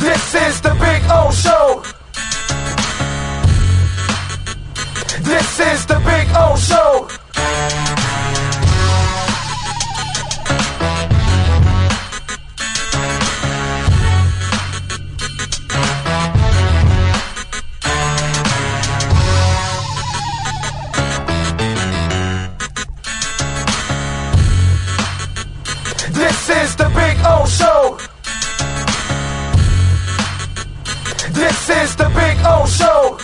This is the Big O Show. This is the Big O Show. This is the Big O Show. This is the Big O Show.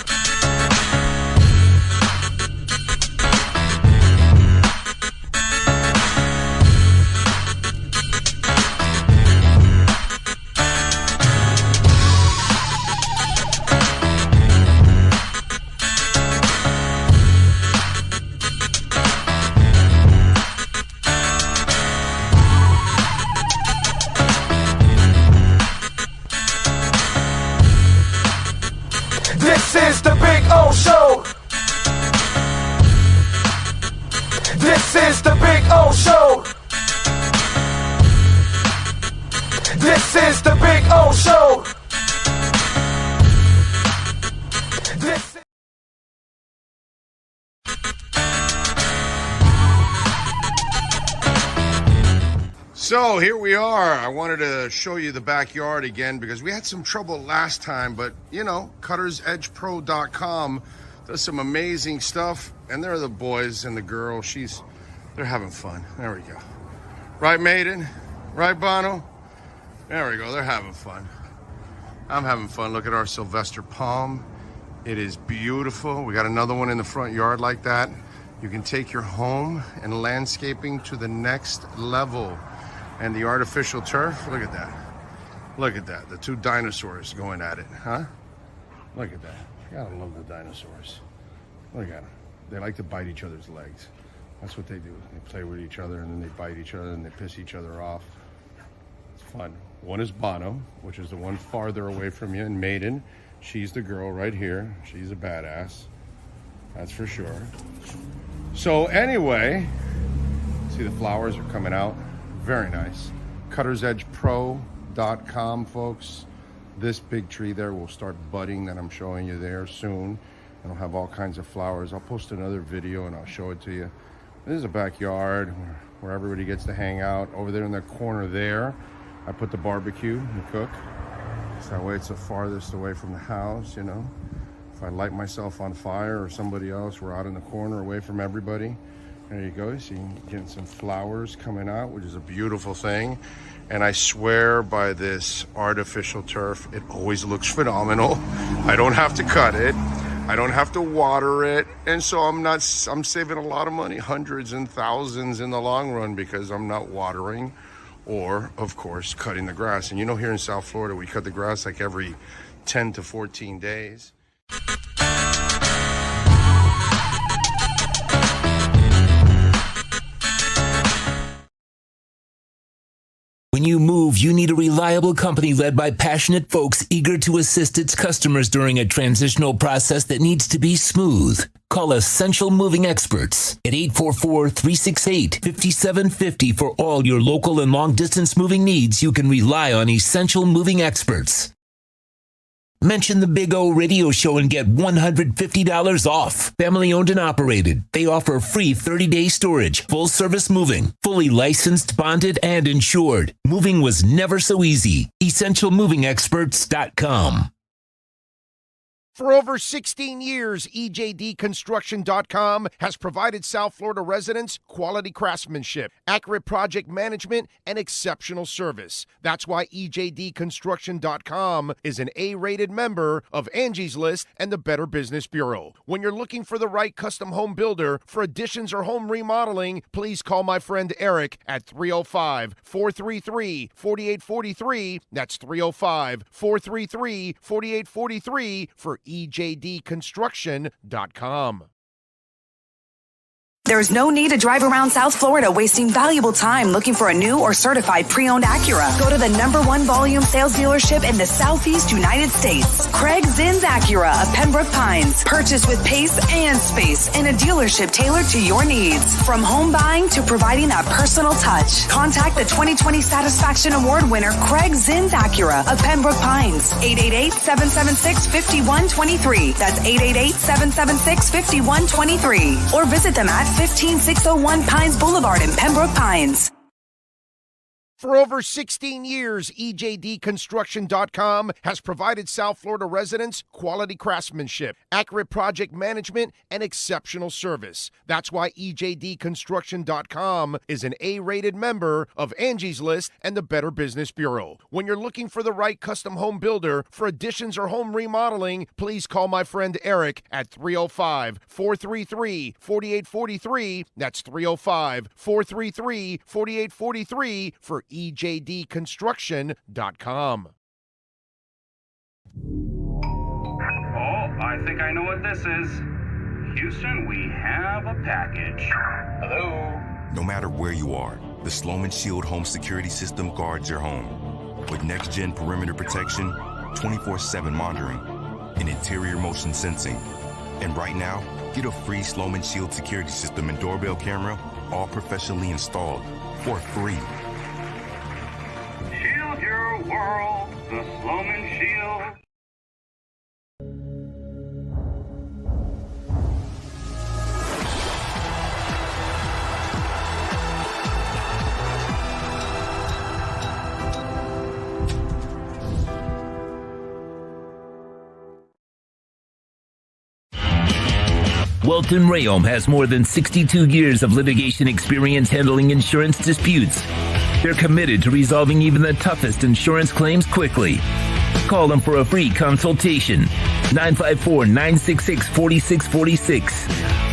This is the Big O Show. This is the Big O Show. This is the Big O Show. This is So here we are. I wanted to show you the backyard again because we had some trouble last time, but you know, cuttersedgepro.com does some amazing stuff, and they're the boys and the girl. They're having fun. There we go. Right, Maiden? Right, Bono? There we go. They're having fun. I'm having fun. Look at our Sylvester palm. It is beautiful. We got another one in the front yard like that. You can take your home and landscaping to the next level. And the artificial turf, look at that. Look at that, the two dinosaurs going at it, huh? Look at that. Gotta love the dinosaurs. Look at them. They like to bite each other's legs. That's what they do. They play with each other and then they bite each other and they piss each other off. It's fun. One is Bono, which is the one farther away from you, and Maiden, she's the girl right here. She's a badass, that's for sure. So anyway, see the flowers are coming out. Very nice. cuttersedgepro.com, folks. This big tree there will start budding that I'm showing you there soon. It'll have all kinds of flowers. I'll post another video and I'll show it to you. This is a backyard where everybody gets to hang out. Over there in the corner there, I put the barbecue and cook. So that way it's the farthest away from the house, you know. If I light myself on fire or somebody else, we're out in the corner away from everybody. There you go. So you can get some flowers coming out, which is a beautiful thing. And I swear by this artificial turf, it always looks phenomenal. I don't have to cut it. I don't have to water it. And so I'm saving a lot of money, hundreds and thousands in the long run, because I'm not watering or, of course, cutting the grass. And you know, here in South Florida, we cut the grass like every 10 to 14 days. When you move, you need a reliable company led by passionate folks eager to assist its customers during a transitional process that needs to be smooth. Call Essential Moving Experts at 844-368-5750 for all your local and long-distance moving needs. You can rely on Essential Moving Experts. Mention the Big O Radio Show and get $150 off. Family owned and operated. They offer free 30-day storage, full service moving, fully licensed, bonded, and insured. Moving was never so easy. EssentialMovingExperts.com. For over 16 years, EJDConstruction.com has provided South Florida residents quality craftsmanship, accurate project management, and exceptional service. That's why EJDConstruction.com is an A-rated member of Angie's List and the Better Business Bureau. When you're looking for the right custom home builder for additions or home remodeling, please call my friend Eric at 305-433-4843. That's 305-433-4843 for EJDConstruction.com. There's no need to drive around South Florida wasting valuable time looking for a new or certified pre-owned Acura. Go to the #1 volume sales dealership in the Southeast United States. Craig Zinn's Acura of Pembroke Pines. Purchase with pace and space in a dealership tailored to your needs. From home buying to providing that personal touch. Contact the 2020 Satisfaction Award winner Craig Zinn's Acura of Pembroke Pines. 888-776-5123. That's 888-776-5123. Or visit them at 15601 Pines Boulevard in Pembroke Pines. For over 16 years, EJDconstruction.com has provided South Florida residents quality craftsmanship, accurate project management, and exceptional service. That's why EJDconstruction.com is an A-rated member of Angie's List and the Better Business Bureau. When you're looking for the right custom home builder for additions or home remodeling, please call my friend Eric at 305-433-4843. That's 305-433-4843 for EJDconstruction.com. Oh, I think I know what this is. Houston, we have a package. Hello? No matter where you are, the Sloman Shield home security system guards your home. With next-gen perimeter protection, 24/7 monitoring, and interior motion sensing. And right now, get a free Sloman Shield security system and doorbell camera, all professionally installed, for free. Shield your world, the Sloman Shield. Welton Rayom has more than 62 years of litigation experience handling insurance disputes. They're committed to resolving even the toughest insurance claims quickly. Call them for a free consultation. 954-966-4646.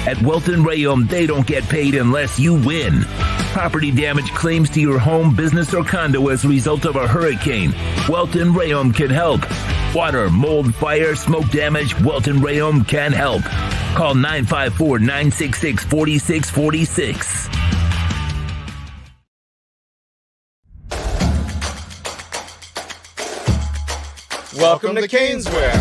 At Welton Rayom, they don't get paid unless you win. Property damage claims to your home, business, or condo as a result of a hurricane. Welton Rayom can help. Water, mold, fire, smoke damage, Welton Rayom can help. Call 954-966-4646. Welcome to Caneswear.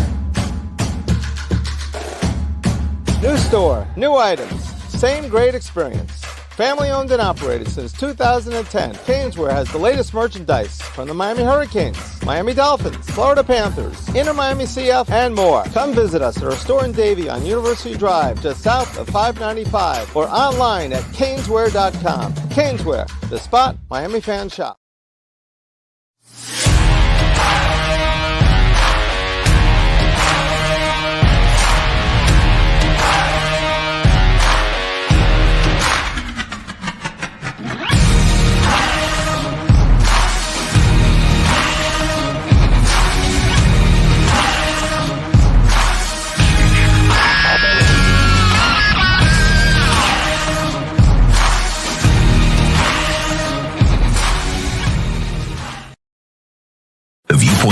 New store, new items, same great experience. Family owned and operated since 2010, Caneswear has the latest merchandise from the Miami Hurricanes, Miami Dolphins, Florida Panthers, Inter Miami CF, and more. Come visit us at our store in Davie on University Drive, just south of 595, or online at caneswear.com. Caneswear, the spot Miami fans shop.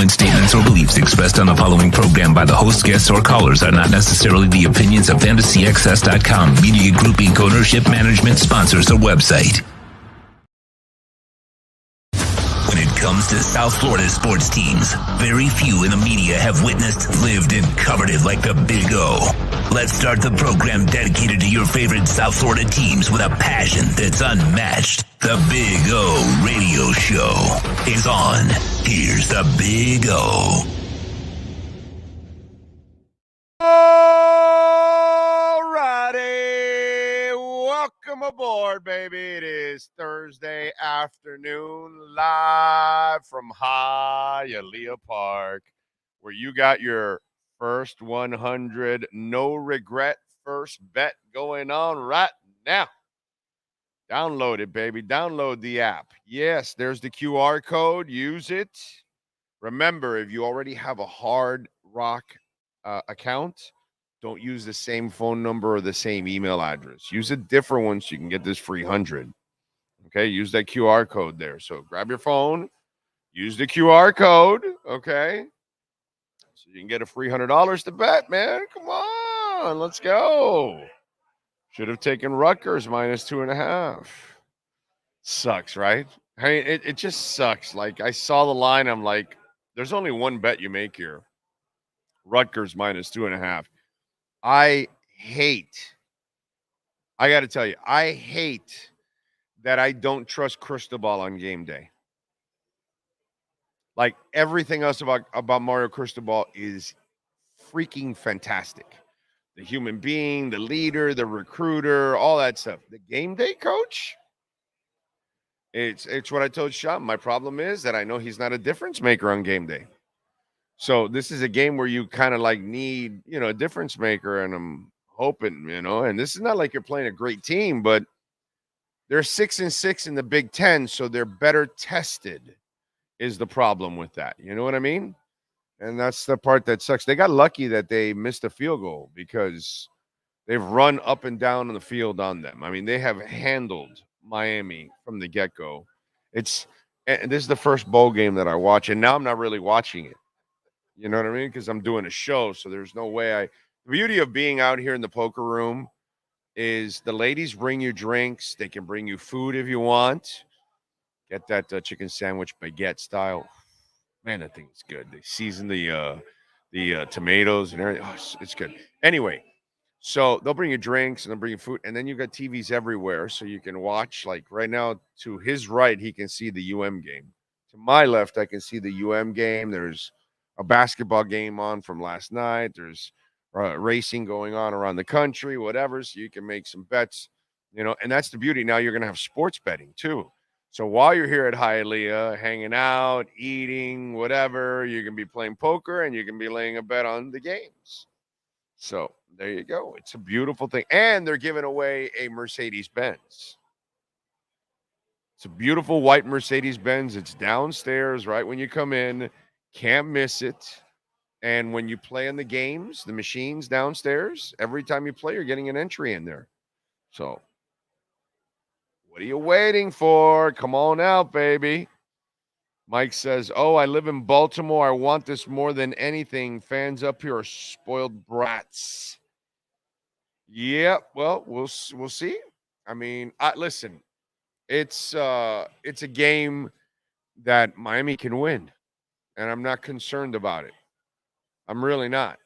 Statements or beliefs expressed on the following program by the host, guests, or callers are not necessarily the opinions of FantasyAccess.com, Media Group Inc. ownership, management, sponsors, or website. When it comes to South Florida sports teams, very few in the media have witnessed, lived, and covered it like the Big O. Let's start the program dedicated to your favorite South Florida teams with a passion that's unmatched. The Big O Radio Show is on. Here's the Big O. Alrighty, welcome aboard, baby. It is Thursday afternoon, live from Hialeah Park, where you got your first 100 no regret first bet going on right now. Download it, baby. Download the app. Yes, there's the QR code. Use it. Remember, if you already have a Hard Rock account, don't use the same phone number or the same email address. Use a different one so you can get this free 100. Okay, use that QR code there. So grab your phone, use the QR code, okay? So you can get a free $100 to bet, man. Come on, let's go. Should have taken Rutgers -2.5. Sucks, right? I mean, it just sucks. Like, I saw the line. I'm like, there's only one bet you make here. Rutgers -2.5. I got to tell you, I hate that I don't trust Cristobal on game day. Like, everything else about Mario Cristobal is freaking fantastic. The human being, the leader, the recruiter, all that stuff. The game day coach? It's what I told Sean. My problem is that I know he's not a difference maker on game day. So this is a game where you kind of like need, a difference maker, and I'm hoping, and this is not like you're playing a great team, but they're 6-6 in the Big Ten, so they're better tested is the problem with that. You know what I mean? And that's the part that sucks. They got lucky that they missed a field goal because they've run up and down on the field on them. I mean, they have handled Miami from the get-go. This is the first bowl game that I watch, and now I'm not really watching it. You know what I mean? Because I'm doing a show, so there's no way the beauty of being out here in the poker room is the ladies bring you drinks. They can bring you food if you want. Get that chicken sandwich baguette style. Man, that thing is good. They season the tomatoes and everything. Oh, it's good. Anyway, so they'll bring you drinks and they'll bring you food, and then you got TVs everywhere, so you can watch. Like right now, to his right, he can see the UM game. To my left, I can see the UM game. There's a basketball game on from last night. There's racing going on around the country, whatever, so you can make some bets, and that's the beauty. Now you're going to have sports betting too. So while you're here at Hialeah, hanging out, eating, whatever, you can be playing poker and you can be laying a bet on the games. So there you go. It's a beautiful thing. And they're giving away a Mercedes-Benz. It's a beautiful white Mercedes-Benz. It's downstairs right when you come in. Can't miss it. And when you play in the games, the machines downstairs, every time you play, you're getting an entry in there. So what are you waiting for? Come on out, baby. Mike says, I live in Baltimore. I want this more than anything. Fans up here are spoiled brats. Yeah, well, we'll see. I mean, listen, it's a game that Miami can win, and I'm not concerned about it. I'm really not.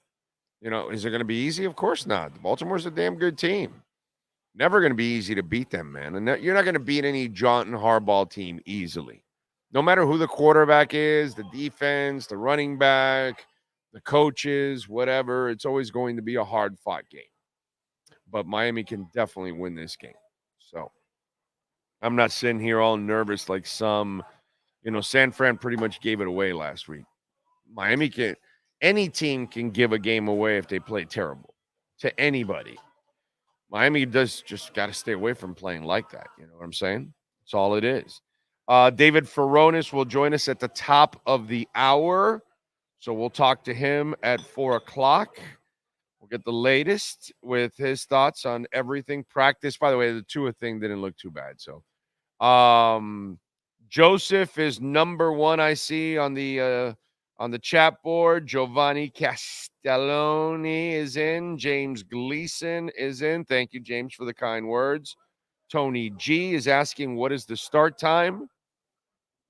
Is it going to be easy? Of course not. Baltimore's a damn good team. Never going to be easy to beat them, man. And you're not going to beat any Jonathan Harbaugh team easily. No matter who the quarterback is, the defense, the running back, the coaches, whatever, it's always going to be a hard-fought game. But Miami can definitely win this game. So I'm not sitting here all nervous like some, San Fran pretty much gave it away last week. Miami can, any team can give a game away if they play terrible to anybody. Miami does just got to stay away from playing like that. You know what I'm saying? That's all it is. David Furones will join us at the top of the hour. So we'll talk to him at 4:00. We'll get the latest with his thoughts on everything. Practice, by the way, the Tua thing didn't look too bad. So Joseph is number one, I see, on the chat board. Giovanni Castelloni is in. James Gleason is in. Thank you, James, for the kind words. Tony G is asking, what is the start time?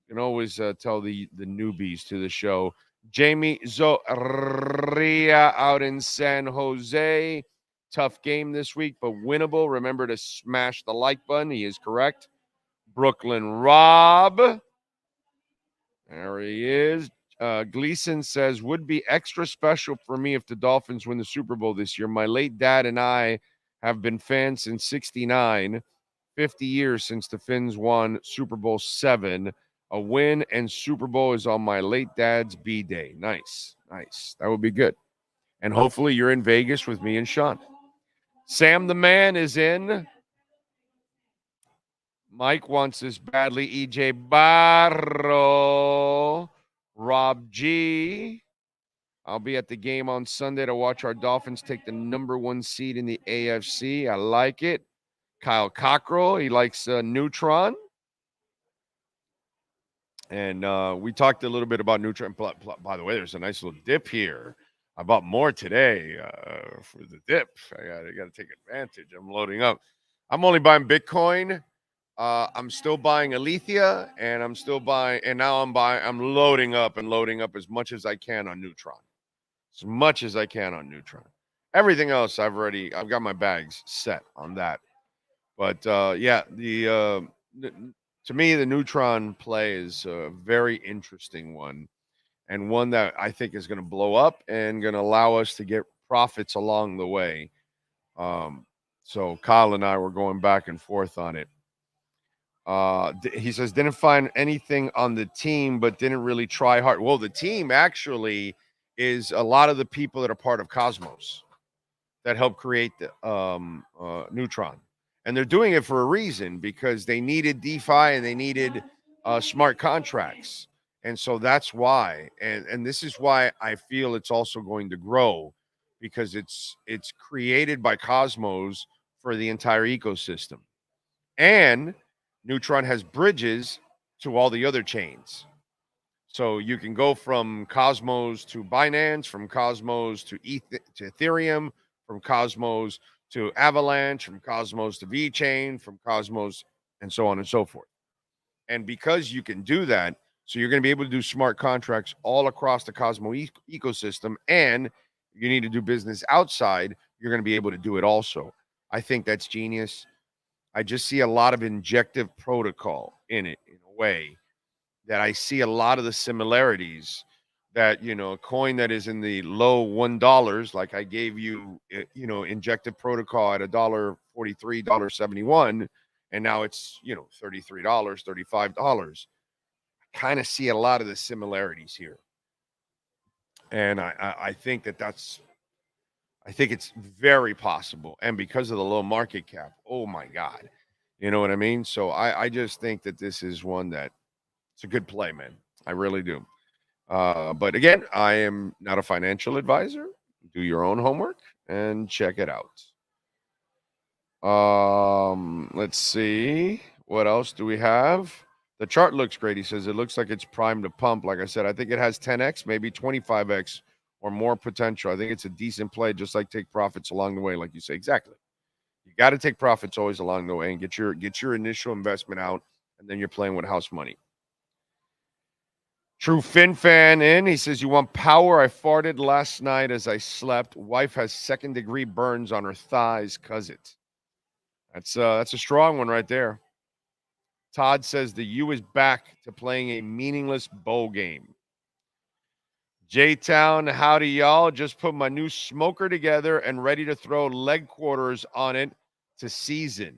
You can always tell the newbies to the show. Jamie Zoria out in San Jose. Tough game this week, but winnable. Remember to smash the like button. He is correct. Brooklyn Rob. There he is. Gleason says, would be extra special for me if the Dolphins win the Super Bowl this year. My late dad and I have been fans since 1969, 50 years since the Fins won Super Bowl VII. A win and Super Bowl is on my late dad's B-Day. Nice. That would be good. And hopefully you're in Vegas with me and Sean. Sam the Man is in. Mike wants this badly. EJ Barro. Rob G. I'll be at the game on Sunday to watch our Dolphins take the number 1 seed in the AFC. I like it. Kyle Cockrell, he likes Neutron. And we talked a little bit about Neutron. By the way, there's a nice little dip here. I bought more today for the dip. I got to take advantage. I'm loading up. I'm only buying Bitcoin. I'm still buying Alethea, and I'm still buying. And now I'm loading up as much as I can on Neutron. As much as I can on Neutron. Everything else, I've got my bags set on that. But yeah, to me, the Neutron play is a very interesting one, and one that I think is going to blow up and going to allow us to get profits along the way. So Kyle and I were going back and forth on it. He says, didn't find anything on the team, but didn't really try hard. Well, the team actually is a lot of the people that are part of Cosmos that helped create the Neutron. And they're doing it for a reason, because they needed DeFi and they needed smart contracts. And so that's why. And this is why I feel it's also going to grow, because it's created by Cosmos for the entire ecosystem. And Neutron has bridges to all the other chains. So you can go from Cosmos to Binance, from Cosmos to Ethereum, from Cosmos to Avalanche, from Cosmos to VeChain, from Cosmos, and so on and so forth. And because you can do that, so you're going to be able to do smart contracts all across the Cosmos ecosystem, and you need to do business outside, you're going to be able to do it also. I think that's genius. I just see a lot of injective protocol in it, in a way that I see a lot of the similarities that, a coin that is in the low $1, like I gave you, injective protocol at $1.43, $1.71, and now it's, $33, $35. I kind of see a lot of the similarities here. And I think I think it's very possible. And because of the low market cap, oh my God. You know what I mean? So I just think that this is one that it's a good play, man. I really do. But again, I am not a financial advisor. Do your own homework and check it out. Let's see. What else do we have? The chart looks great. He says it looks like it's primed to pump. Like I said, I think it has 10x, maybe 25x or more potential. I think it's a decent play, just like take profits along the way, like you say. Exactly. You got to take profits always along the way and get your initial investment out, and then you're playing with house money. True Fin fan in. He says, you want power? I farted last night as I slept. Wife has second-degree burns on her thighs because it. That's a strong one right there. Todd says the U is back to playing a meaningless bowl game. J-Town, howdy y'all. Just put my new smoker together and ready to throw leg quarters on it to season.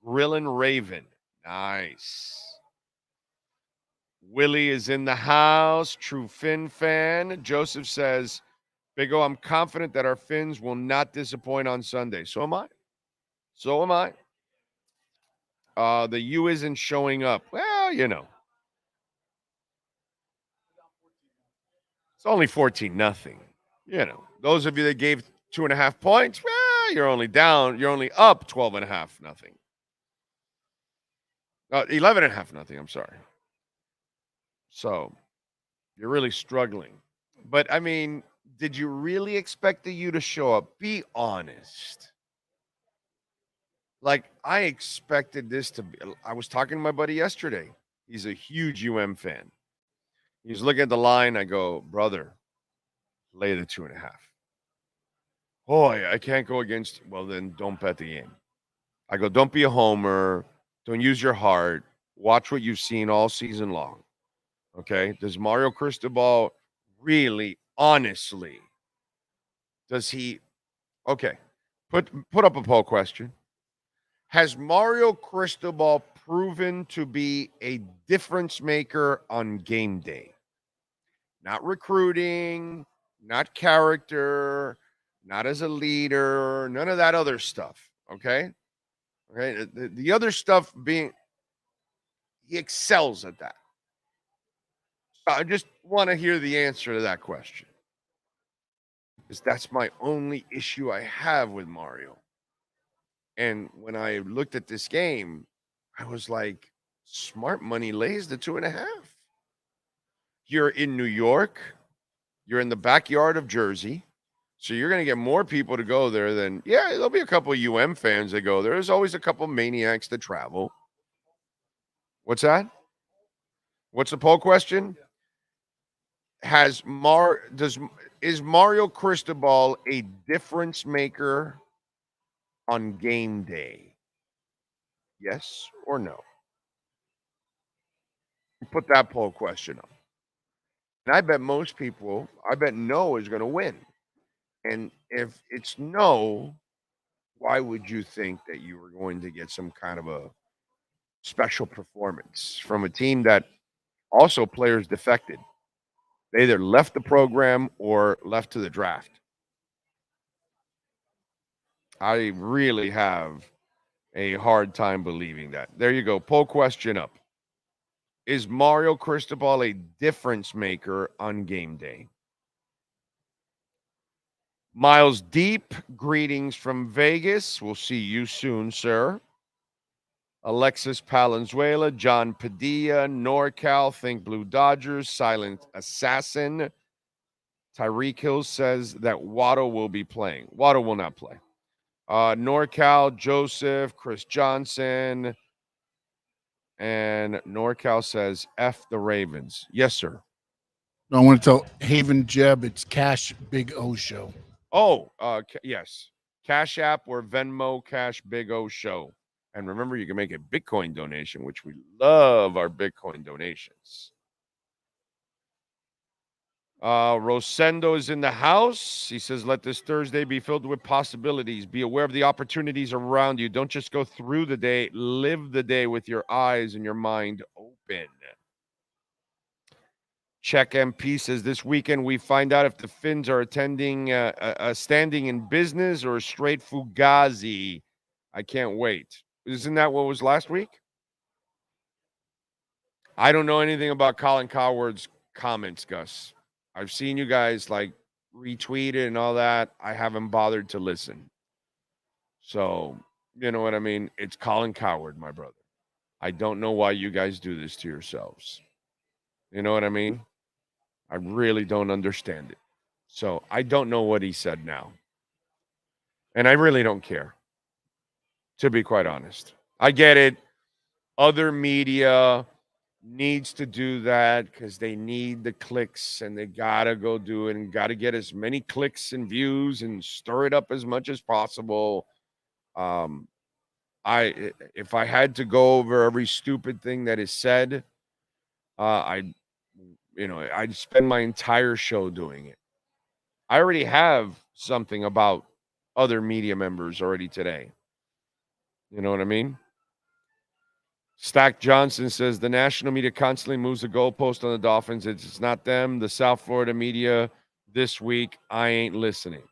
Grillin' Raven. Nice. Willie is in the house. True Fin fan. Joseph says, Big O, I'm confident that our Fins will not disappoint on Sunday. So am I. The U isn't showing up. Well, it's only 14-0. Those of you that gave 2.5 points, well, you're only up 12.5-0. 11.5-0. I'm sorry. So you're really struggling. But I mean, did you really expect the U to show up? Be honest. Like, I expected this to be. I was talking to my buddy yesterday. He's a huge fan. He's looking at the line. I go, brother, lay the 2.5. Boy, I can't go against. Well, then don't bet the game. I go, don't be a homer. Don't use your heart. Watch what you've seen all season long. Okay? Does Mario Cristobal really, honestly, does he? Okay. Put up a poll question. Has Mario Cristobal proven to be a difference maker on game day? Not recruiting, not character, not as a leader, none of that other stuff, okay? Okay, the other stuff being, he excels at that. I just want to hear the answer to that question, because that's my only issue I have with Mario. And when I looked at this game, I was like, smart money lays the 2.5. You're in New York. You're in the backyard of Jersey. So you're going to get more people to go there than, yeah, there'll be a couple of UM fans that go there. There's always a couple of maniacs that travel. What's that? What's the poll question? Is Mario Cristobal a difference maker on game day? Yes or no? Put that poll question up. And I bet no is going to win. And if it's no, why would you think that you were going to get some kind of a special performance from a team that also players defected? They either left the program or left to the draft. I really have a hard time believing that. There you go. Poll question up. Is Mario Cristobal a difference maker on game day? Miles Deep, greetings from Vegas. We'll see you soon, sir. Alexis Palenzuela, John Padilla, NorCal, Think Blue Dodgers, Silent Assassin. Tyreek Hill says that Waddle will be playing. Waddle will not play. NorCal, Joseph, Chris Johnson. And NorCal says, F the Ravens. Yes, sir. I want to tell Haven Jeb it's Cash Big O Show. Oh, yes. Cash App or Venmo, Cash Big O Show. And remember, you can make a Bitcoin donation, which we love our Bitcoin donations. Rosendo is in the house. He says, let this Thursday be filled with possibilities. Be aware of the opportunities around you. Don't just go through the day. Live the day with your eyes and your mind open. Check MP says, this weekend we find out if the Finns are attending a standing in business or a straight fugazi. I can't wait. Isn't that what was last week? I don't know anything about Colin Coward's comments, Gus. I've seen you guys like retweet it and all that. I haven't bothered to listen. So, you know what I mean? It's Colin Coward, my brother. I don't know why you guys do this to yourselves. You know what I mean? I really don't understand it. So I don't know what he said now. And I really don't care, to be quite honest. I get it. Other media needs to do that because they need the clicks and they got to go do it and got to get as many clicks and views and stir it up as much as possible. If I had to go over every stupid thing that is said, I'd spend my entire show doing it. I already have something about other media members already today. You know what I mean? Stack Johnson says the national media constantly moves the goalpost on the Dolphins. It's not them. The South Florida media this week, I ain't listening.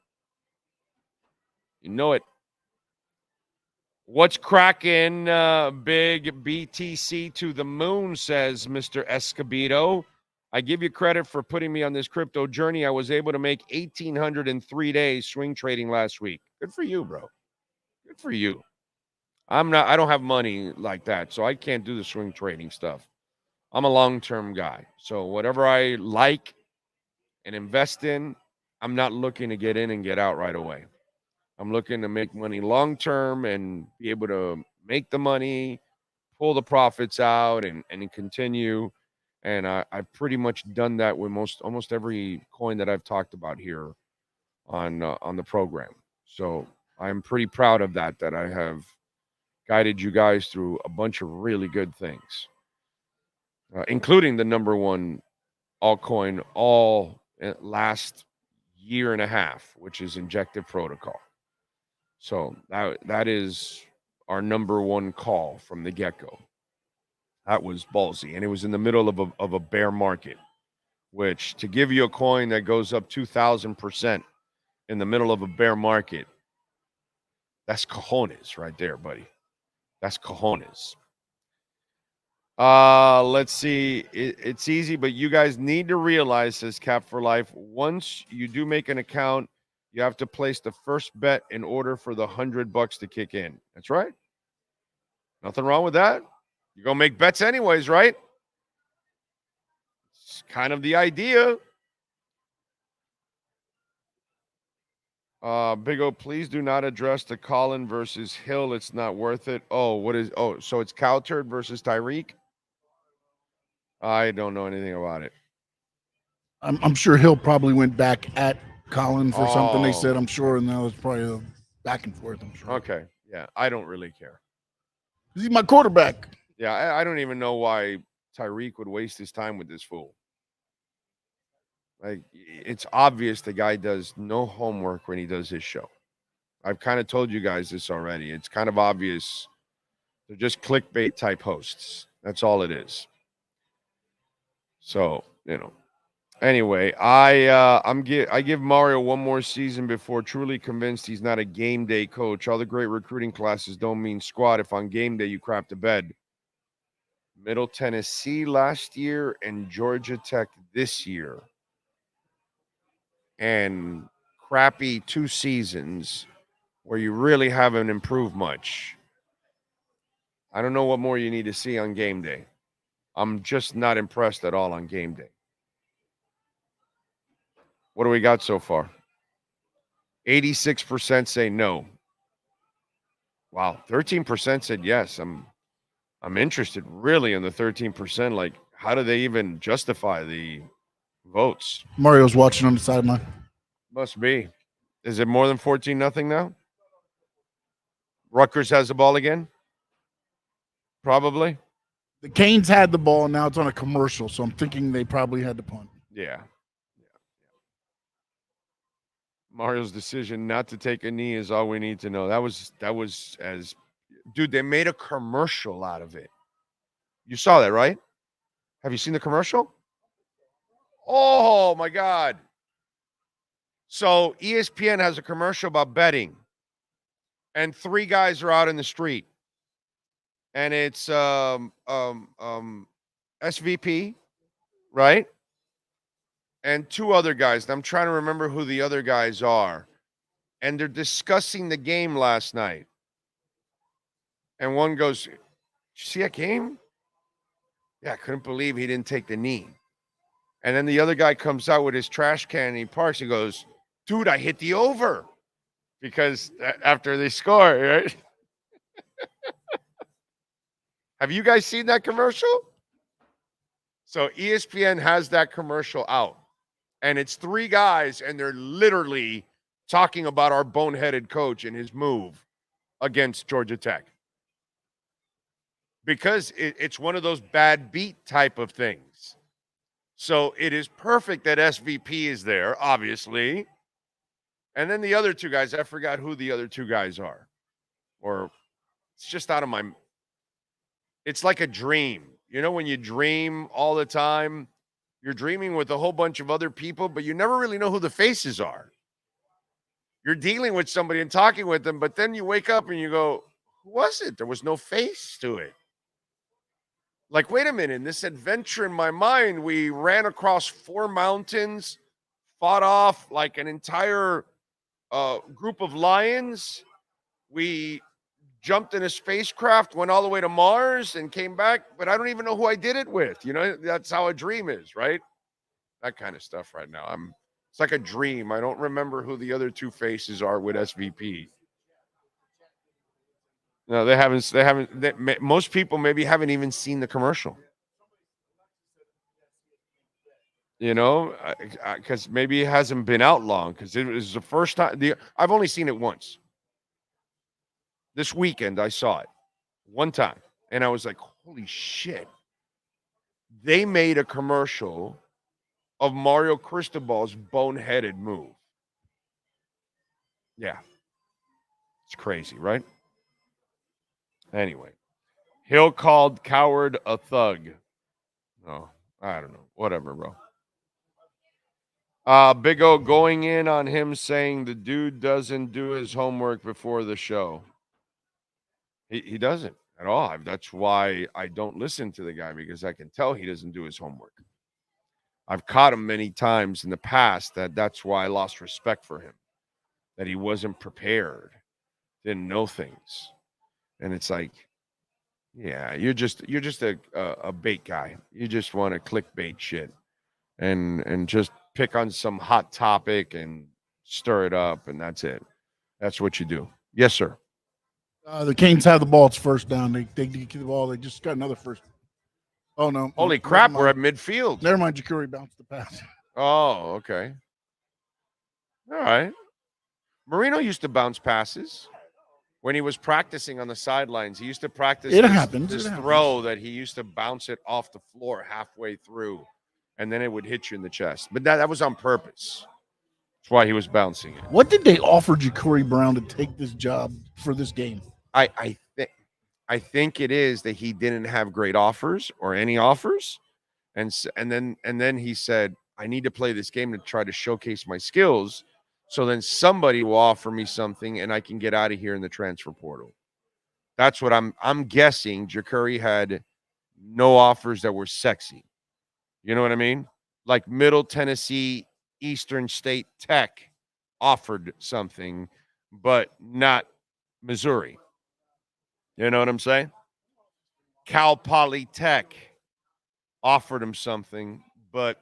You know it. What's cracking, big BTC to the moon, says Mr. Escobedo. I give you credit for putting me on this crypto journey. I was able to make $1,800 in 3 days swing trading last week. Good for you, bro. Good for you. I don't have money like that, so I can't do the swing trading stuff. I'm a long-term guy. So whatever I like and invest in, I'm not looking to get in and get out right away. I'm looking to make money long-term and be able to make the money, pull the profits out, and continue. And I've pretty much done that with almost every coin that I've talked about here on the program. So I'm pretty proud of that I have guided you guys through a bunch of really good things, including the number one altcoin all last year and a half, which is Injective Protocol. So that is our number one call from the get-go. That was ballsy, and it was in the middle of a bear market, which to give you a coin that goes up 2,000% in the middle of a bear market, that's cojones right there, buddy. That's cojones. Let's see. It's easy, but you guys need to realize, says Cap for Life, once you do make an account, you have to place the first bet in order for the $100 to kick in. That's right. Nothing wrong with that. You're going to make bets anyways, right? It's kind of the idea. Big O, please do not address the Colin versus Hill. It's not worth it. So it's Cowturd versus Tyreek? I don't know anything about it. I'm sure Hill probably went back at Colin for something they said, Oh. I'm sure, and that was probably a back and forth, I'm sure. Okay. Yeah, I don't really care. He's my quarterback. Yeah, I don't even know why Tyreek would waste his time with this fool. Like, it's obvious the guy does no homework when he does his show. I've kind of told you guys this already. It's kind of obvious. They're just clickbait type hosts. That's all it is. So, Anyway, I give Mario one more season before truly convinced he's not a game day coach. All the great recruiting classes don't mean squat if on game day you crap to bed. Middle Tennessee last year and Georgia Tech this year. And crappy 2 seasons where you really haven't improved much. I don't know what more you need to see on game day. I'm just not impressed at all on game day. What do we got so far? 86% say no. Wow, 13% said yes. I'm interested really in the 13%. Like, how do they even justify the votes? Mario's watching on the sideline. Must be. Is it more than 14-0 now? Rutgers has the ball again? Probably. The Canes had the ball, and now it's on a commercial, so I'm thinking they probably had to punt. Yeah. Mario's decision not to take a knee is all we need to know. That was as dude, they made a commercial out of it. You saw that, right? Have you seen the commercial? Oh my God. So ESPN has a commercial about betting. And 3 guys are out in the street. And it's SVP, right? And 2 other guys. I'm trying to remember who the other guys are. And they're discussing the game last night. And one goes, "Did you see that game? Yeah, I couldn't believe he didn't take the knee." And then the other guy comes out with his trash can and he parks. He goes, "Dude, I hit the over." Because after they score, right? Have you guys seen that commercial? So ESPN has that commercial out. And it's 3 guys, and they're literally talking about our boneheaded coach and his move against Georgia Tech. Because it's one of those bad beat type of things. So it is perfect that SVP is there, obviously. And then the other 2 guys, I forgot who the other 2 guys are. Or it's just out of my... It's like a dream. You know when you dream all the time? You're dreaming with a whole bunch of other people, but you never really know who the faces are. You're dealing with somebody and talking with them, but then you wake up and you go, who was it? There was no face to it. Like, wait a minute, in this adventure in my mind, we ran across 4 mountains, fought off like an entire group of lions. We jumped in a spacecraft, went all the way to Mars and came back, but I don't even know who I did it with. That's how a dream is, right? That kind of stuff right now. It's like a dream. I don't remember who the other 2 faces are with SVP. No, they haven't. Most people maybe haven't even seen the commercial. Because maybe it hasn't been out long. Because it was the first time. I've only seen it once. This weekend, I saw it one time, and I was like, holy shit. They made a commercial of Mario Cristobal's boneheaded move. Yeah. It's crazy, right? Anyway. Hill called Coward a thug. Oh, I don't know. Whatever, bro. Big O going in on him saying the dude doesn't do his homework before the show. He doesn't at all. That's why I don't listen to the guy, because I can tell he doesn't do his homework. I've caught him many times in the past that's why I lost respect for him, that he wasn't prepared, didn't know things. And it's like, yeah, you're just a bait guy. You just want to clickbait shit and just pick on some hot topic and stir it up, and that's it. That's what you do. Yes, sir. The Canes have the ball. It's first down. They get the ball. They just got another first. Oh, no. Holy crap, we're at midfield. Never mind. Ja'Cory bounced the pass. Oh, okay. All right. Marino used to bounce passes when he was practicing on the sidelines. He used to practice this throw that he used to bounce it off the floor halfway through, and then it would hit you in the chest. But that was on purpose. That's why he was bouncing it. What did they offer Ja'Cory Brown to take this job for this game? I think it is that he didn't have great offers or any offers, and then he said, I need to play this game to try to showcase my skills, so then somebody will offer me something and I can get out of here in the transfer portal. That's what I'm guessing. Ja'Cory had no offers that were sexy. You know what I mean? Like Middle Tennessee, Eastern State Tech offered something, but not Missouri. You know what I'm saying? Cal Polytech offered him something, but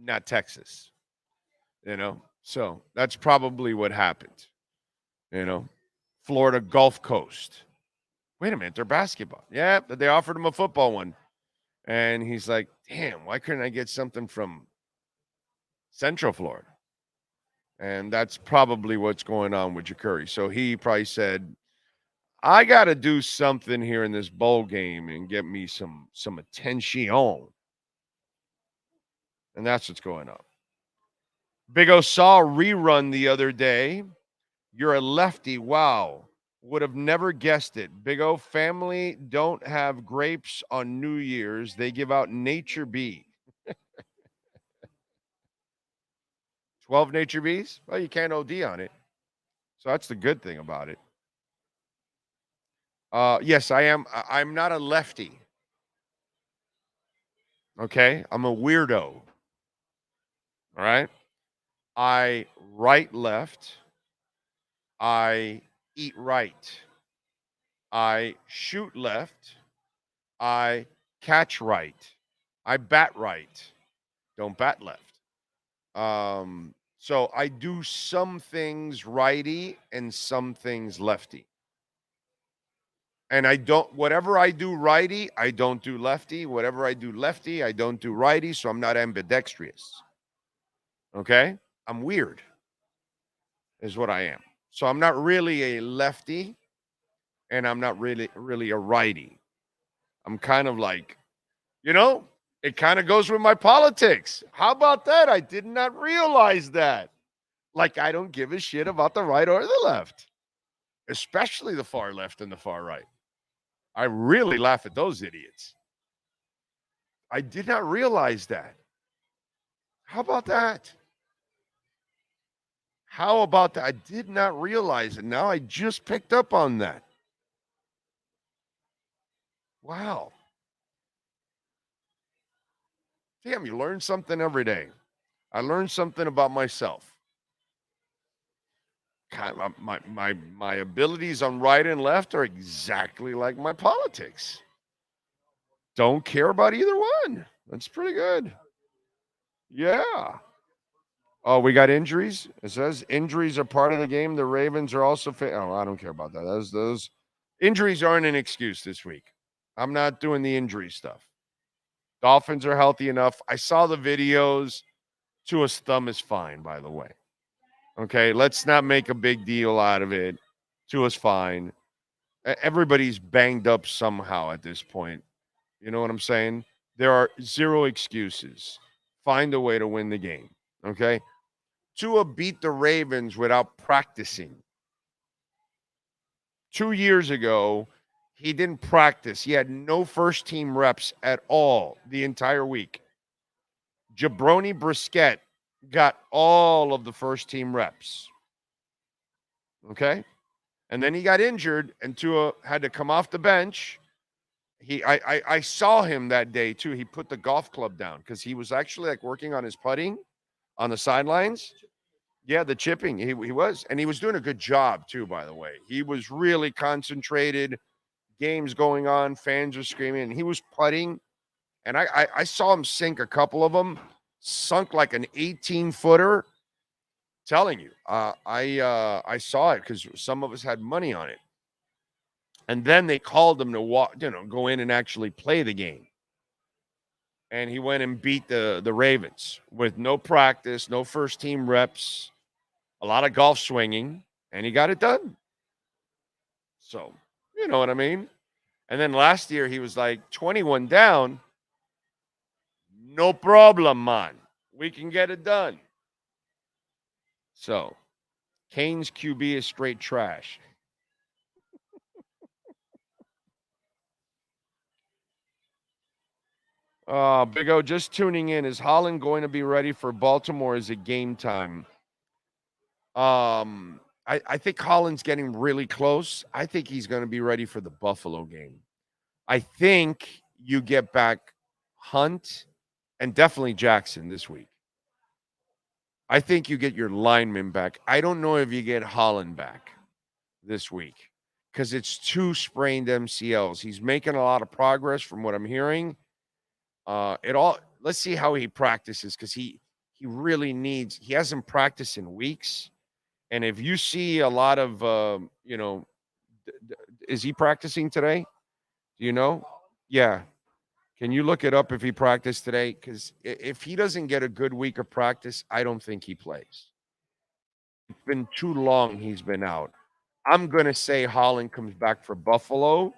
not Texas. You know? So that's probably what happened. You know? Florida Gulf Coast. Wait a minute, they're basketball. Yeah, but they offered him a football one. And he's like, damn, why couldn't I get something from Central Florida? And that's probably what's going on with Ja'Cory. So he probably said, I got to do something here in this bowl game and get me some attention. And that's what's going on. Big O saw a rerun the other day. You're a lefty. Wow. Would have never guessed it. Big O family don't have grapes on New Year's. They give out Nature Bee. 12 Nature Bees? Well, you can't OD on it. So that's the good thing about it. Yes, I am. I'm not a lefty. Okay? I'm a weirdo. All right? I write left. I eat right. I shoot left. I catch right. I bat right. Don't bat left. So I do some things righty and some things lefty. And whatever I do righty, I don't do lefty. Whatever I do lefty, I don't do righty. So I'm not ambidextrous. Okay? I'm weird, is what I am. So I'm not really a lefty, and I'm not really a righty. I'm kind of like, it kind of goes with my politics. How about that? I did not realize that. Like, I don't give a shit about the right or the left, especially the far left and the far right. I really laugh at those idiots. I did not realize that. How about that? How about that? I did not realize it. Now I just picked up on that. Wow. Damn, you learn something every day. I learned something about myself. My abilities on right and left are exactly like my politics. Don't care about either one. That's pretty good. Yeah. Oh, we got injuries? It says injuries are part of the game. The Ravens are also I don't care about that. Those injuries aren't an excuse this week. I'm not doing the injury stuff. Dolphins are healthy enough. I saw the videos. Tua's thumb is fine, by the way. Okay, let's not make a big deal out of it. Tua's fine. Everybody's banged up somehow at this point. You know what I'm saying? There are zero excuses. Find a way to win the game. Okay? Tua beat the Ravens without practicing. 2 years ago, he didn't practice. He had no first-team reps at all the entire week. Jabroni Brissett got all of the first-team reps. Okay? And then he got injured, and Tua had to come off the bench. I saw him that day, too. He put the golf club down because he was actually, like, working on his putting on the sidelines. Yeah, the chipping. He was. And he was doing a good job, too, by the way. He was really concentrated. Games going on. Fans are screaming. And he was putting. And I saw him sink a couple of them. Sunk like an 18-footer. Telling you, I saw it because some of us had money on it, and then they called him to go in and actually play the game, and he went and beat the Ravens with no practice, no first team reps, a lot of golf swinging, and he got it done. So you know what I mean. And then last year he was like 21 down, no problem, man. We can get it done. So. Kane's QB is straight trash. Big O, just tuning in. Is Holland going to be ready for Baltimore? Is it game time? I think Holland's getting really close. I think he's going to be ready for the Buffalo game. I think you get back Hunt and definitely Jackson this week. I think you get your linemen back. I don't know if you get Holland back this week because it's 2 sprained MCLs. He's making a lot of progress from what I'm hearing. Let's see how he practices because he really needs. He hasn't practiced in weeks, and if you see a lot of is he practicing today? Do you know? Yeah. Can you look it up if he practiced today? Because if he doesn't get a good week of practice, I don't think he plays. It's been too long he's been out. I'm going to say Holland comes back for Buffalo,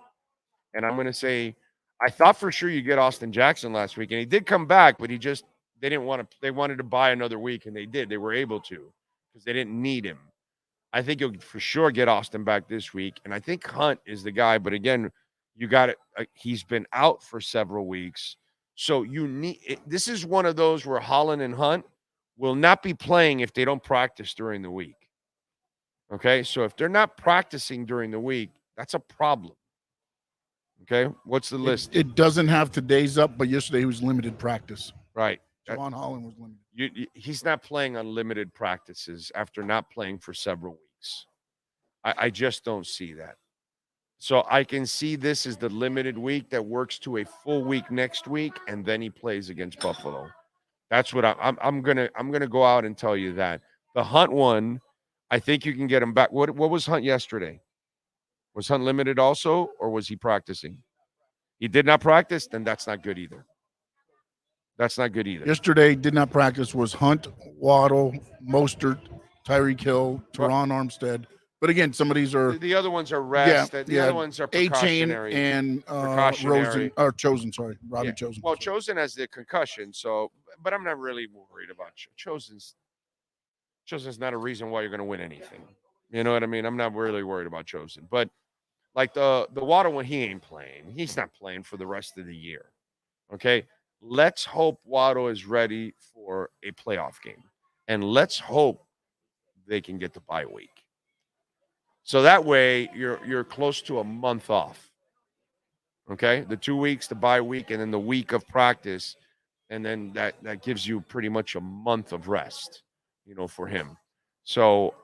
and I'm going to say I thought for sure you get Austin Jackson last week, and he did come back, but they wanted to buy another week, and they did. They were able to because they didn't need him. I think you'll for sure get Austin back this week, and I think Hunt is the guy, but again, you got it. He's been out for several weeks. So this is one of those where Holland and Hunt will not be playing if they don't practice during the week. Okay, so if they're not practicing during the week, that's a problem. Okay, what's the list? It doesn't have today's up, but yesterday he was limited practice. Right. Javon Holland was limited. He's not playing unlimited practices after not playing for several weeks. I just don't see that. So I can see this as the limited week that works to a full week next week, and then he plays against Buffalo. That's what I'm gonna go out and tell you that. The Hunt one, I think you can get him back. What was Hunt yesterday? Was Hunt limited also, or was he practicing? He did not practice, then that's not good either. That's not good either. Yesterday did not practice was Hunt, Waddle, Mostert, Tyreek Hill, Teron Armstead. But again, some of these are the other ones are rest. The other ones are precautionary. A-Chain and Chosen. Sorry, Robbie Chosen. Well, Chosen has the concussion, so but I'm not really worried about Chosen's not a reason why you're going to win anything. You know what I mean? I'm not really worried about Chosen, but like the Waddle one, he ain't playing. He's not playing for the rest of the year. Okay, let's hope Waddle is ready for a playoff game, and let's hope they can get the bye week. So that way you're close to a month off. Okay? The 2 weeks, the bye week, and then the week of practice. And then that gives you pretty much a month of rest, for him. So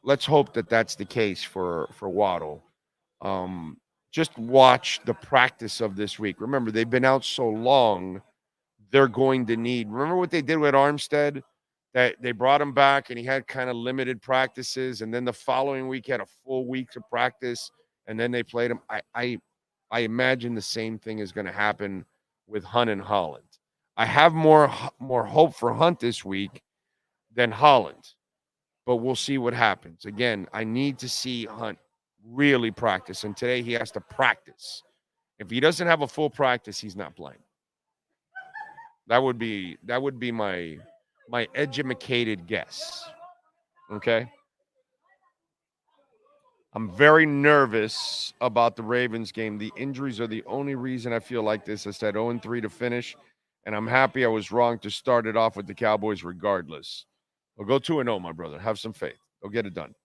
let's hope that that's the case for Waddle. Just watch the practice of this week. Remember, they've been out so long, they're going to need. Remember what they did with Armstead? That they brought him back and he had kind of limited practices, and then the following week he had a full week of practice, and then they played him. I imagine the same thing is going to happen with Hunt and Holland. I have more hope for Hunt this week than Holland, but we'll see what happens. Again, I need to see Hunt really practice, and today he has to practice. If he doesn't have a full practice, he's not playing. That would be my educated guess. Okay. I'm very nervous about the Ravens game. The injuries are the only reason I feel like this. I said 0-3 to finish, and I'm happy I was wrong to start it off with the Cowboys regardless. We'll go 2-0, my brother. Have some faith. They'll get it done.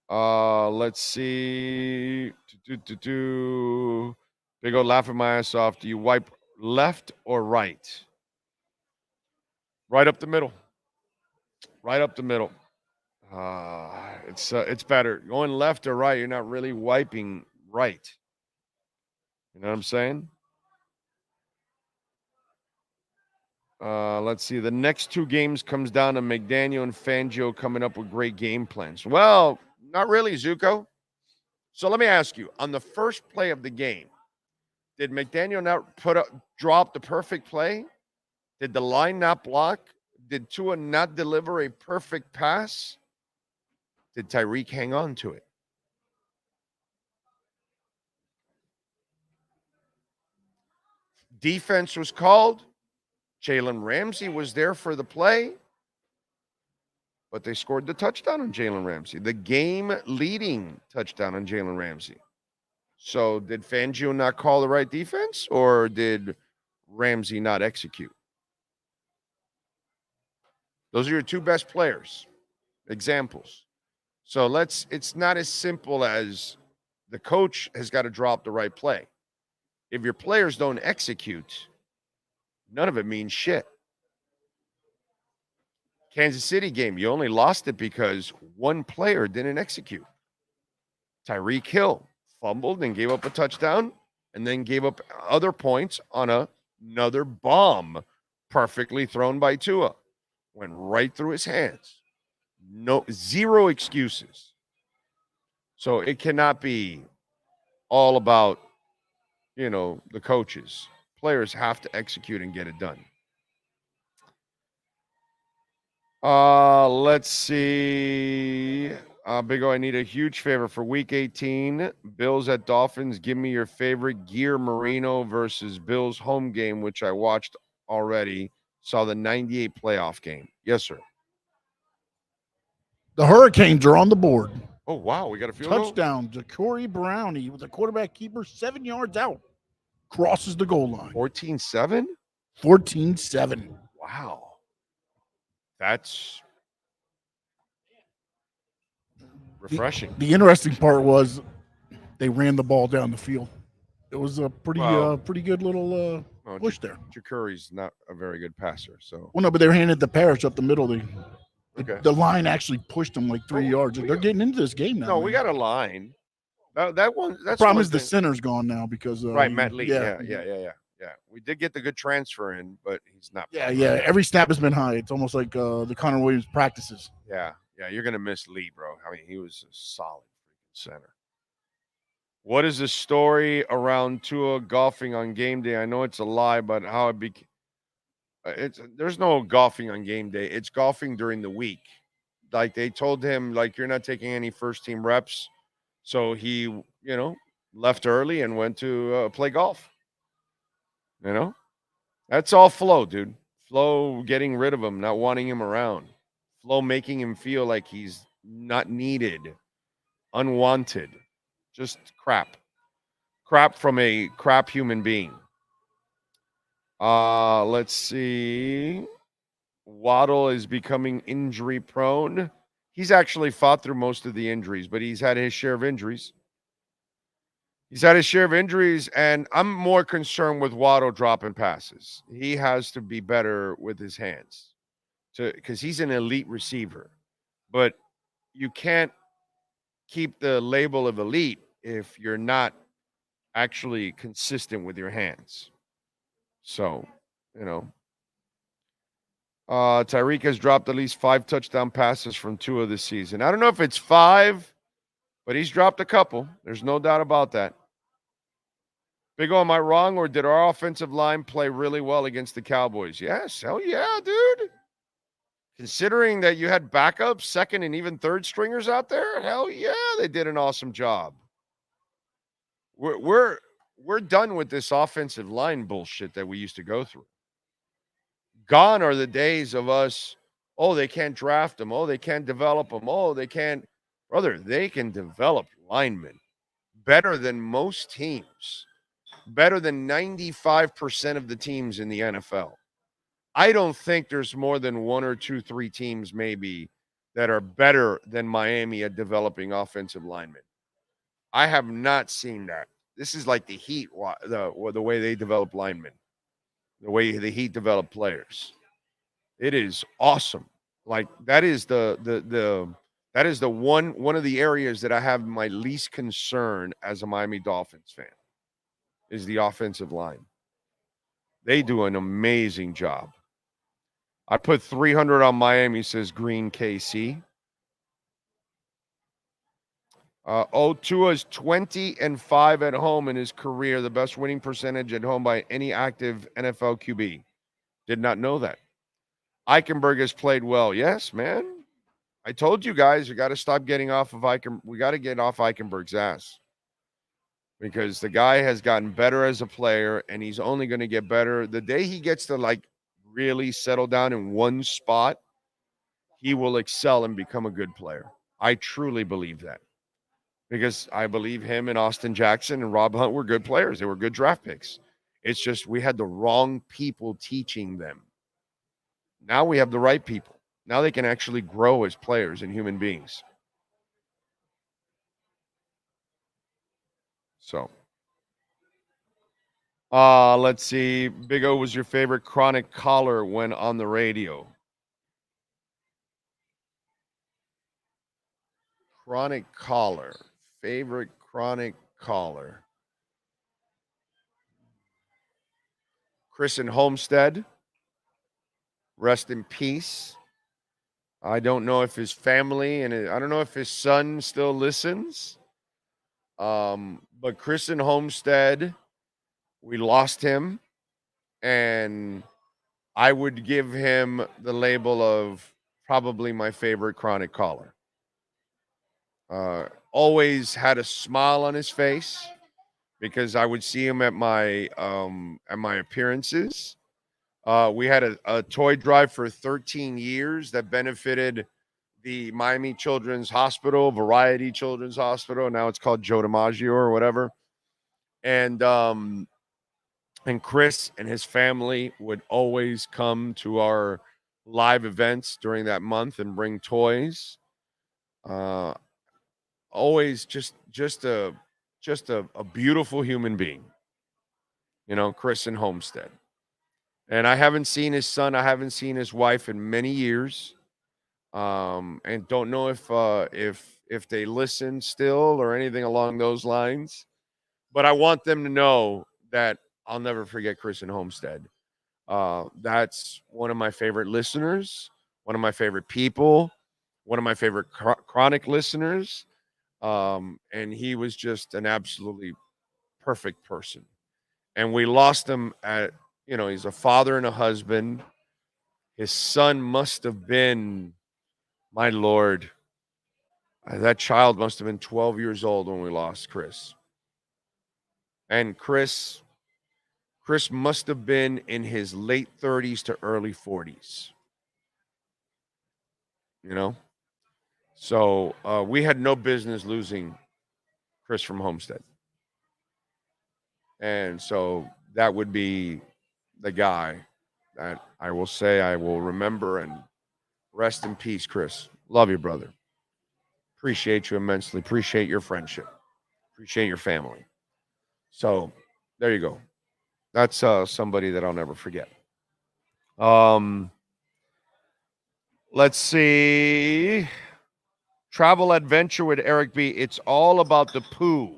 Let's see. Big O laughing my ass off. Do you wipe left or right? Right up the middle. Right up the middle. It's better. Going left or right, you're not really wiping right. You know what I'm saying? Let's see. The next two games comes down to McDaniel and Fangio coming up with great game plans. Well, not really, Zuko. So let me ask you: on the first play of the game, did McDaniel not drop the perfect play? Did the line not block? Did Tua not deliver a perfect pass? Did Tyreek hang on to it? Defense was called. Jalen Ramsey was there for the play, but they scored the touchdown on Jalen Ramsey, the game-leading touchdown on Jalen Ramsey. So did Fangio not call the right defense, or did Ramsey not execute? Those are your two best players. Examples. So it's not as simple as the coach has got to drop the right play. If your players don't execute, none of it means shit. Kansas City game, you only lost it because one player didn't execute. Tyreek Hill fumbled and gave up a touchdown and then gave up other points on another bomb perfectly thrown by Tua. Went right through his hands. Zero excuses. So it cannot be all about, the coaches. Players have to execute and get it done. Let's see. Big O, I need a huge favor for week 18. Bills at Dolphins. Give me your favorite gear Marino versus Bills home game, which I watched already. Saw the 98 playoff game. Yes, sir. The Hurricanes are on the board. Oh, wow. We got a field goal? Touchdown to Corey Brownie with a quarterback keeper 7 yards out. Crosses the goal line. 14-7? 14-7. Wow. That's refreshing. The interesting part was they ran the ball down the field. It was a pretty good little push there. Curry's not a very good passer, so. Well, no, but they ran it to Parrish up the middle. Okay. The line actually pushed them like 3 yards. They're getting into this game now. No, we got a line. That one. That's the problem is the center's gone now because right, Matt Lee. Yeah. We did get the good transfer in, but he's not. Yeah. Every snap has been high. It's almost like the Connor Williams practices. Yeah. You're gonna miss Lee, bro. I mean, he was a solid freaking center. What is the story around Tua golfing on game day? I know it's a lie, but how it became. There's no golfing on game day. It's golfing during the week. Like they told him, like, you're not taking any first team reps. So he, left early and went to play golf. That's all Flo, dude. Flo getting rid of him, not wanting him around. Flo making him feel like he's not needed, unwanted. Just crap. Crap from a crap human being. Let's see. Waddle is becoming injury prone. He's actually fought through most of the injuries, but he's had his share of injuries. And I'm more concerned with Waddle dropping passes. He has to be better with his hands because he's an elite receiver. But you can't keep the label of elite if you're not actually consistent with your hands. So, Tyreek has dropped at least 5 touchdown passes from Tua this season. I don't know if it's 5, but he's dropped a couple. There's no doubt about that. Big O, am I wrong, or did our offensive line play really well against the Cowboys? Yes. Hell yeah, dude. Considering that you had backups, second and even third stringers out there, hell yeah, they did an awesome job. We're done with this offensive line bullshit that we used to go through. Gone are the days of us, they can't draft them. They can't develop them. They can't. Brother, they can develop linemen better than most teams, better than 95% of the teams in the NFL. I don't think there's more than 1 or 2, 3 teams maybe that are better than Miami at developing offensive linemen. I have not seen that. This is like the Heat, the way they develop linemen, the way the Heat develop players. It is awesome. Like that is one of the areas that I have my least concern as a Miami Dolphins fan is the offensive line. They do an amazing job. I put 300 on Miami, says Green KC. Tua's 20-5 at home in his career, the best winning percentage at home by any active NFL QB. Did not know that. Eichenberg has played well. Yes, man. I told you guys, you got to stop getting off of Eichenberg. We got to get off Eichenberg's ass because the guy has gotten better as a player, and he's only going to get better. The day he gets to, like, really settle down in one spot, he will excel and become a good player. I truly believe that. Because I believe him and Austin Jackson and Rob Hunt were good players. They were good draft picks. It's just we had the wrong people teaching them. Now we have the right people. Now they can actually grow as players and human beings. So, let's see. Big O was your favorite chronic caller when on the radio. Chronic caller. Favorite chronic caller. Chris and Homestead. Rest in peace. I don't know if his family and I don't know if his son still listens. But Chris and Homestead, we lost him. And I would give him the label of probably my favorite chronic caller. Always had a smile on his face because I would see him at my appearances. We had a toy drive for 13 years that benefited the Miami Children's Hospital, Variety Children's Hospital. Now it's called Joe DiMaggio or whatever. And Chris and his family would always come to our live events during that month and bring toys. Always just a beautiful human being, Chris and Homestead. And I haven't seen his son. I haven't seen his wife in many years, and don't know if they listen still or anything along those lines. But I want them to know that I'll never forget Chris and Homestead. That's one of my favorite listeners, one of my favorite people, one of my favorite chronic listeners. And he was just an absolutely perfect person. And we lost him at, he's a father and a husband. His son must have been, my Lord, that child must have been 12 years old when we lost Chris. And Chris must have been in his late 30s to early 40s. So we had no business losing Chris from Homestead. And so that would be the guy that I will say I will remember, and rest in peace, Chris. Love you, brother. Appreciate you immensely. Appreciate your friendship. Appreciate your family. So there you go. That's somebody that I'll never forget. Let's see. Travel adventure with Eric B. It's all about the poo.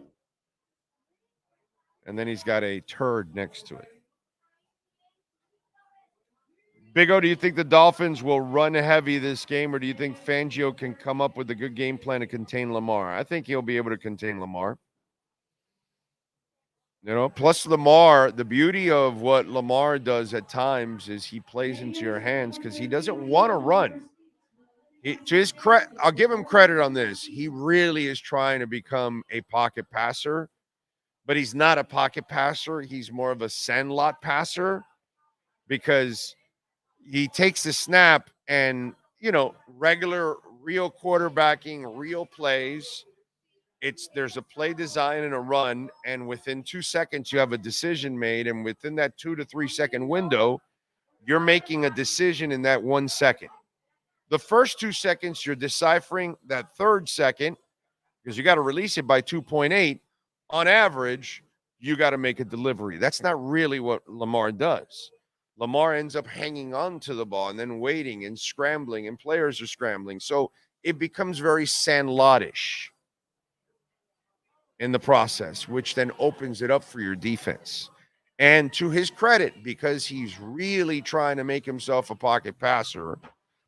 And then he's got a turd next to it. Big O, do you think the Dolphins will run heavy this game, or do you think Fangio can come up with a good game plan to contain Lamar? I think he'll be able to contain Lamar. Plus Lamar, the beauty of what Lamar does at times is he plays into your hands because he doesn't want to run. I'll give him credit on this. He really is trying to become a pocket passer, but he's not a pocket passer. He's more of a sandlot passer because he takes the snap and, regular, real quarterbacking, real plays. There's a play design and a run, and within 2 seconds, you have a decision made. And within that 2 to 3 second window, you're making a decision in that 1 second. The first 2 seconds, you're deciphering. That third second, because you got to release it by 2.8, on average, you got to make a delivery. That's not really what Lamar does. Lamar ends up hanging on to the ball and then waiting and scrambling, and players are scrambling. So it becomes very sandlotish in the process, which then opens it up for your defense. And to his credit, because he's really trying to make himself a pocket passer,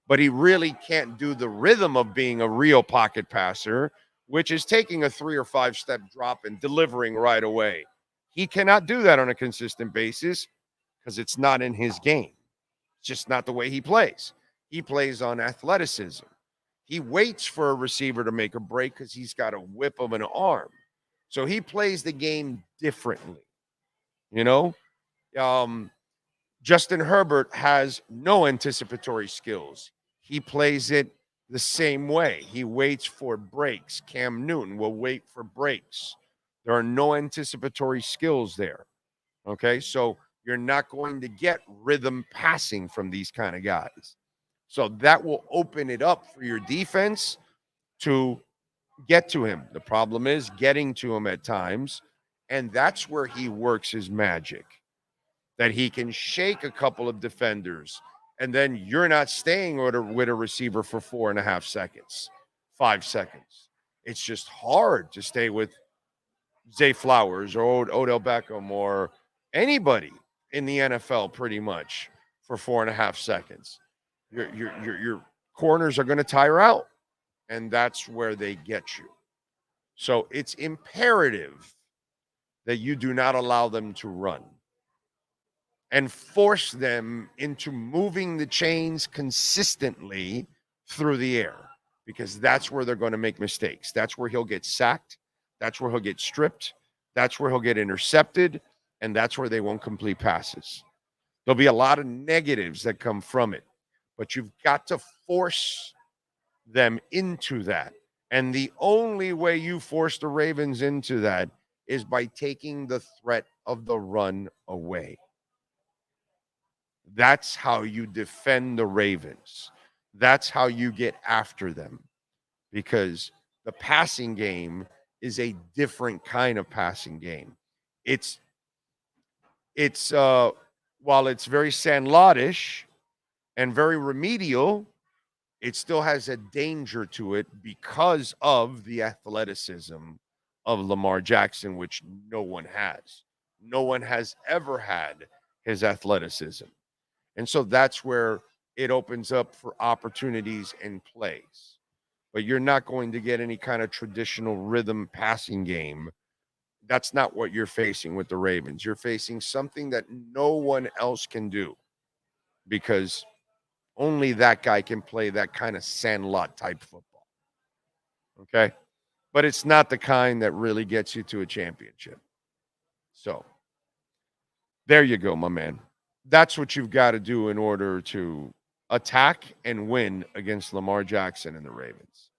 but he really can't do the rhythm of being a real pocket passer, which is taking a 3 or 5 step drop and delivering right away. He cannot do that on a consistent basis because it's not in his game. It's just not the way he plays. He plays on athleticism. He waits for a receiver to make a break because he's got a whip of an arm. So he plays the game differently. You know, Justin Herbert has no anticipatory skills. He plays it the same way. He waits for breaks. Cam Newton will wait for breaks. There are no anticipatory skills there. Okay, so you're not going to get rhythm passing from these kind of guys. So that will open it up for your defense to get to him. The problem is getting to him at times, and that's where he works his magic. That he can shake a couple of defenders, and then you're not staying with a receiver for 4.5 seconds, 5 seconds. It's just hard to stay with Zay Flowers or Odell Beckham or anybody in the NFL pretty much for 4.5 seconds. Your corners are going to tire out, and that's where they get you. So it's imperative that you do not allow them to run and force them into moving the chains consistently through the air, because that's where they're going to make mistakes. That's where he'll get sacked. That's where he'll get stripped. That's where he'll get intercepted. And that's where they won't complete passes. There'll be a lot of negatives that come from it, but you've got to force them into that. And the only way you force the Ravens into that is by taking the threat of the run away. That's how you defend the Ravens. That's how you get after them, because the passing game is a different kind of passing game. It's while it's very Sandlot-ish and very remedial, it still has a danger to it because of the athleticism of Lamar Jackson, which no one has. No one has ever had his athleticism. And so that's where it opens up for opportunities and plays. But you're not going to get any kind of traditional rhythm passing game. That's not what you're facing with the Ravens. You're facing something that no one else can do, because only that guy can play that kind of Sandlot type football. Okay? But it's not the kind that really gets you to a championship. So there you go, my man. That's what you've got to do in order to attack and win against Lamar Jackson and the Ravens.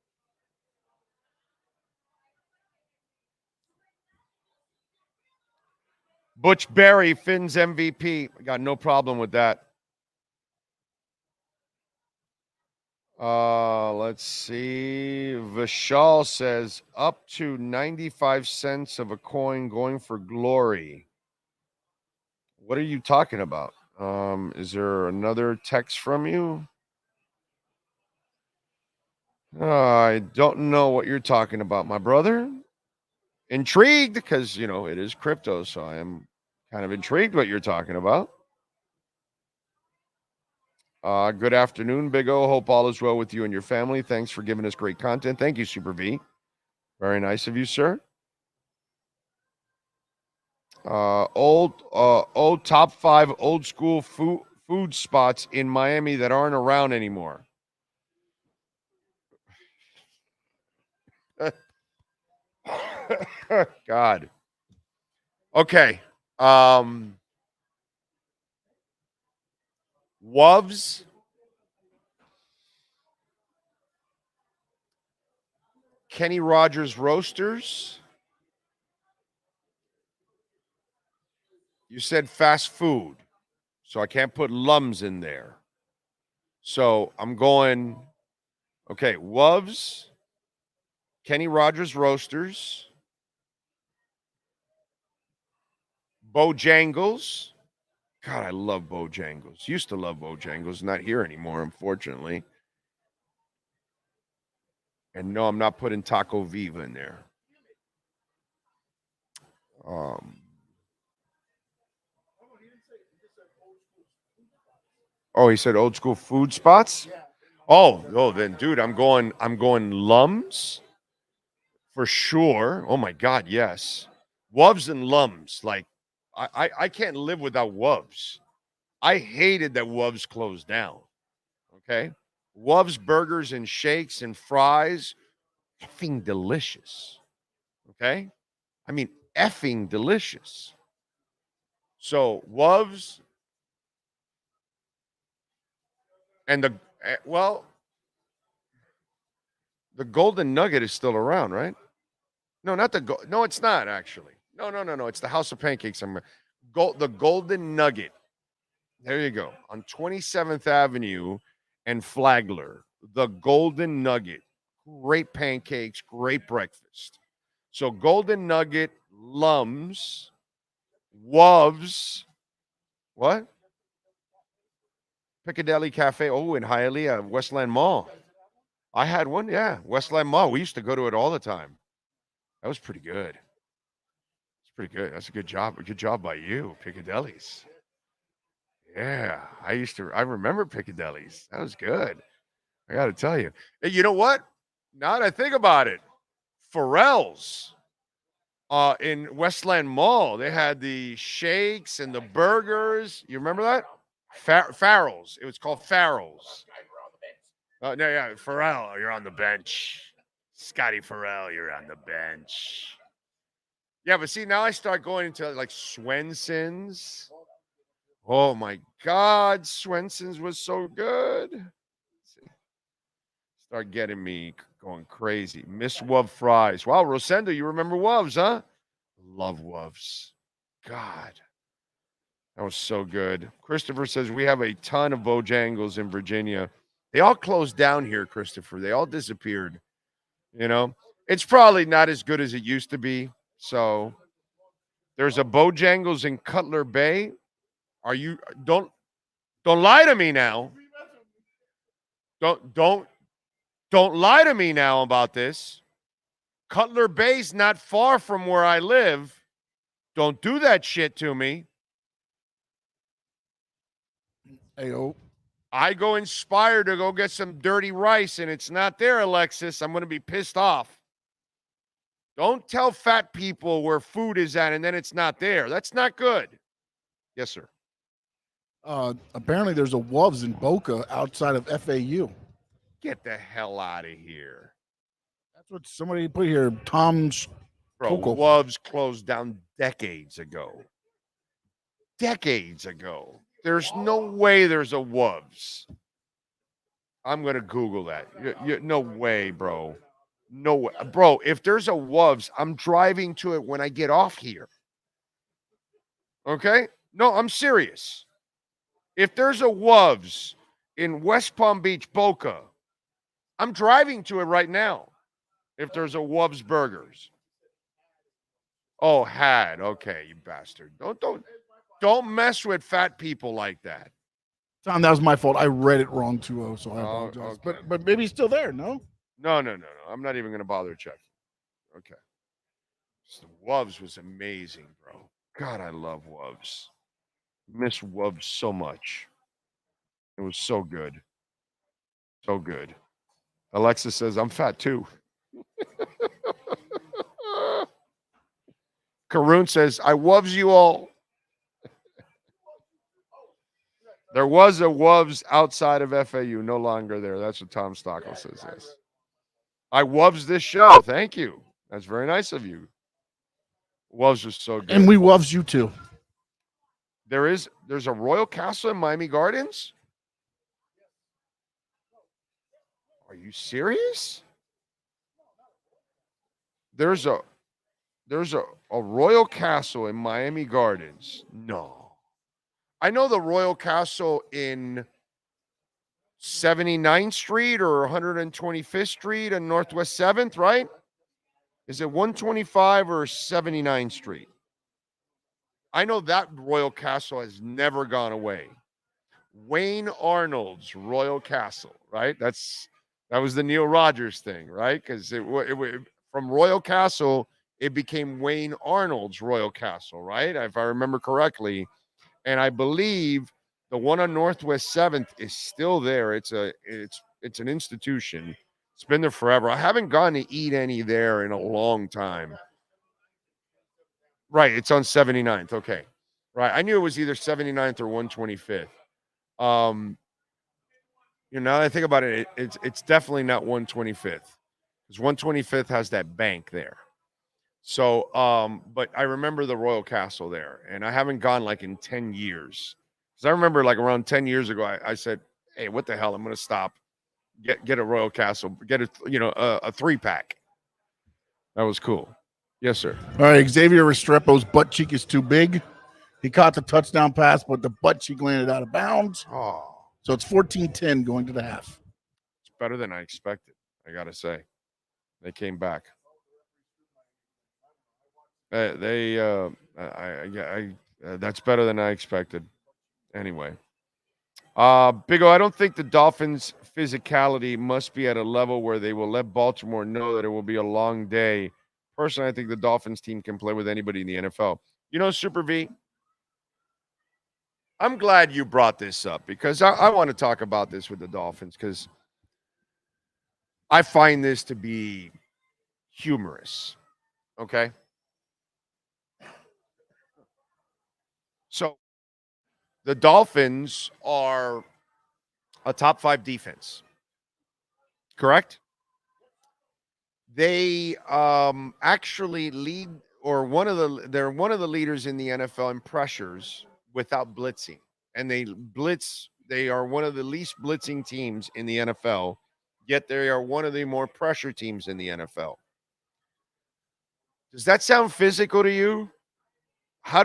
Butch Berry, Finn's MVP. I got no problem with that. Let's see. Vishal says up to 95 cents of a coin going for glory. What are you talking about? Is there another text from you? I don't know what you're talking about, my brother. Intrigued because, it is crypto, so I am kind of intrigued what you're talking about. Good afternoon, Big O. Hope all is well with you and your family. Thanks for giving us great content. Thank you, Super V. Very nice of you, sir. Old top 5 old school food spots in Miami that aren't around anymore. God. Okay. Woves. Kenny Rogers Roasters. You said fast food, so I can't put Lums in there. So I'm going, okay, Woves, Kenny Rogers Roasters, Bojangles. God, I love Bojangles. Used to love Bojangles. Not here anymore, unfortunately. And no, I'm not putting Taco Viva in there. Oh, he said old school food spots. Oh, then, dude, I'm going Lums for sure. Oh my God, yes, Wubs and Lums. Like, I can't live without Wubs. I hated that Wubs closed down. Okay, Wubs burgers and shakes and fries, effing delicious. Okay, I mean effing delicious. So Wubs and the Golden Nugget is still around, right? No, not the no, it's not actually. No. It's the House of Pancakes. The Golden Nugget. There you go. On 27th Avenue and Flagler. The Golden Nugget. Great pancakes, great breakfast. So Golden Nugget, Lums, Wubs, what? Piccadilly Cafe. Oh, in Hialeah, Westland Mall. I had one, yeah. Westland Mall. We used to go to it all the time. That was pretty good. It's pretty good. That's a good job. A good job by you, Piccadilly's. Yeah, I remember Piccadilly's. That was good. I got to tell you. Hey, you know what? Now that I think about it, Pharrell's in Westland Mall, they had the shakes and the burgers. You remember that? Farrell's. It was called Farrell's. No, yeah, Pharrell, you're on the bench. Scotty Pharrell, you're on the bench. Yeah, but see, now I start going into like Swenson's. Oh my God, Swenson's was so good. Start getting me going crazy. Miss Wub fries. Wow, Rosendo, you remember Wubs, huh? Love Wubs. God, that was so good. Christopher says we have a ton of Bojangles in Virginia. They all closed down here, Christopher. They all disappeared. You know, it's probably not as good as it used to be. So there's a Bojangles in Cutler Bay. Don't lie to me now. Don't lie to me now about this. Cutler Bay's not far from where I live. Don't do that shit to me. Ayo. I go inspired to go get some dirty rice and it's not there, Alexis. I'm going to be pissed off. Don't tell fat people where food is at and then it's not there. That's not good. Yes, sir. Apparently there's a Wubs in Boca outside of FAU. Get the hell out of here. That's what somebody put here. Tom's Bro, Coco. Wubs closed down decades ago. Decades ago. There's no way there's a Wubs. I'm going to Google that. No way, bro. No way. Bro, if there's a Wubs, I'm driving to it when I get off here. Okay? No, I'm serious. If there's a Wubs in West Palm Beach, Boca, I'm driving to it right now. If there's a Wubs Burgers. Oh, had. Okay, you bastard. Don't mess with fat people like that. Tom, that was my fault. I read it wrong too, so I apologize. Okay. But maybe he's still there, no? No. I'm not even going to bother checking. Okay. So Wubs was amazing, bro. God, I love Wubs. Miss Wubs so much. It was so good. So good. Alexa says, I'm fat too. Karoon says, I Wubs you all. There was a Wubs outside of FAU, no longer there. That's what Tom Stockel says. Yes. I Wubs this show. Thank you. That's very nice of you. Wubs was so good. And we Wubs you too. There's a Royal Castle in Miami Gardens? Are you serious? There's a Royal Castle in Miami Gardens. No. I know the Royal Castle in 79th Street or 125th Street and Northwest 7th, right? Is it 125 or 79th Street? I know that Royal Castle has never gone away. Wayne Arnold's Royal Castle, right? That was the Neil Rogers thing, right? Because it from Royal Castle, it became Wayne Arnold's Royal Castle, right? If I remember correctly. And I believe The one on Northwest 7th is still there. It's an institution. It's been there forever. I haven't gone to eat any there in a long time. Right, it's on 79th. Okay. Right. I knew it was either 79th or 125th. Now that I think about it, it's definitely not 125th. Because 125th has that bank there. So, but I remember the Royal Castle there, and I haven't gone like in 10 years. Because I remember like around 10 years ago, I said, hey, what the hell? I'm going to stop, get a Royal Castle, get a 3-pack. That was cool. Yes, sir. All right, Xavier Restrepo's butt cheek is too big. He caught the touchdown pass, but the butt cheek landed out of bounds. Oh. So it's 14-10 going to the half. It's better than I expected, I got to say. They came back. That's better than I expected. Anyway. Big O, I don't think the Dolphins' physicality must be at a level where they will let Baltimore know that it will be a long day. Personally, I think the Dolphins team can play with anybody in the NFL. Super V, I'm glad you brought this up because I want to talk about this with the Dolphins because I find this to be humorous. Okay? So, the Dolphins are a top 5 defense. Correct? They actually lead, or they're one of the leaders in the NFL in pressures without blitzing. And they are one of the least blitzing teams in the NFL, yet they are one of the more pressure teams in the NFL. Does that sound physical to you? How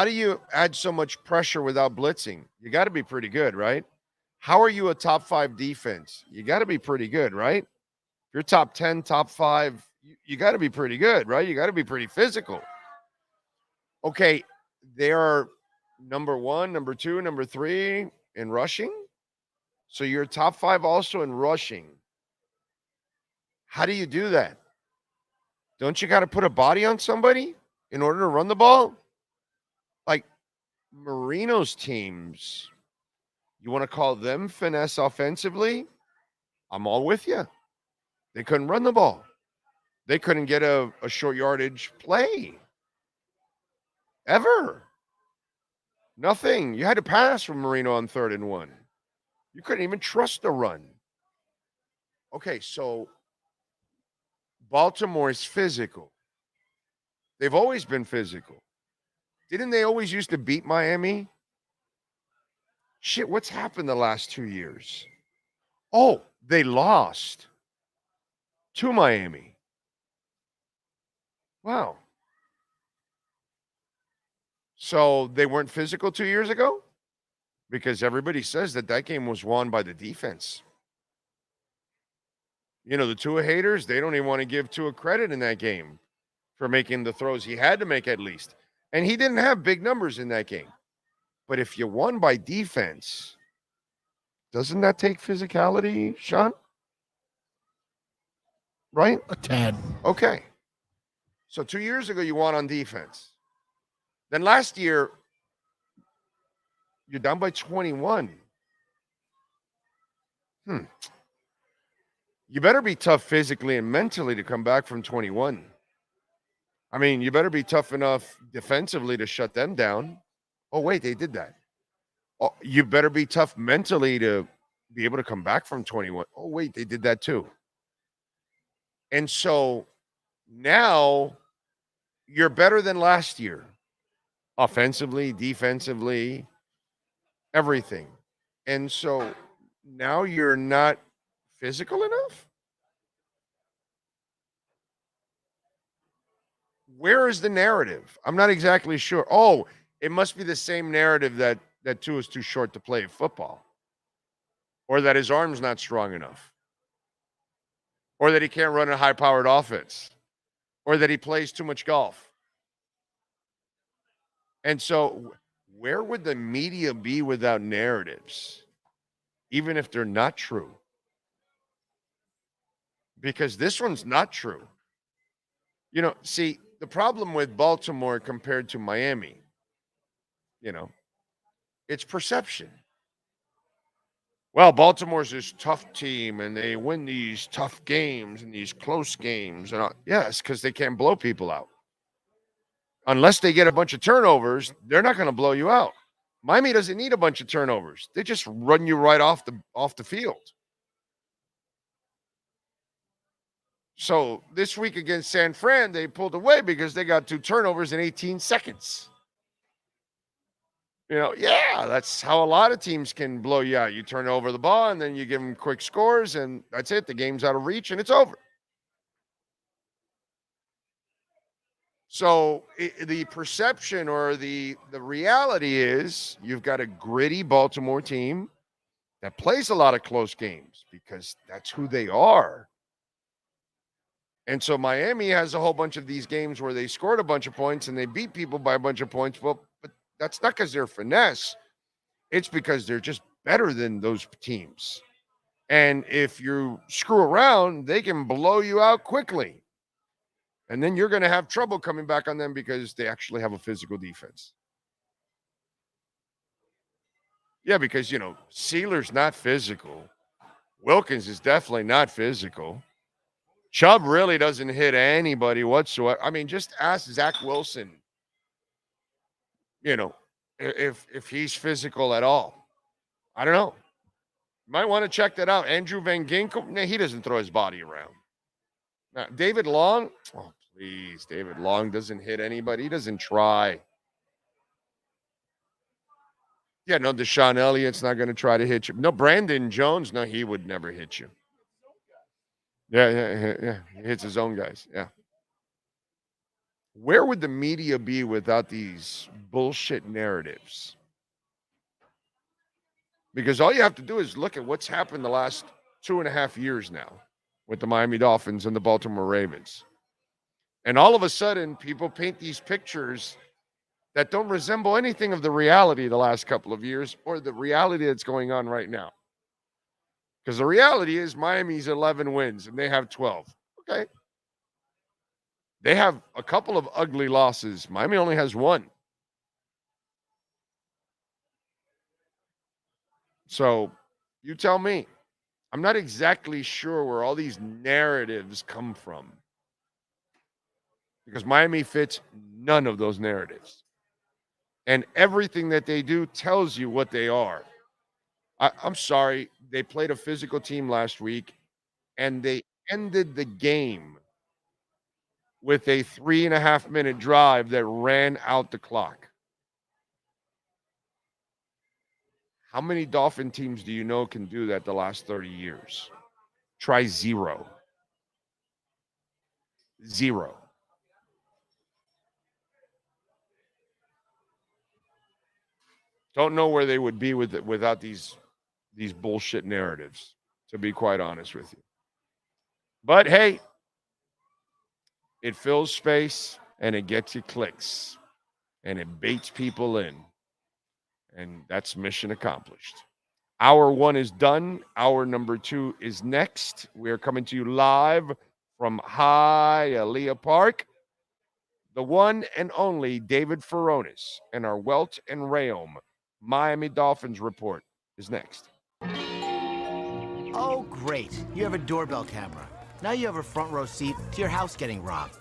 do you add so much pressure without blitzing? You got to be pretty good, right? How are you a top 5 defense? You got to be pretty good, right? If you're top 10, top 5, you got to be pretty good, right? You got to be pretty physical. Okay, they are number 1, number 2, number 3 in rushing. So you're top 5 also in rushing. How do you do that? Don't you got to put a body on somebody in order to run the ball? Like Marino's teams, you want to call them finesse offensively? I'm all with you. They couldn't run the ball. They couldn't get a short yardage play. Ever. Nothing. You had to pass from Marino on 3rd and 1. You couldn't even trust the run. Okay, so Baltimore is physical. They've always been physical. Didn't they always used to beat Miami? Shit, what's happened the last 2 years? Oh, they lost to Miami. Wow. So they weren't physical 2 years ago? Because everybody says that game was won by the defense. The Tua haters, they don't even want to give Tua credit in that game for making the throws he had to make at least. And he didn't have big numbers in that game. But if you won by defense, doesn't that take physicality, Sean? Right? A tad. Okay. So 2 years ago, you won on defense. Then last year, you're down by 21. You better be tough physically and mentally to come back from 21. I mean, you better be tough enough defensively to shut them down. Oh, wait, they did that. Oh, you better be tough mentally to be able to come back from 21. Oh, wait, they did that too. And so now you're better than last year. Offensively, defensively, everything. And so now you're not physical enough? Where is the narrative? I'm not exactly sure. Oh, it must be the same narrative that Tua is too short to play football, or that his arm's not strong enough, or that he can't run a high-powered offense, or that he plays too much golf. And so where would the media be without narratives, even if they're not true? Because this one's not true. See, the problem with Baltimore compared to Miami, it's perception. well, Baltimore's this tough team, and they win these tough games and these close games. And yes, because they can't blow people out. Unless they get a bunch of turnovers, they're not going to blow you out. Miami doesn't need a bunch of turnovers. They just run you right off the field. So this week against San Fran, they pulled away because they got 2 turnovers in 18 seconds. Yeah, that's how a lot of teams can blow you out. You turn over the ball, and then you give them quick scores, and that's it. The game's out of reach, and it's over. So the perception or the reality is you've got a gritty Baltimore team that plays a lot of close games because that's who they are. And so Miami has a whole bunch of these games where they scored a bunch of points and they beat people by a bunch of points. Well, but that's not because they're finesse. It's because they're just better than those teams. And if you screw around, they can blow you out quickly. And then you're going to have trouble coming back on them because they actually have a physical defense. Yeah, because, Sealer's not physical. Wilkins is definitely not physical. Chubb really doesn't hit anybody whatsoever. I mean, just ask Zach Wilson, if he's physical at all. I don't know. You might want to check that out. Andrew Van Ginkel, he doesn't throw his body around. Now, David Long, oh, please. David Long doesn't hit anybody. He doesn't try. Yeah, no, Deshaun Elliott's not going to try to hit you. No, Brandon Jones, no, he would never hit you. Yeah. He hits his own guys. Yeah. Where would the media be without these bullshit narratives? Because all you have to do is look at what's happened the last 2.5 years now with the Miami Dolphins and the Baltimore Ravens. And all of a sudden, people paint these pictures that don't resemble anything of the reality the last couple of years or the reality that's going on right now. Because the reality is Miami's 11 wins and they have 12. Okay. They have a couple of ugly losses. Miami only has 1. So you tell me. I'm not exactly sure where all these narratives come from. Because Miami fits none of those narratives. And everything that they do tells you what they are. I'm sorry. They played a physical team last week, and they ended the game with a 3.5-minute drive that ran out the clock. How many Dolphin teams do you know can do that the last 30 years? Try 0. 0. Don't know where they would be with it without these bullshit narratives, to be quite honest with you. But hey, it fills space and it gets you clicks and it baits people in. And that's mission accomplished. Hour 1 is done. Hour number 2 is next. We are coming to you live from Hialeah Park. The one and only David Furones and our Welt and Rayom Miami Dolphins report is next. Oh, great. You have a doorbell camera. Now you have a front row seat to your house getting robbed.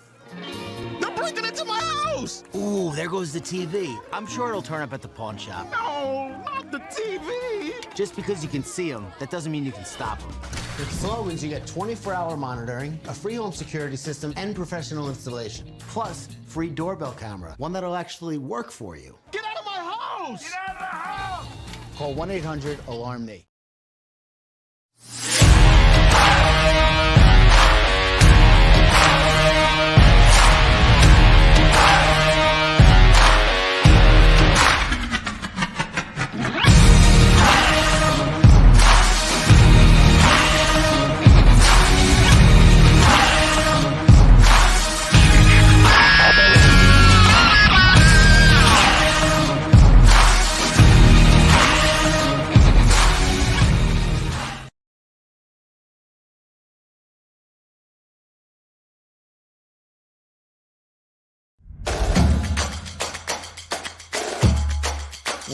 They're breaking into my house! Ooh, there goes the TV. I'm sure it'll turn up at the pawn shop. No, not the TV! Just because you can see them, that doesn't mean you can stop them. With Slogans, you get 24-hour monitoring, a free home security system, and professional installation. Plus, free doorbell camera, one that'll actually work for you. Get out of my house! Get out of the house! Call 1-800-ALARM-ME.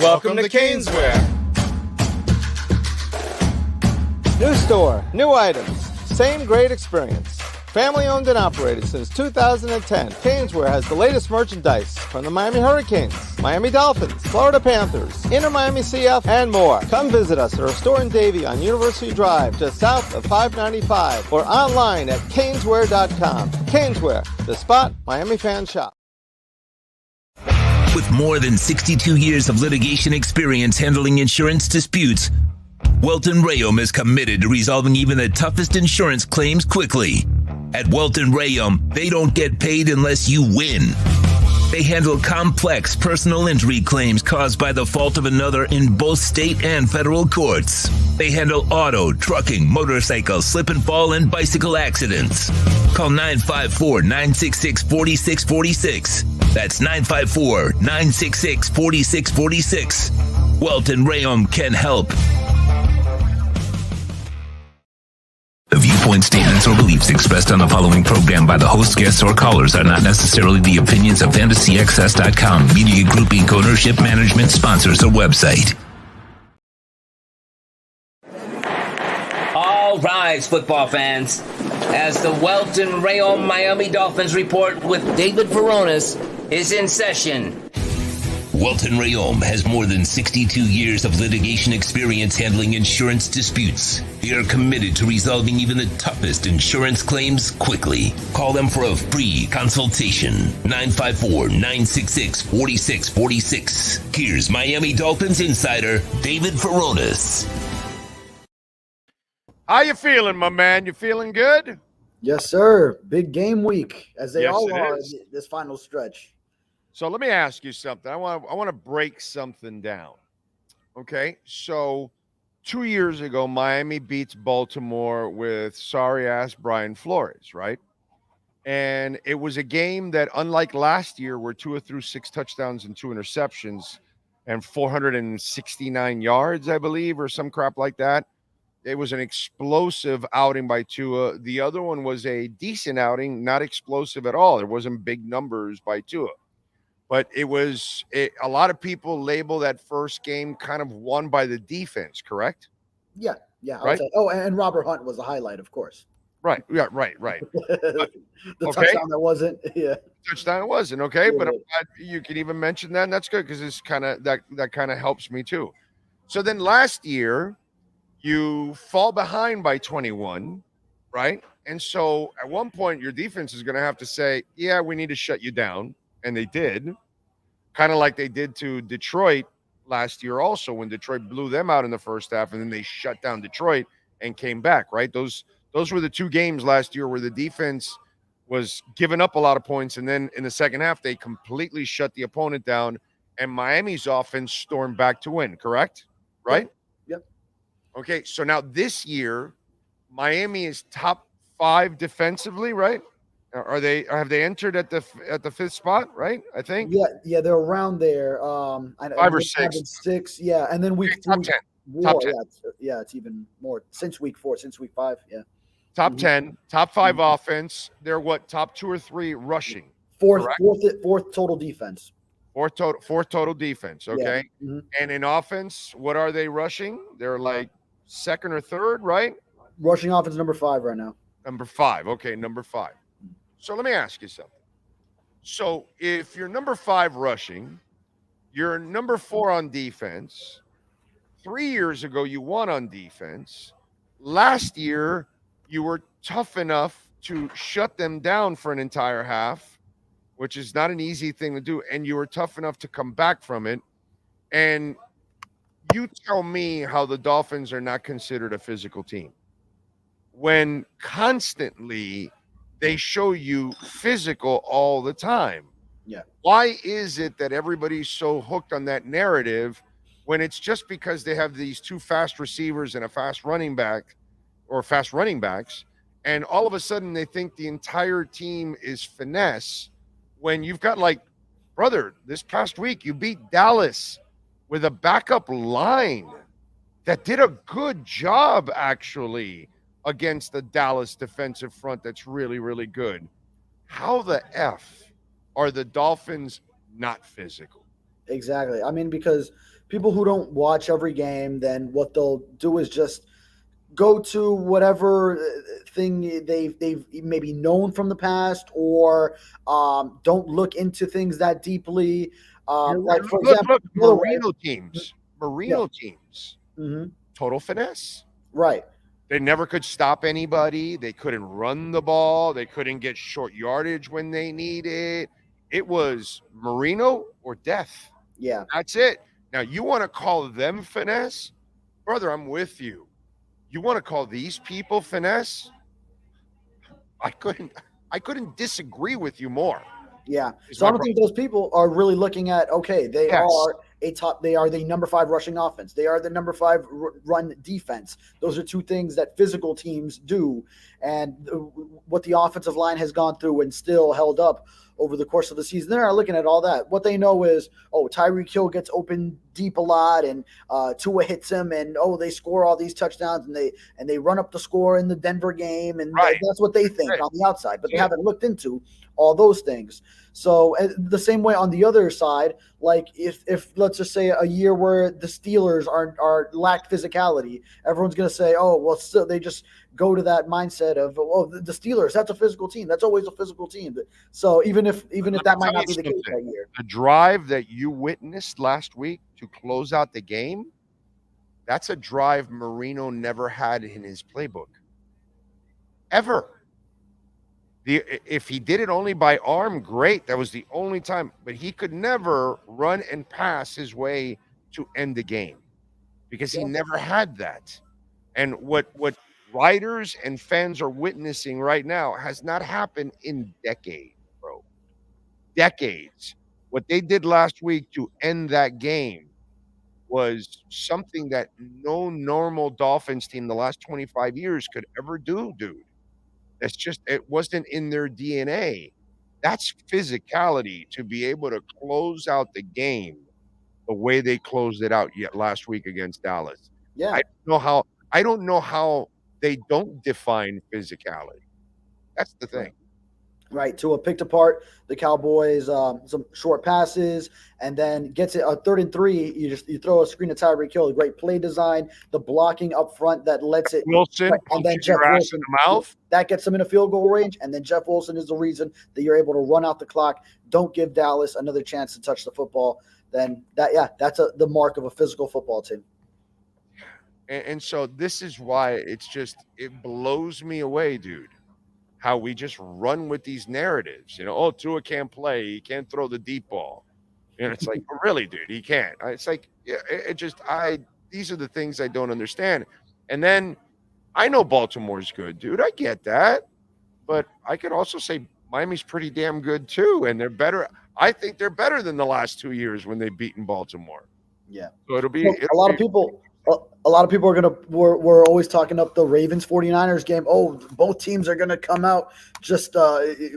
Welcome to Caneswear. New store, new items, same great experience. Family owned and operated since 2010, Caneswear has the latest merchandise from the Miami Hurricanes, Miami Dolphins, Florida Panthers, Inter Miami CF, and more. Come visit us at our store in Davie on University Drive, just south of 595, or online at caneswear.com. Caneswear, the spot Miami fans shop. With more than 62 years of litigation experience handling insurance disputes, Welton Rayom is committed to resolving even the toughest insurance claims quickly. At Welton Rayom, they don't get paid unless you win. They handle complex personal injury claims caused by the fault of another in both state and federal courts. They handle auto, trucking, motorcycle, slip and fall, and bicycle accidents. Call 954-966-4646. That's 954-966-4646. Welton Rayom can help. The viewpoint statements or beliefs expressed on the following program by the host, guests, or callers are not necessarily the opinions of FantasyXS.com, Media Group Inc., ownership, management, sponsors, or website. All rise, football fans, as the Welton Rayom Miami Dolphins report with David Veronis is in session. Welton Rayom has more than 62 years of litigation experience handling insurance disputes. They are committed to resolving even the toughest insurance claims quickly. Call them for a free consultation. 954-966-4646. Here's Miami Dolphins insider David Veronis. How you feeling, my man? You feeling good? Yes, sir. Big game week, as they Yes, all it are is. this final stretch. So let me ask you something. I want to break something down. Okay, so 2 years ago, Miami beats Baltimore with sorry-ass Brian Flores, right? And it was a game that, unlike last year, where Tua threw 6 touchdowns and 2 interceptions and 469 yards, I believe, or some crap like that. It was an explosive outing by Tua. The other one was a decent outing, not explosive at all. There wasn't big numbers by Tua. But a lot of people label that first game kind of won by the defense, correct? Yeah. Right? Oh, and Robert Hunt was the highlight, of course. Right. Yeah, right. The Okay. touchdown that wasn't. Yeah. Touchdown it wasn't, okay? Yeah. But I'm glad you can even mention that, and that's good because it's kind of that kind of helps me too. So then last year, you fall behind by 21, right? And so at one point, your defense is going to have to say, yeah, we need to shut you down. And they did, kind of like they did to Detroit last year also, when Detroit blew them out in the first half, and then they shut down Detroit and came back, right? Those were the 2 games last year where the defense was giving up a lot of points, and then in the second half, they completely shut the opponent down, and Miami's offense stormed back to win, correct? Right? Yep. Okay, so now this year, Miami is top 5 defensively, right? Have they entered at the 5th spot, right? I think. Yeah, they're around there. 5 or 6. 6, yeah, and then week top 10. Top 10. Yeah, it's even more since week 4, since week 5. Yeah. Top 10, top 5 offense. They're what, top 2 or 3 rushing? Fourth total defense. Fourth total defense. Okay. Yeah. Mm-hmm. And in offense, what are they rushing? They're like 2nd or 3rd, right? Rushing offense number 5 right now. Number 5. Okay, number 5. So let me ask you something. So if you're number 5 rushing, you're number 4 on defense. 3 years ago, you won on defense. Last year, you were tough enough to shut them down for an entire half, which is not an easy thing to do. And you were tough enough to come back from it. And you tell me how the Dolphins are not considered a physical team when constantly they show you physical all the time. Yeah. Why is it that everybody's so hooked on that narrative when it's just because they have these 2 fast receivers and a fast running back or fast running backs, and all of a sudden they think the entire team is finesse when you've got, like, brother, this past week you beat Dallas with a backup line that did a good job actually against the Dallas defensive front that's really, really good. How the F are the Dolphins not physical? Exactly. I mean, because people who don't watch every game, then what they'll do is just go to whatever thing they've maybe known from the past, or don't look into things that deeply. Like for example, Marino teams, Mhm. total finesse. Right. They never could stop anybody. They couldn't run the ball. They couldn't get short yardage when they need it. It was Marino or death. Yeah. That's it. Now, you want to call them finesse? Brother, I'm with you. You want to call these people finesse? I couldn't disagree with you more. Yeah. So I don't think those people are really looking at, okay, they are the number 5 rushing offense. They are the number 5 run defense. Those are two things that physical teams do. And what the offensive line has gone through and still held up over the course of the season, they're not looking at all that. What they know is, Tyreek Hill gets open deep a lot, and Tua hits him, and they score all these touchdowns, and they run up the score in the Denver game, and that's what they think on the outside. But they haven't looked into all those things. So the same way on the other side, like if let's just say a year where the Steelers are lack physicality, everyone's going to say, still they just go to that mindset of, the Steelers, that's a physical team. That's always a physical team. So even if that might not be the case that year. The drive that you witnessed last week to close out the game, that's a drive Marino never had in his playbook. Ever. If he did it only by arm, great. That was the only time. But he could never run and pass his way to end the game because he never had that. And what writers and fans are witnessing right now has not happened in decades, bro. Decades. What they did last week to end that game was something that no normal Dolphins team the last 25 years could ever do, dude. It wasn't in their DNA. That's physicality to be able to close out the game the way they closed it out last week against Dallas. Yeah. I don't know how they don't define physicality. That's the thing. Right. Tua picked apart the Cowboys, some short passes, and then gets it a 3rd and 3. You throw a screen to Tyreek Hill, great play design, the blocking up front that lets it Wilson, and then Jeff Wilson in the mouth. That gets them in a field goal range, and then Jeff Wilson is the reason that you're able to run out the clock. Don't give Dallas another chance to touch the football. Then that's the mark of a physical football team. And so this is why it blows me away, dude. How we just run with these narratives, Tua can't play, he can't throw the deep ball, and it's like, really, dude, he can't. It's like, these are the things I don't understand. And then I know Baltimore's good, dude. I get that, but I could also say Miami's pretty damn good too, and they're better. I think they're better than the last 2 years when they've beaten Baltimore. Yeah, so a lot of people. A lot of people we're always talking up the Ravens 49ers game. Both teams are going to come out just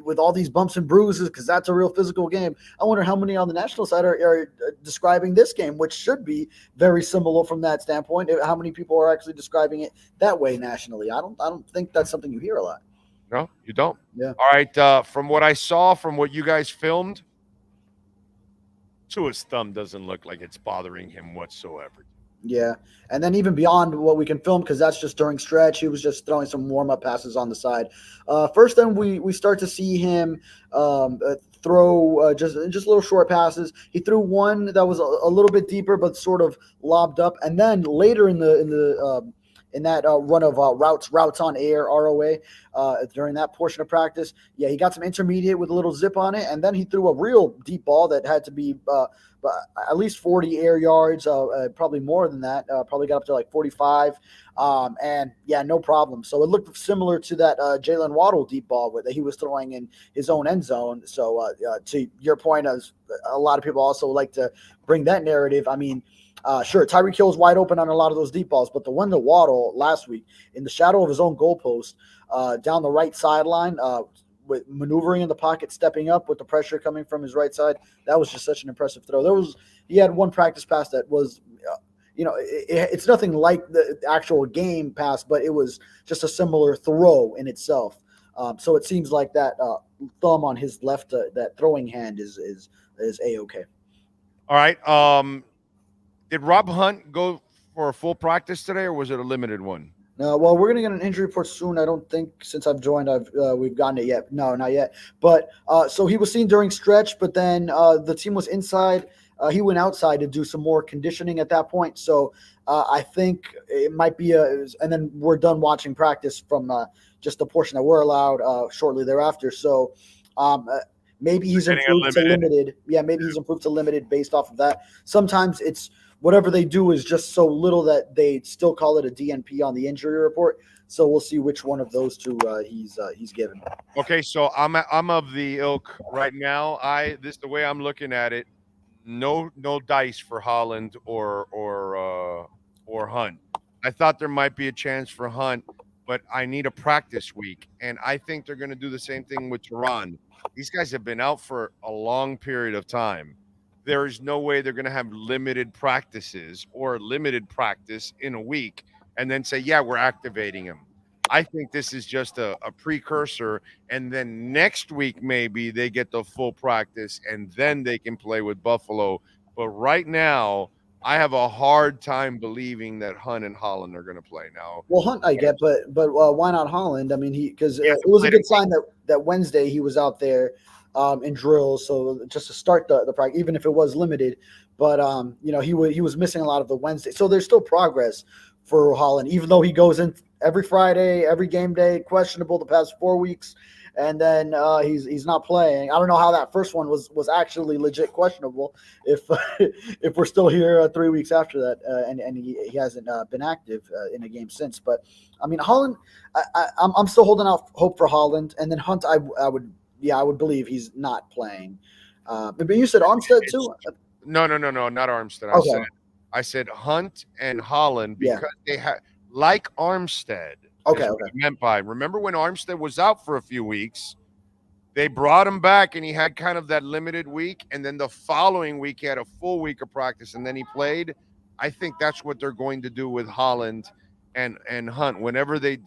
with all these bumps and bruises because that's a real physical game. I wonder how many on the national side are describing this game, which should be very similar from that standpoint. How many people are actually describing it that way nationally? I don't think that's something you hear a lot. No, you don't. Yeah. All right. From what I saw, from what you guys filmed, Tua's thumb doesn't look like it's bothering him whatsoever. Yeah, and then even beyond what we can film, because that's just during stretch, he was just throwing some warm-up passes on the side. First, then we start to see him throw just little short passes. He threw one that was a little bit deeper, but sort of lobbed up, and then later in that run of routes on air, ROA, during that portion of practice, he got some intermediate with a little zip on it, and then he threw a real deep ball that had to be at least 40 air yards, probably more than that, probably got up to like 45, and no problem. So it looked similar to that Jalen Waddle deep ball that he was throwing in his own end zone. So to your point, as a lot of people also like to bring that narrative, I mean, sure, Tyreek Hill's wide open on a lot of those deep balls, but the one to Waddle last week in the shadow of his own goalpost down the right sideline, with maneuvering in the pocket, stepping up with the pressure coming from his right side, that was just such an impressive throw. He had one practice pass that was, it's nothing like the actual game pass, but it was just a similar throw in itself. So it seems like that thumb on his left, that throwing hand is A-okay. All right. Did Rob Hunt go for a full practice today, or was it a limited one? Well, we're gonna get an injury report soon. I don't think since I've joined, we've gotten it yet. No, not yet. But so he was seen during stretch, but then the team was inside. He went outside to do some more conditioning at that point. So I think it might be and then we're done watching practice from just the portion that we're allowed shortly thereafter. So maybe he's improved to limited. Yeah, maybe he's improved to limited based off of that. Sometimes it's whatever they do is just so little that they still call it a DNP on the injury report. So we'll see which one of those two he's given. Okay, so I'm of the ilk right now. This the way I'm looking at it. No dice for Holland or Hunt. I thought there might be a chance for Hunt, but I need a practice week, and I think they're going to do the same thing with Tehran. These guys have been out for a long period of time. There is no way they're going to have limited practices or limited practice in a week and then say, yeah, we're activating him. I think this is just a precursor, and then next week maybe they get the full practice, and then they can play with Buffalo. But right now, I have a hard time believing that Hunt and Holland are going to play now. Well, Hunt I get, but why not Holland? I mean, because it was a good sign that Wednesday he was out there in drills, so just to start the practice, even if it was limited. But he was missing a lot of the Wednesday, so there's still progress for Holland, even though he goes in every Friday, every game day, questionable the past 4 weeks, and then he's not playing. I don't know how that first one was actually legit questionable if we're still here 3 weeks after that, and he hasn't been active in a game since. But I mean, Holland, I'm still holding out hope for Holland, and then Hunt, I would believe he's not playing. But you said Armstead too? No, not Armstead. Okay. I said Hunt and Holland because they have, like Armstead. Okay. What I meant by, remember when Armstead was out for a few weeks, they brought him back and he had kind of that limited week, and then the following week he had a full week of practice and then he played. I think that's what they're going to do with Holland and Hunt. Whenever they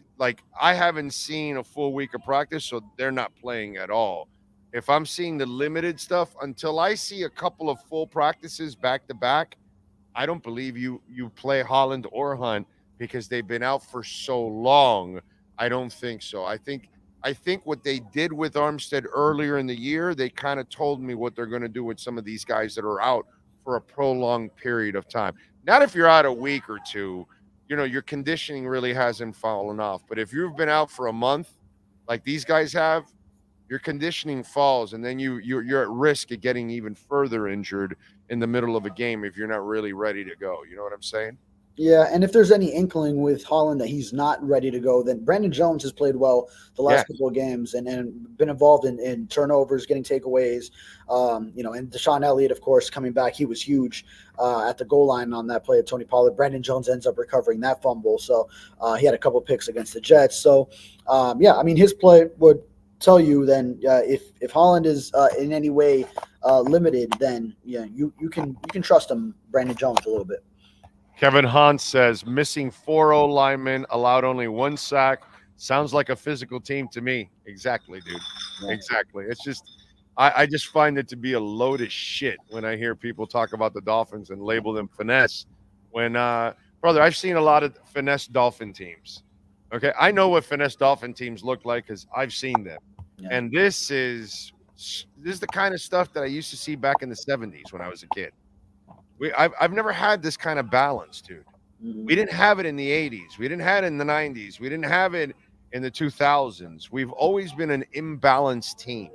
I haven't seen a full week of practice, so they're not playing at all. If I'm seeing the limited stuff, until I see a couple of full practices back to back, I don't believe you play Holland or Hunt because they've been out for so long. I don't think so. I think what they did with Armstead earlier in the year, they kind of told me what they're going to do with some of these guys that are out for a prolonged period of time. Not if you're out a week or two, your conditioning really hasn't fallen off. But if you've been out for a month, like these guys have, your conditioning falls, and then you're at risk of getting even further injured in the middle of a game if you're not really ready to go. You know what I'm saying? Yeah, and if there's any inkling with Holland that he's not ready to go, then Brandon Jones has played well the last couple of games and been involved in turnovers, getting takeaways. And Deshaun Elliott, of course, coming back, he was huge at the goal line on that play of Tony Pollard. Brandon Jones ends up recovering that fumble, so he had a couple picks against the Jets. So, his play would tell you then if Holland is in any way limited, then you can trust him, Brandon Jones, a little bit. Kevin Hahn says missing 4 linemen, allowed only 1 sack. Sounds like a physical team to me. Exactly, dude. Yeah. Exactly. It's just I just find it to be a load of shit when I hear people talk about the Dolphins and label them finesse. When brother, I've seen a lot of finesse Dolphin teams. Okay, I know what finesse Dolphin teams look like because I've seen them. Yeah. And this is the kind of stuff that I used to see back in the 70s when I was a kid. I've never had this kind of balance, dude. Mm-hmm. We didn't have it in the 80s. We didn't have it in the 90s. We didn't have it in the 2000s. We've always been an imbalanced team.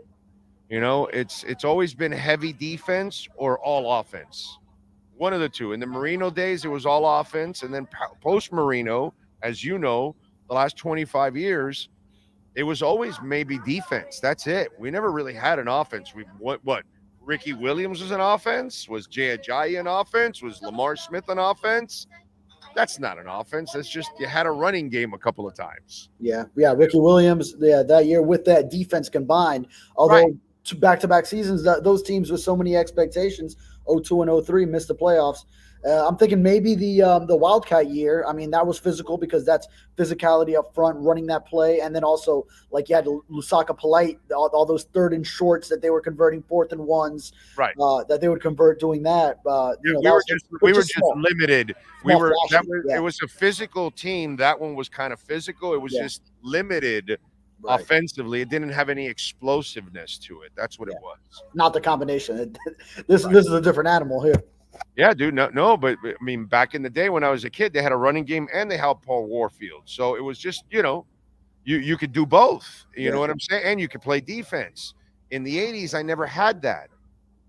It's always been heavy defense or all offense. One of the two. In the Marino days, it was all offense. And then post-Marino, as you know, the last 25 years, it was always maybe defense. That's it. We never really had an offense. What? Ricky Williams was an offense? Was Jay Ajayi an offense? Was Lamar Smith an offense? That's not an offense. That's just you had a running game a couple of times. Yeah. Ricky Williams, that year with that defense combined, although back-to-back seasons, those teams with so many expectations, 0-2 and 0-3 missed the playoffs. I'm thinking maybe the Wildcat year. I mean, that was physical because that's physicality up front, running that play, and then also like you had Lusaka Polite, all those 3rd and shorts that they were converting 4th and 1s, Right. That they would convert doing that. We were just limited. It was a physical team. That one was kind of physical. It was just limited. Right. Offensively, it didn't have any explosiveness to it. That's what it was. Not the combination. This is a different animal here. Yeah, dude. No, but I mean, back in the day when I was a kid, they had a running game and they had Paul Warfield. So it was just, you could do both. You know what I'm saying? And you could play defense. In the 80s, I never had that.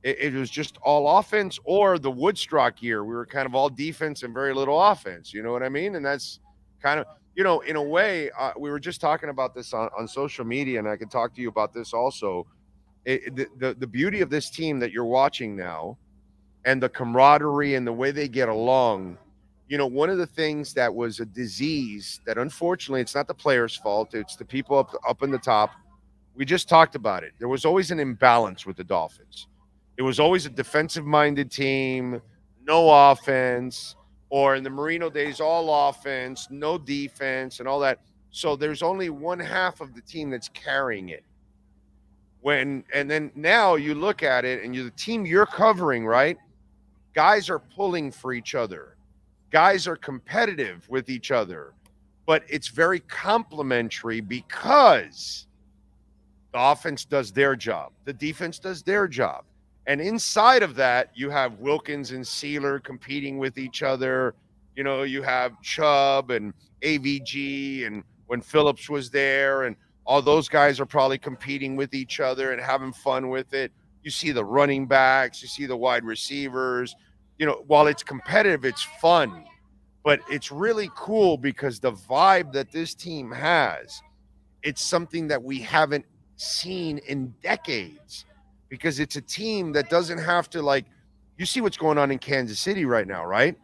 It was just all offense, or the Woodstock year. We were kind of all defense and very little offense. You know what I mean? And that's kind of, in a way, we were just talking about this on social media, and I can talk to you about this also. The beauty of this team that you're watching now, and the camaraderie and the way they get along, one of the things that was a disease that unfortunately it's not the players' fault, it's the people up in the top. We just talked about it. There was always an imbalance with the Dolphins. It was always a defensive-minded team, no offense. Or in the Marino days, all offense, no defense, and all that. So there's only one half of the team that's carrying it. And then now you look at it, and the team you're covering, right? Guys are pulling for each other. Guys are competitive with each other. But it's very complimentary because the offense does their job. The defense does their job. And inside of that, you have Wilkins and Sealer competing with each other. You have Chubb and AVG, and when Phillips was there, and all those guys are probably competing with each other and having fun with it. You see the running backs, you see the wide receivers. While it's competitive, it's fun. But it's really cool because the vibe that this team has, it's something that we haven't seen in decades. Because it's a team that doesn't have to, you see what's going on in Kansas City right now, right?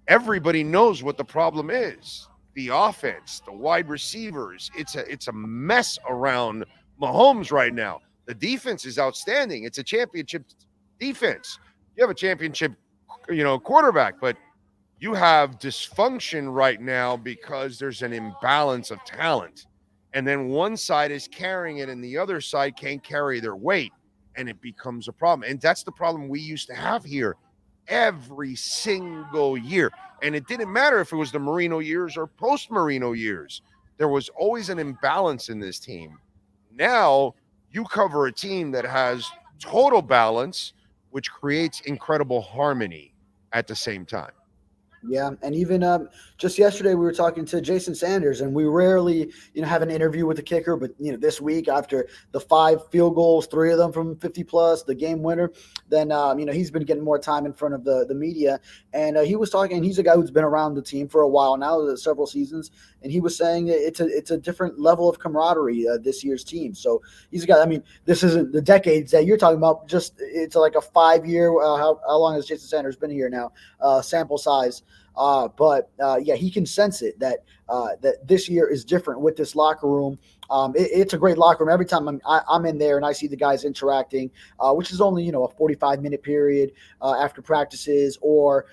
Everybody knows what the problem is. The offense, the wide receivers, it's a mess around Mahomes right now. The defense is outstanding. It's a championship defense. You have a championship, quarterback, but you have dysfunction right now because there's an imbalance of talent. And then one side is carrying it and the other side can't carry their weight, and it becomes a problem. And that's the problem we used to have here every single year. And it didn't matter if it was the Marino years or post-Marino years. There was always an imbalance in this team. Now you cover a team that has total balance, which creates incredible harmony at the same time. Yeah, and even just yesterday we were talking to Jason Sanders, and we rarely, have an interview with the kicker, but this week after the 5 field goals, 3 of them from 50 plus, the game winner, then he's been getting more time in front of the media, and he was talking. And he's a guy who's been around the team for a while now, several seasons, and he was saying it's a different level of camaraderie this year's team. So he's a guy. I mean, this isn't the decades that you're talking about. Just it's like a 5-year. How long has Jason Sanders been here now? Sample size. But he can sense it that this year is different with this locker room. It's a great locker room. Every time I'm in there and I see the guys interacting, which is only, a 45-minute period after practices or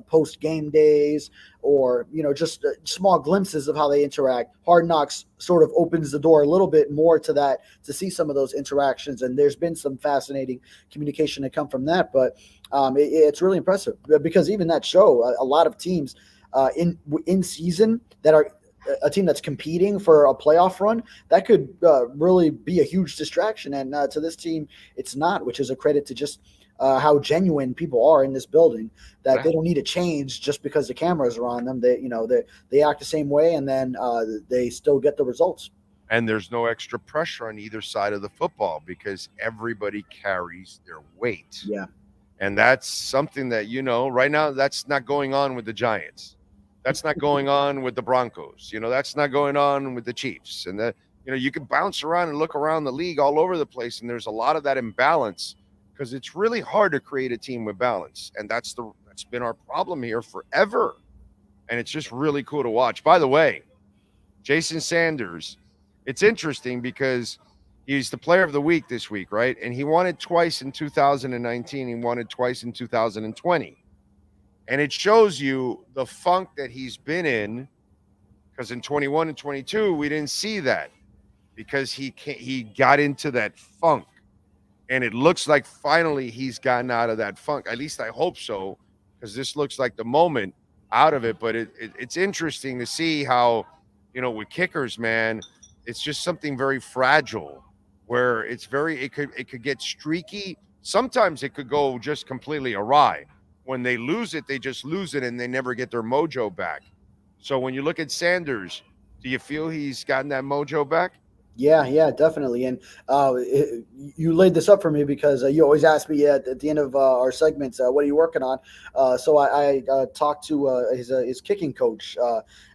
post game days, or, just small glimpses of how they interact. Hard Knocks sort of opens the door a little bit more to that, to see some of those interactions. And there's been some fascinating communication that come from that. But it's really impressive because even that show, a lot of teams in season that are a team that's competing for a playoff run, that could really be a huge distraction. And to this team, it's not, which is a credit to just how genuine people are in this building, that they don't need to change just because the cameras are on them. They act the same way, and then they still get the results. And there's no extra pressure on either side of the football because everybody carries their weight. Yeah. And that's something that, right now, that's not going on with the Giants. That's not going on with the Broncos. That's not going on with the Chiefs. And that, you can bounce around and look around the league all over the place. And there's a lot of that imbalance because it's really hard to create a team with balance. And that's been our problem here forever. And it's just really cool to watch. By the way, Jason Sanders, it's interesting because he's the player of the week this week, right? And he won it twice in 2019. He won it twice in 2020. And it shows you the funk that he's been in, because in 21 and 22, we didn't see that because he got into that funk. And it looks like finally he's gotten out of that funk. At least I hope so, because this looks like the moment out of it. But it's interesting to see how, with kickers, man, it's just something very fragile where it could get streaky. Sometimes it could go just completely awry. When they lose it, they just lose it and they never get their mojo back. So when you look at Sanders, do you feel he's gotten that mojo back? Yeah, definitely. And you laid this up for me because you always ask me at the end of our segments, what are you working on? So I talked to his kicking coach,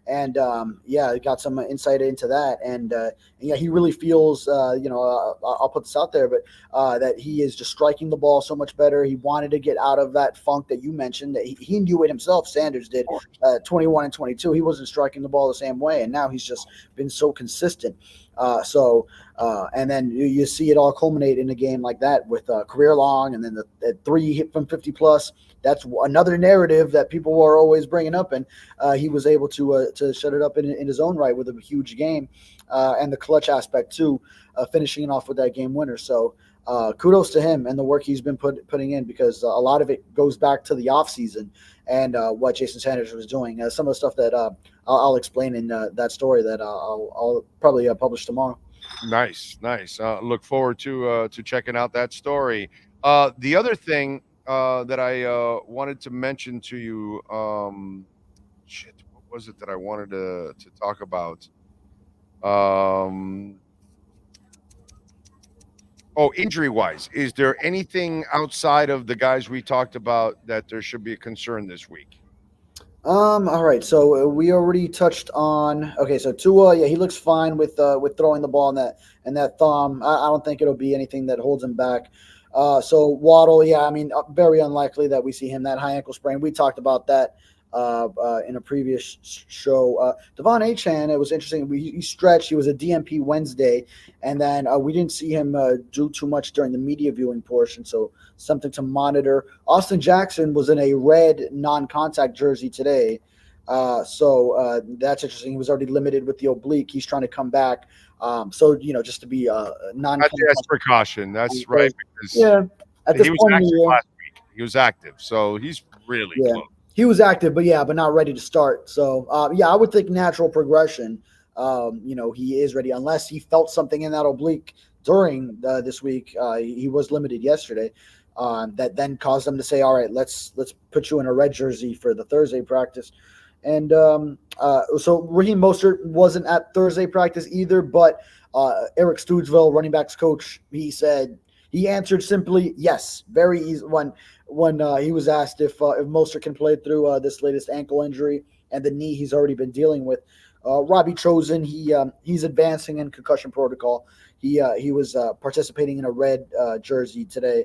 and got some insight into that. And yeah, he really feels, I'll put this out there, but that he is just striking the ball so much better. He wanted to get out of that funk that you mentioned. That he knew it himself. Sanders did. 21 and 22, he wasn't striking the ball the same way, and now he's just been so consistent. And then you see it all culminate in a game like that with career long, and then the 3 hit from 50 plus. That's another narrative that people were always bringing up, and he was able to shut it up in his own right with a huge game, and the clutch aspect too, finishing it off with that game winner. So kudos to him and the work he's been putting in, because a lot of it goes back to the offseason and what Jason Sanders was doing. Some of the stuff that I'll explain in that story that I'll probably publish tomorrow. Nice. Look forward to checking out that story. The other thing that I wanted to mention to you, what was it that I wanted to talk about? Injury-wise, is there anything outside of the guys we talked about that there should be a concern this week? All right. So we already touched on. Okay, so Tua, he looks fine with throwing the ball and that thumb. I don't think it'll be anything that holds him back. So Waddle, very unlikely that we see him that high ankle sprain. We talked about that in a previous show. Devon Achane, it was interesting. He stretched. He was a DMP Wednesday, and then we didn't see him do too much during the media viewing portion. So something to monitor. Austin Jackson was in a red non-contact jersey today. So that's interesting. He was already limited with the oblique. He's trying to come back. Just to be non-contact. That's precaution. That's right. Because, at this he was point active in the year, last week. He was active, so he's really close. He was active, but not ready to start. So, I would think natural progression. He is ready unless he felt something in that oblique during this week. He was limited yesterday. That then caused them to say, all right, let's put you in a red jersey for the Thursday practice. And so Raheem Mostert wasn't at Thursday practice either, but Eric Stoogsville, running backs coach, he answered simply yes, very easy when he was asked if Mostert can play through this latest ankle injury and the knee he's already been dealing with. Robbie Chosen, he's advancing in concussion protocol. He was participating in a red jersey today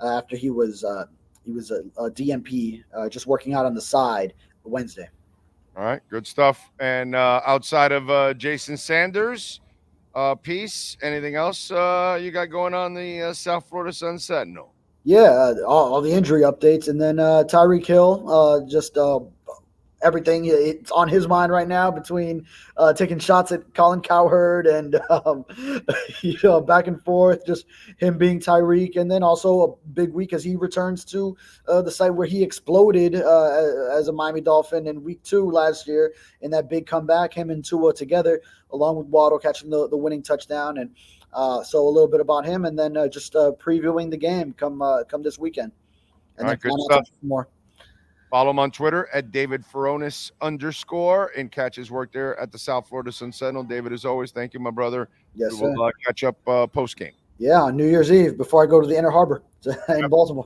after he was a DMP, just working out on the side Wednesday. All right, good stuff. And outside of Jason Sanders, piece, anything else you got going on the South Florida Sun Sentinel? Yeah, all the injury updates, and then Tyreek Hill, just everything. It's on his mind right now between taking shots at Colin Cowherd and back and forth, just him being Tyreek, and then also a big week as he returns to the site where he exploded as a Miami Dolphin in week 2 last year in that big comeback. Him and Tua together, along with Waddle catching the winning touchdown, and so a little bit about him, and then just previewing the game come this weekend. And all right, then good stuff. More. Follow him on Twitter at David Furones _ and catch his work there at the South Florida Sun Sentinel. David, as always, thank you, my brother. Yes, we will catch up post game. Yeah, on New Year's Eve before I go to the Inner Harbor in Baltimore.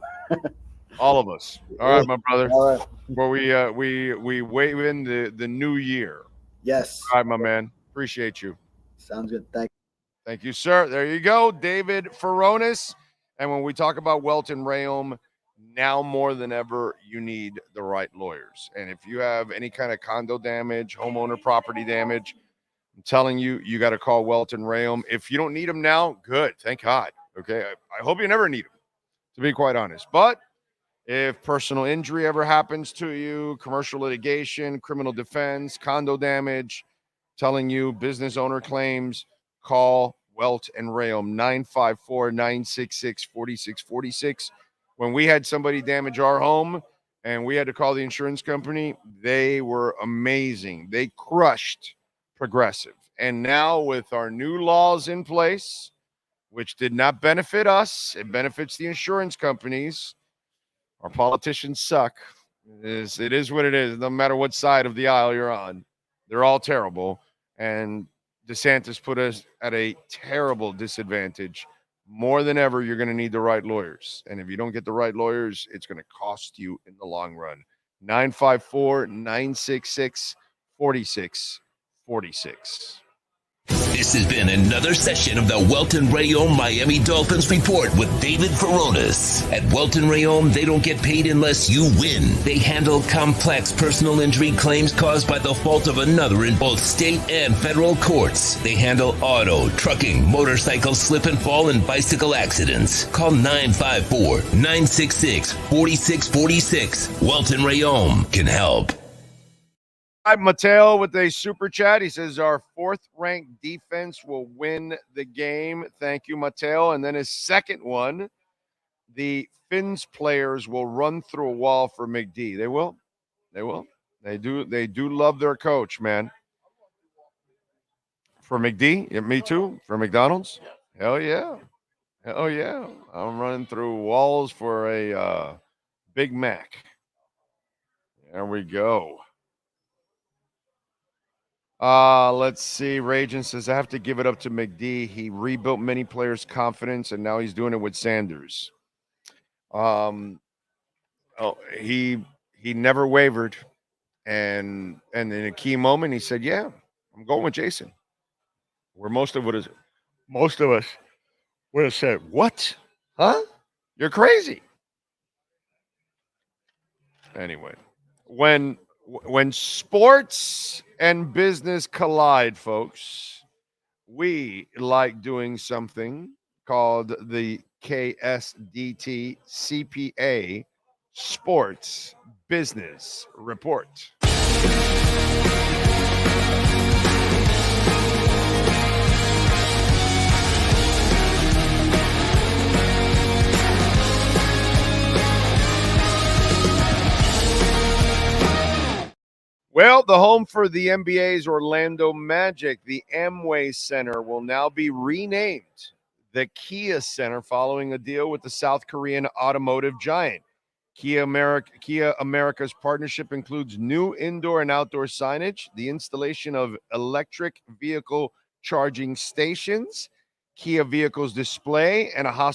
All of us. All right, my brother. All right. Before we wave in the new year. Yes. All right, my man. Appreciate you. Sounds good. Thank you, sir. There you go, David Furones. And when we talk about Welton Rayom, now more than ever, you need the right lawyers. And if you have any kind of condo damage, homeowner property damage, I'm telling you, you got to call Welton Rayom. If you don't need them now, good. Thank God. Okay. I hope you never need them, to be quite honest. But If personal injury ever happens to you, commercial litigation, criminal defense, condo damage, telling you business owner claims, call Welt and Rayom 954-966-4646. When we had somebody damage our home and we had to call the insurance company, they were amazing. They crushed Progressive. And now with our new laws in place, which did not benefit us, it benefits the insurance companies. Our politicians suck. It is what it is. No matter what side of the aisle you're on, they're all terrible. And DeSantis put us at a terrible disadvantage. More than ever, you're going to need the right lawyers. And if you don't get the right lawyers, it's going to cost you in the long run. 954-966-4646. This has been another session of the Welton Rayom Miami Dolphins Report with David Furones. At Welton Rayom, they don't get paid unless you win. They handle complex personal injury claims caused by the fault of another in both state and federal courts. They handle auto, trucking, motorcycle slip and fall, and bicycle accidents. Call 954-966-4646. Welton Rayom can help. Mateo with a super chat. He says our fourth-ranked defense will win the game. Thank you, Mateo. And then his second one, the Finns players will run through a wall for McD. They will. They will. They do love their coach, man. For McD? Yeah, me too. For McDonald's? Hell yeah. Hell yeah. I'm running through walls for a Big Mac. There we go. Let's see. Rajan says, I have to give it up to McD. He rebuilt many players' confidence, and now he's doing it with Sanders. He never wavered. And in a key moment, he said, yeah, I'm going with Jason. Where most of us would have said, what? Huh? You're crazy. Anyway, when sports and business collide, folks, we like doing something called the KSDT CPA Sports Business Report. Well, the home for the NBA's Orlando Magic, the Amway Center, will now be renamed the Kia Center following a deal with the South Korean automotive giant. Kia America's partnership includes new indoor and outdoor signage, the installation of electric vehicle charging stations, Kia vehicles display, and a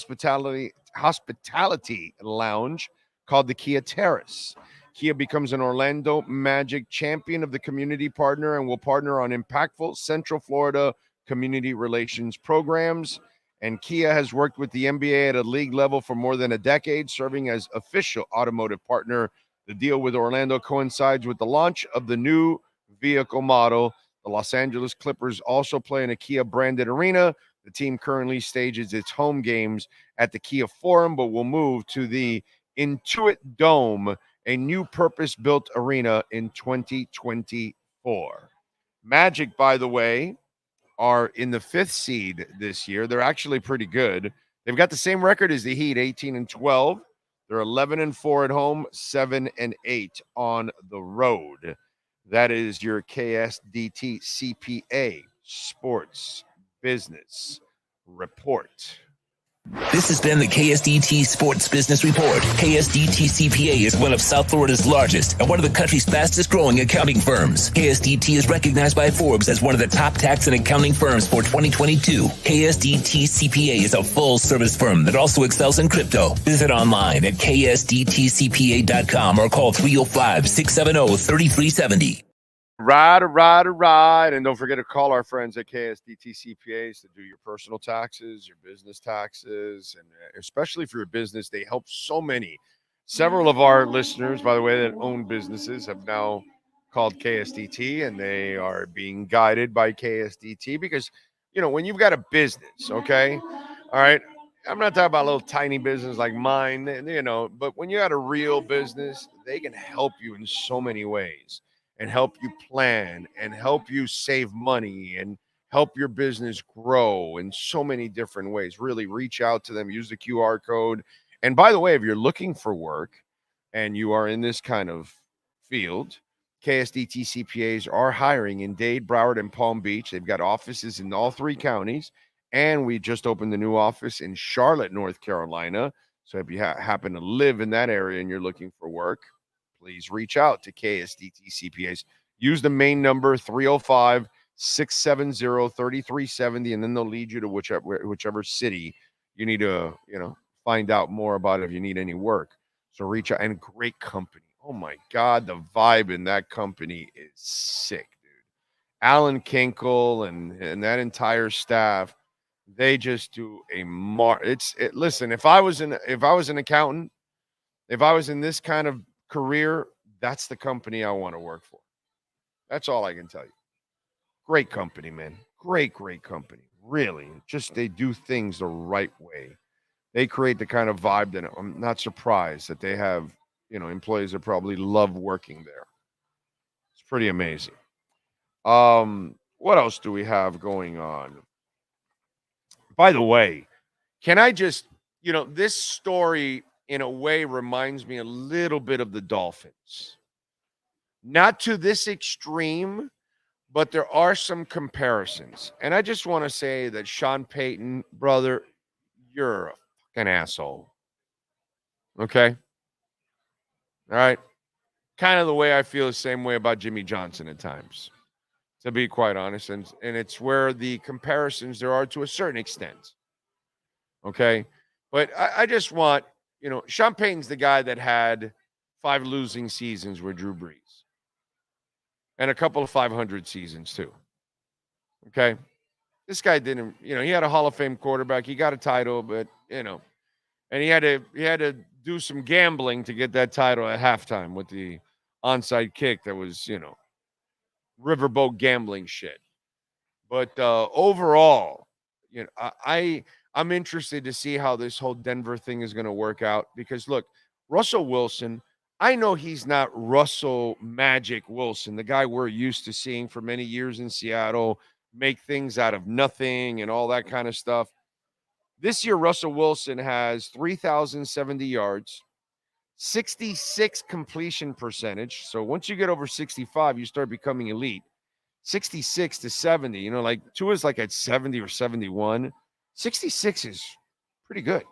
hospitality lounge called the Kia Terrace. Kia becomes an Orlando Magic champion of the community partner and will partner on impactful Central Florida community relations programs. And Kia has worked with the NBA at a league level for more than a decade, serving as official automotive partner. The deal with Orlando coincides with the launch of the new vehicle model. The Los Angeles Clippers also play in a Kia-branded arena. The team currently stages its home games at the Kia Forum, but will move to the Intuit Dome, a new purpose-built arena in 2024. Magic, by the way, are in the 5th seed this year. They're actually pretty good. They've got the same record as the Heat, 18-12. They're 11-4 at home, 7-8 on the road. That is your KSDT CPA Sports Business Report. This has been the KSDT Sports Business Report. KSDT CPA is one of South Florida's largest and one of the country's fastest growing accounting firms. KSDT is recognized by Forbes as one of the top tax and accounting firms for 2022. KSDT CPA is a full service firm that also excels in crypto. Visit online at ksdtcpa.com or call 305-670-3370. Right. And don't forget to call our friends at KSDT CPAs to do your personal taxes, your business taxes, and especially for your business. They help so many. Several of our listeners, by the way, that own businesses have now called KSDT, and they are being guided by KSDT because, you know, when you've got a business, okay, all right, I'm not talking about a little tiny business like mine, but when you got a real business, they can help you in so many ways and help you plan and help you save money and help your business grow in so many different ways. Really reach out to them, use the QR code. And by the way, if you're looking for work and you are in this kind of field, KSDT CPAs are hiring in Dade, Broward, and Palm Beach. They've got offices in all 3 counties. And we just opened the new office in Charlotte, North Carolina. So if you happen to live in that area and you're looking for work, please reach out to KSDT CPAs. Use the main number 305-670-3370, and then they'll lead you to whichever city you need to, find out more about if you need any work. So reach out. And great company. Oh my God, the vibe in that company is sick, dude. Alan Kinkle and that entire staff. They just do a listen, if I was an accountant, if I was in this kind of career, that's the company I want to work for. That's all I can tell you. Great company, man. Great company. Really. Just they do things the right way. They create the kind of vibe that I'm not surprised that they have, employees that probably love working there. It's pretty amazing. What else do we have going on? By the way, can I just, this story in a way reminds me a little bit of the Dolphins. Not to this extreme, but there are some comparisons. And I just want to say that Sean Payton, brother, you're a fucking asshole. Okay? All right? Kind of the way I feel the same way about Jimmy Johnson at times, to be quite honest. And it's where the comparisons there are to a certain extent. Okay? But I just want, Sean Payton's the guy that had 5 losing seasons with Drew Brees. And a couple of 500 seasons too. Okay? This guy didn't, he had a Hall of Fame quarterback. He got a title, but, and he had to do some gambling to get that title at halftime with the onside kick that was, riverboat gambling shit. But overall, I'm interested to see how this whole Denver thing is going to work out because, look, Russell Wilson, I know he's not Russell Magic Wilson, the guy we're used to seeing for many years in Seattle, make things out of nothing and all that kind of stuff. This year, Russell Wilson has 3,070 yards, 66 completion percentage. So once you get over 65, you start becoming elite. 66 to 70, like Tua's like at 70 or 71. 66 is pretty good.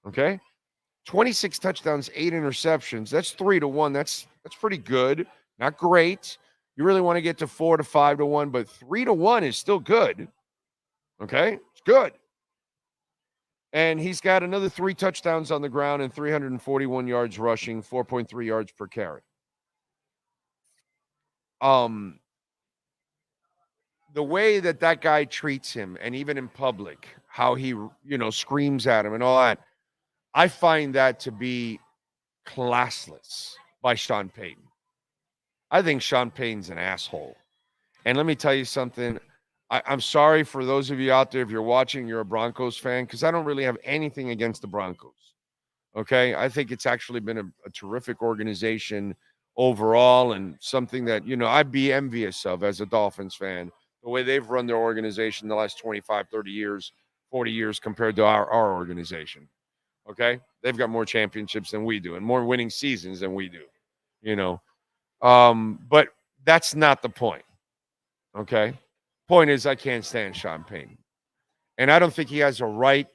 Okay. 26 touchdowns, 8 interceptions. That's 3-1. That's pretty good. Not great. You really want to get to 4 to 5 to 1, but 3-1 is still good. Okay. It's good. And he's got another 3 touchdowns on the ground and 341 yards rushing, 4.3 yards per carry. The way that guy treats him, and even in public, how he, screams at him and all that, I find that to be classless by Sean Payton. I think Sean Payton's an asshole. And let me tell you something. I'm sorry for those of you out there, if you're watching, you're a Broncos fan, because I don't really have anything against the Broncos. Okay? I think it's actually been a terrific organization overall and something that, I'd be envious of as a Dolphins fan, the way they've run their organization the last 25, 30 years, 40 years compared to our organization. Okay? They've got more championships than we do and more winning seasons than we do, But that's not the point. Okay? Point is, I can't stand Sean Payton. And I don't think he has a right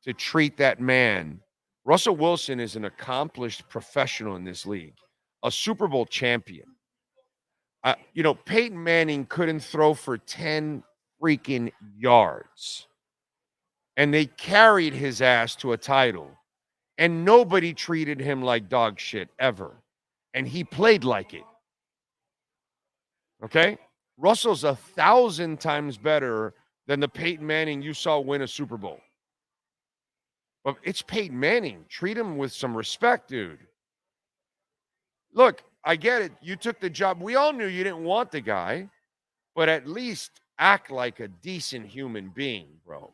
to treat that man. Russell Wilson is an accomplished professional in this league, a Super Bowl champion. Peyton Manning couldn't throw for 10 freaking yards. And they carried his ass to a title. And nobody treated him like dog shit ever. And he played like it. Okay? Russell's 1,000 times better than the Peyton Manning you saw win a Super Bowl. But it's Peyton Manning. Treat him with some respect, dude. Look, I get it. You took the job. We all knew you didn't want the guy, but at least act like a decent human being, bro.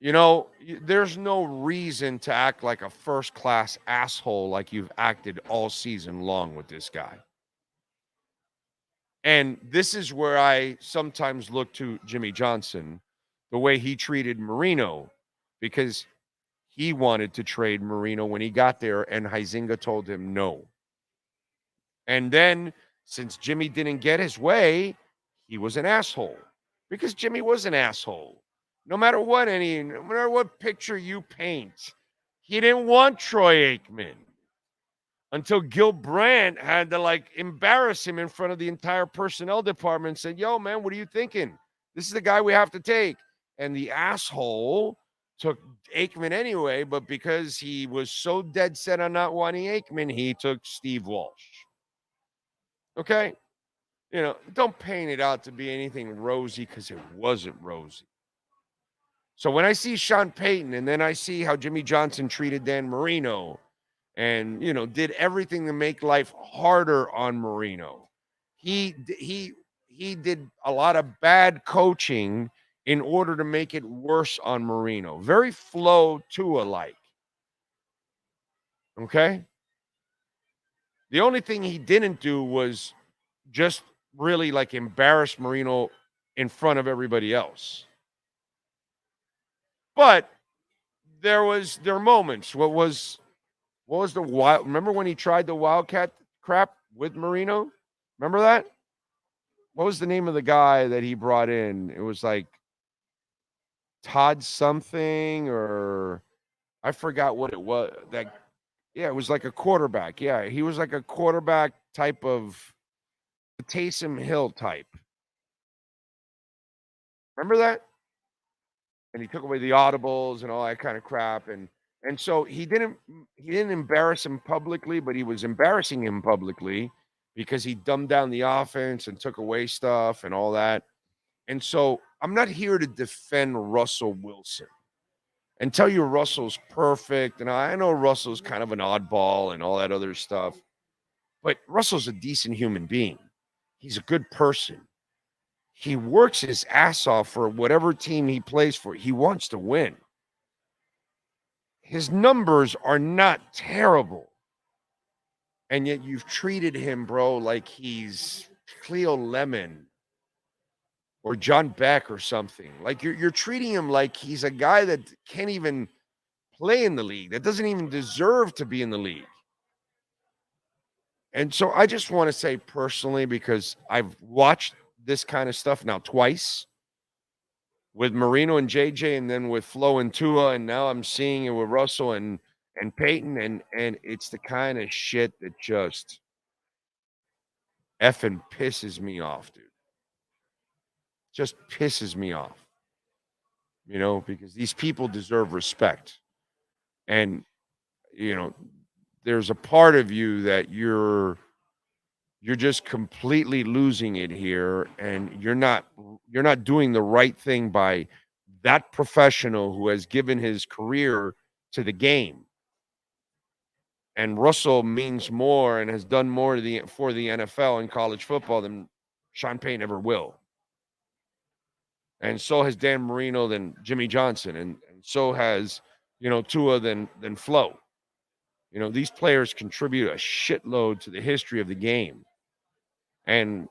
There's no reason to act like a first-class asshole like you've acted all season long with this guy. And this is where I sometimes look to Jimmy Johnson, the way he treated Marino, because he wanted to trade Marino when he got there, and Huizinga told him no. And then, since Jimmy didn't get his way, he was an asshole. Because Jimmy was an asshole. No matter what picture you paint, he didn't want Troy Aikman. Until Gil Brandt had to embarrass him in front of the entire personnel department and said, yo, man, what are you thinking? This is the guy we have to take. And the asshole took Aikman anyway, but because he was so dead set on not wanting Aikman, he took Steve Walsh. Okay? Don't paint it out to be anything rosy because it wasn't rosy. So when I see Sean Payton and then I see how Jimmy Johnson treated Dan Marino and, did everything to make life harder on Marino, he did a lot of bad coaching in order to make it worse on Marino. Very Flo Tua-like. Okay? The only thing he didn't do was just really embarrass Marino in front of everybody else. But there are moments. What was the wild? Remember when he tried the Wildcat crap with Marino? Remember that? What was the name of the guy that he brought in? It was Todd something, or I forgot what it was. It was like a quarterback. Yeah, he was like a quarterback type of Taysom Hill type. Remember that? And he took away the audibles and all that kind of crap. And so he didn't embarrass him publicly, but he was embarrassing him publicly because he dumbed down the offense and took away stuff and all that. And so I'm not here to defend Russell Wilson and tell you Russell's perfect. And I know Russell's kind of an oddball and all that other stuff, but Russell's a decent human being. He's a good person. He works his ass off for whatever team he plays for. He wants to win. His numbers are not terrible. And yet you've treated him, bro, like he's Cleo Lemon or John Beck or something. Like you're treating him like he's a guy that can't even play in the league, that doesn't even deserve to be in the league. And so I just want to say personally, because I've watched this kind of stuff now twice with Marino and JJ, and then with Flo and Tua, and now I'm seeing it with Russell and Peyton, and it's the kind of shit that just effing pisses me off, dude. Just pisses me off. Because these people deserve respect. And, there's a part of you that you're just completely losing it here, and you're not doing the right thing by that professional who has given his career to the game. And Russell means more and has done more for the NFL and college football than Sean Payton ever will. And so has Dan Marino than Jimmy Johnson, and so has Tua than Flo. These players contribute a shitload to the history of the game. And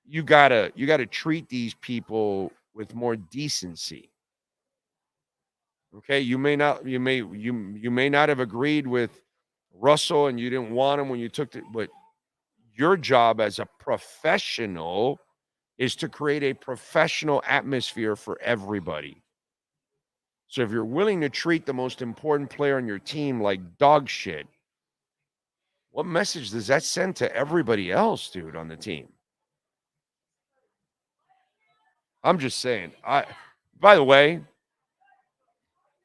you gotta treat these people with more decency. Okay, you may not have agreed with Russell and you didn't want him when you took it, but your job as a professional is to create a professional atmosphere for everybody. So if you're willing to treat the most important player on your team like dog shit, what message does that send to everybody else, dude, on the team? I'm just saying. By the way,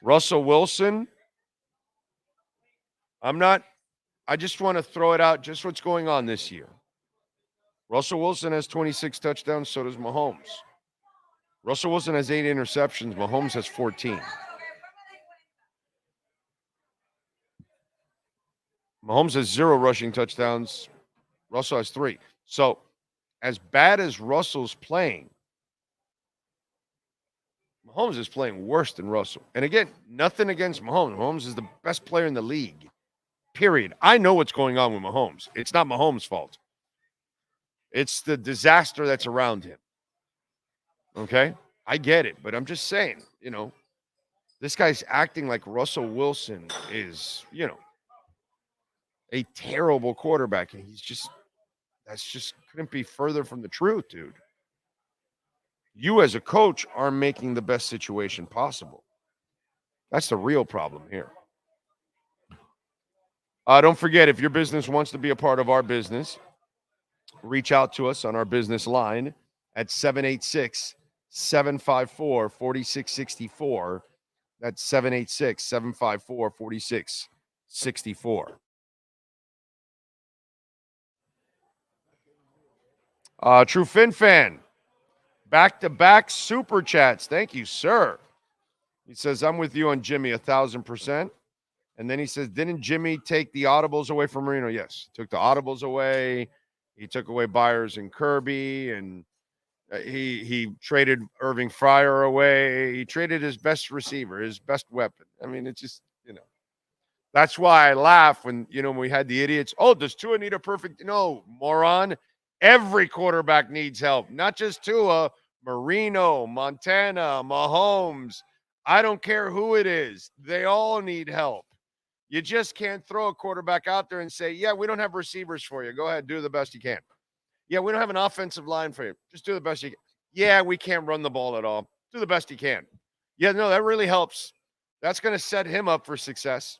Russell Wilson, I just want to throw it out, just what's going on this year. Russell Wilson has 26 touchdowns, so does Mahomes. Russell Wilson has 8 interceptions. Mahomes has 14. Mahomes has 0 rushing touchdowns. Russell has 3. So, as bad as Russell's playing, Mahomes is playing worse than Russell. And again, nothing against Mahomes. Mahomes is the best player in the league, period. I know what's going on with Mahomes. It's not Mahomes' fault. It's the disaster that's around him. Okay? I get it, but I'm just saying, this guy's acting like Russell Wilson is, a terrible quarterback. And that's just couldn't be further from the truth, dude. You as a coach are making the best situation possible. That's the real problem here. Don't forget, if your business wants to be a part of our business, reach out to us on our business line at 786-754-4664. That's 786-754-4664. True Fin fan, back-to-back super chats. Thank you, sir. He says, I'm with you on Jimmy 1,000%. And then he says, didn't Jimmy take the audibles away from Marino? Yes, took the audibles away. He took away Byers and Kirby, and he traded Irving Fryer away. He traded his best receiver, his best weapon. I mean, it's just, that's why I laugh when we had the idiots. Oh, does Tua need a perfect? No, moron. Every quarterback needs help, not just Tua, Marino, Montana, Mahomes. I don't care who it is. They all need help. You just can't throw a quarterback out there and say, yeah, we don't have receivers for you. Go ahead, do the best you can. Yeah, we don't have an offensive line for you. Just do the best you can. Yeah, we can't run the ball at all. Do the best you can. Yeah, no, that really helps. That's going to set him up for success.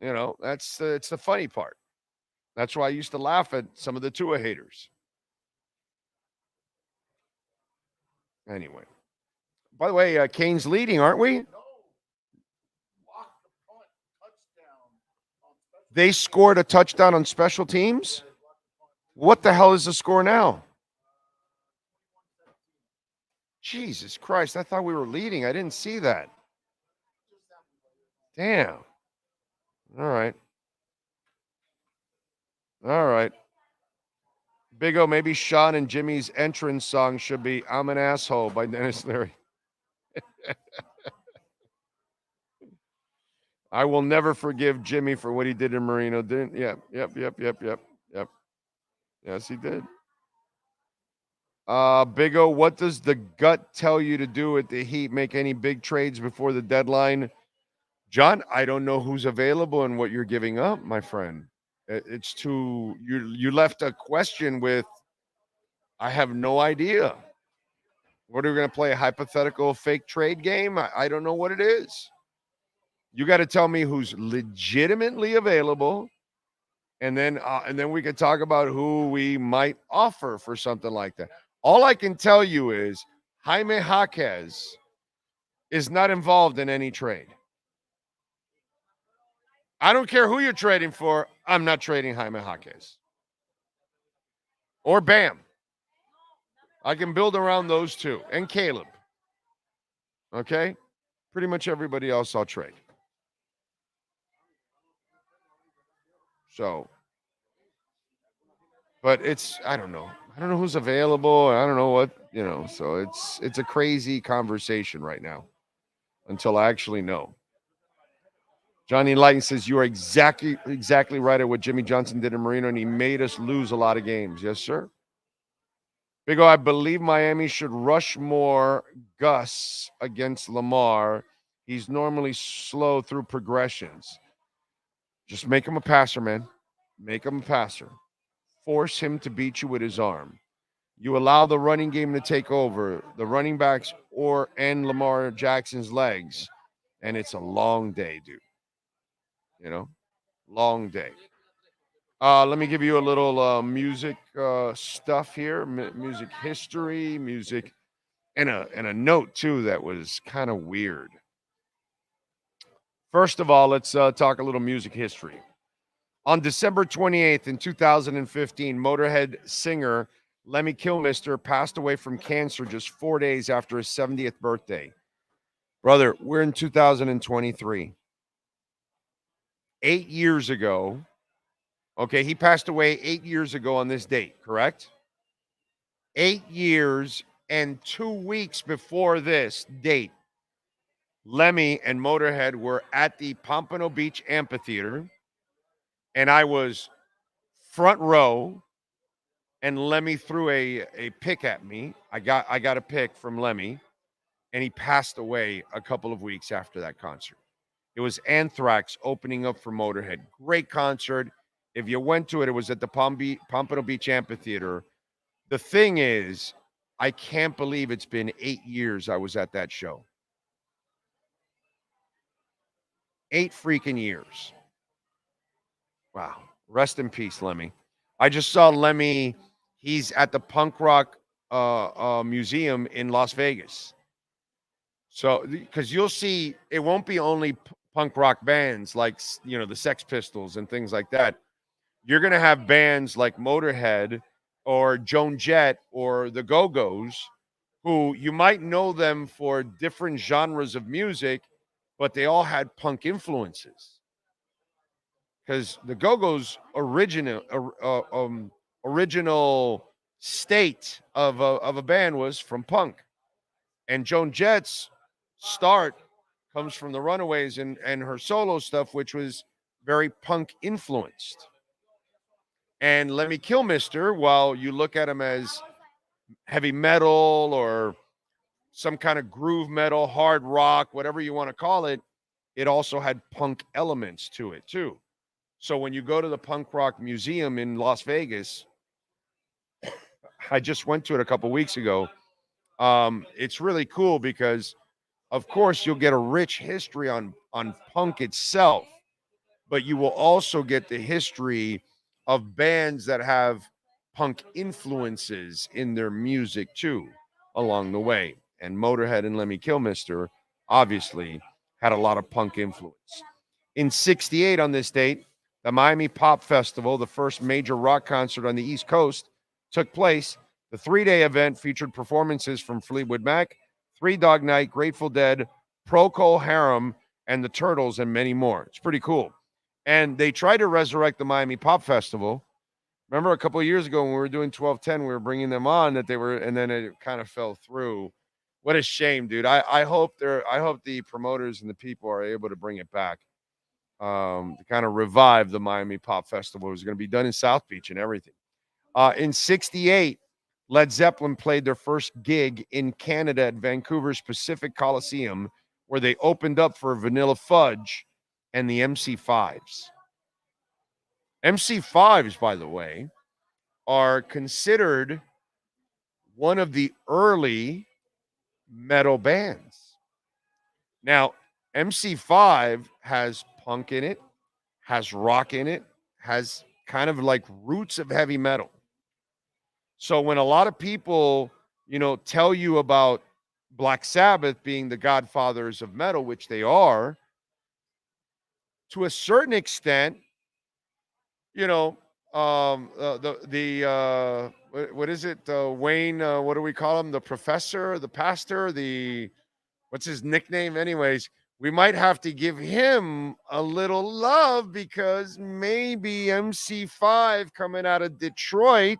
It's the funny part. That's why I used to laugh at some of the Tua haters. Anyway. By the way, Kane's leading, aren't we? They scored a touchdown on special teams? What the hell is the score now? Jesus Christ, I thought we were leading. I didn't see that. Damn. All right. Big O, maybe Sean and Jimmy's entrance song should be I'm an Asshole by Dennis Leary. I will never forgive Jimmy for what he did in Marino. Didn't? Yep. Yes, he did. Big O, what does the gut tell you to do at the Heat? Make any big trades before the deadline? John, I don't know who's available and what you're giving up, my friend. It's too, you left a question with, I have no idea. What are we going to play, a hypothetical fake trade game? I don't know what it is. You got to tell me who's legitimately available, and then we can talk about who we might offer for something like that. All I can tell you is Jaime Jaquez is not involved in any trade. I don't care who you're trading for. I'm not trading Jaime Jaquez. Or Bam. I can build around those two. And Caleb. Okay? Pretty much everybody else I'll trade. So. But I don't know. I don't know who's available. I don't know what, so it's a crazy conversation right now until I actually know. Johnny Lighton says, you are exactly right at what Jimmy Johnson did in Marino, and he made us lose a lot of games. Yes, sir. Big O, I believe Miami should rush more Gus against Lamar. He's normally slow through progressions. Just make him a passer, man. Make him a passer. Force him to beat you with his arm. You allow the running game to take over, the running backs and Lamar Jackson's legs, and it's a long day, dude. Long day. Let me give you a little music stuff here, music history, music, and a note too that was kind of weird. First of all, let's talk a little music history. On December 28th in 2015, Motorhead singer Lemmy Kilmister passed away from cancer just 4 days after his 70th birthday. Brother, we're in 2023. 8 years ago, okay, he passed away 8 years ago on this date, correct? 8 years And 2 weeks before this date, Lemy and Motorhead were at the Pompano Beach Amphitheater, and I was front row, and Lemy threw a pick at me. I got a pick from Lemy, and he passed away a couple of weeks after that concert. It was Anthrax opening up for Motorhead. Great concert. If you went to it, it was at the Pompano Beach Amphitheater. The thing is, I can't believe it's been 8 years I was at that show. 8 freaking years. Wow. Rest in peace, Lemy. I just saw Lemy. He's at the Punk Rock Museum in Las Vegas. So, because you'll see, it won't be only punk rock bands like, the Sex Pistols and things like that. You're going to have bands like Motorhead or Joan Jett or the Go-Go's, who you might know them for different genres of music, but they all had punk influences. Because the Go-Go's original state of a band was from punk. And Joan Jett's start comes from the Runaways and her solo stuff, which was very punk influenced. And Lemmy Kilmister, while you look at him as heavy metal or some kind of groove metal, hard rock, whatever you want to call it, it also had punk elements to it too. So when you go to the Punk Rock Museum in Las Vegas, I just went to it a couple weeks ago. It's really cool because, of course, you'll get a rich history on punk itself, but you will also get the history of bands that have punk influences in their music too along the way. And Motorhead and Lemmy Kilmister obviously had a lot of punk influence. In 68 on this date, the Miami Pop Festival, the first major rock concert on the East Coast, took place. The 3-day event featured performances from Fleetwood Mac, Three Dog Night, Grateful Dead, Procol Harum, and the Turtles, and many more. It's pretty cool. And they tried to resurrect the Miami Pop Festival. Remember a couple of years ago when we were doing 1210, we were bringing them on and then it kind of fell through. What a shame, dude. I hope the promoters and the people are able to bring it back. To kind of revive the Miami Pop Festival. It was going to be done in South Beach and everything. In 68, Led Zeppelin played their first gig in Canada at Vancouver's Pacific Coliseum, where they opened up for Vanilla Fudge and the MC5s. MC5s, by the way, are considered one of the early metal bands. Now, MC5 has punk in it, has rock in it, has kind of like roots of heavy metal. So when a lot of people, tell you about Black Sabbath being the godfathers of metal, which they are, to a certain extent, what is it? Wayne, what do we call him? The professor, the pastor, what's his nickname? Anyways, we might have to give him a little love because maybe MC5 coming out of Detroit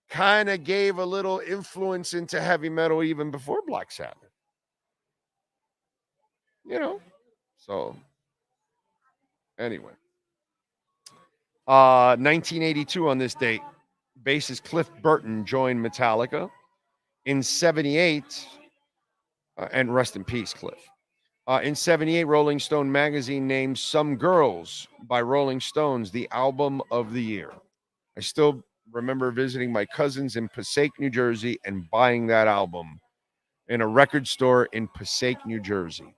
kind of gave a little influence into heavy metal even before Black Sabbath. So anyway. 1982 on this date, bassist Cliff Burton joined Metallica. In 78, and rest in peace, Cliff. In 78, Rolling Stone magazine named Some Girls by Rolling Stones the album of the year. I still remember visiting my cousins in Passaic, New Jersey, and buying that album in a record store in Passaic, New Jersey.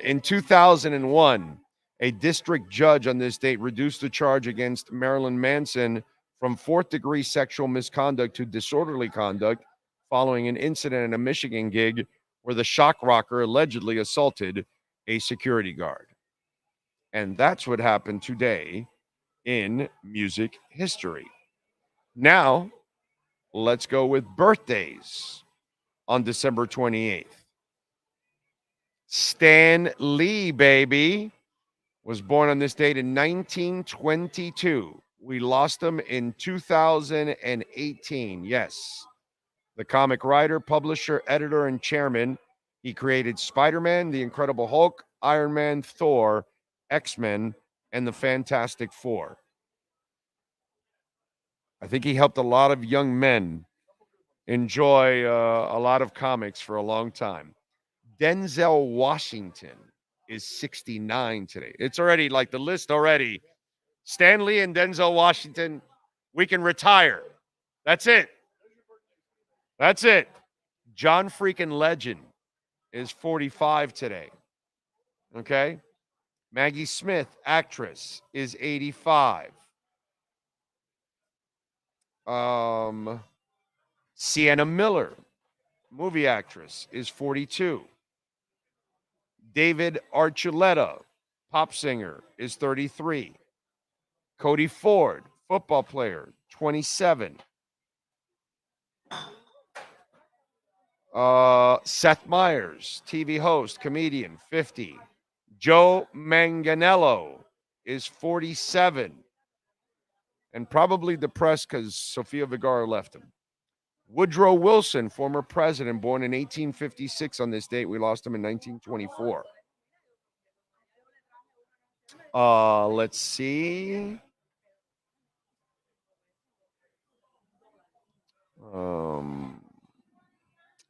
In 2001, a district judge on this date reduced the charge against Marilyn Manson from 4th-degree sexual misconduct to disorderly conduct following an incident at a Michigan gig where the shock rocker allegedly assaulted a security guard. And that's what happened today in music history. Now, let's go with birthdays on December 28th. Stan Lee, baby, was born on this date in 1922. We lost him in 2018. Yes, The comic writer, publisher, editor, and chairman. He created Spider-Man, The Incredible Hulk, Iron Man, Thor, X-Men, and the Fantastic Four. I think he helped a lot of young men enjoy a lot of comics for a long time. Denzel Washington is 69 today. It's already like the list already. Stan Lee and Denzel Washington, we can retire. That's it. That's it. John freaking Legend is 45 today. Okay? Maggie Smith, actress, is 85. Sienna Miller, movie actress, is 42. David Archuleta, pop singer, is 33. Cody Ford, football player, 27. Seth Meyers, TV host, comedian, 50. Joe Manganiello is 47. And probably depressed because Sofia Vergara left him. Woodrow Wilson, former president, born in 1856 on this date. We lost him in 1924. Let's see.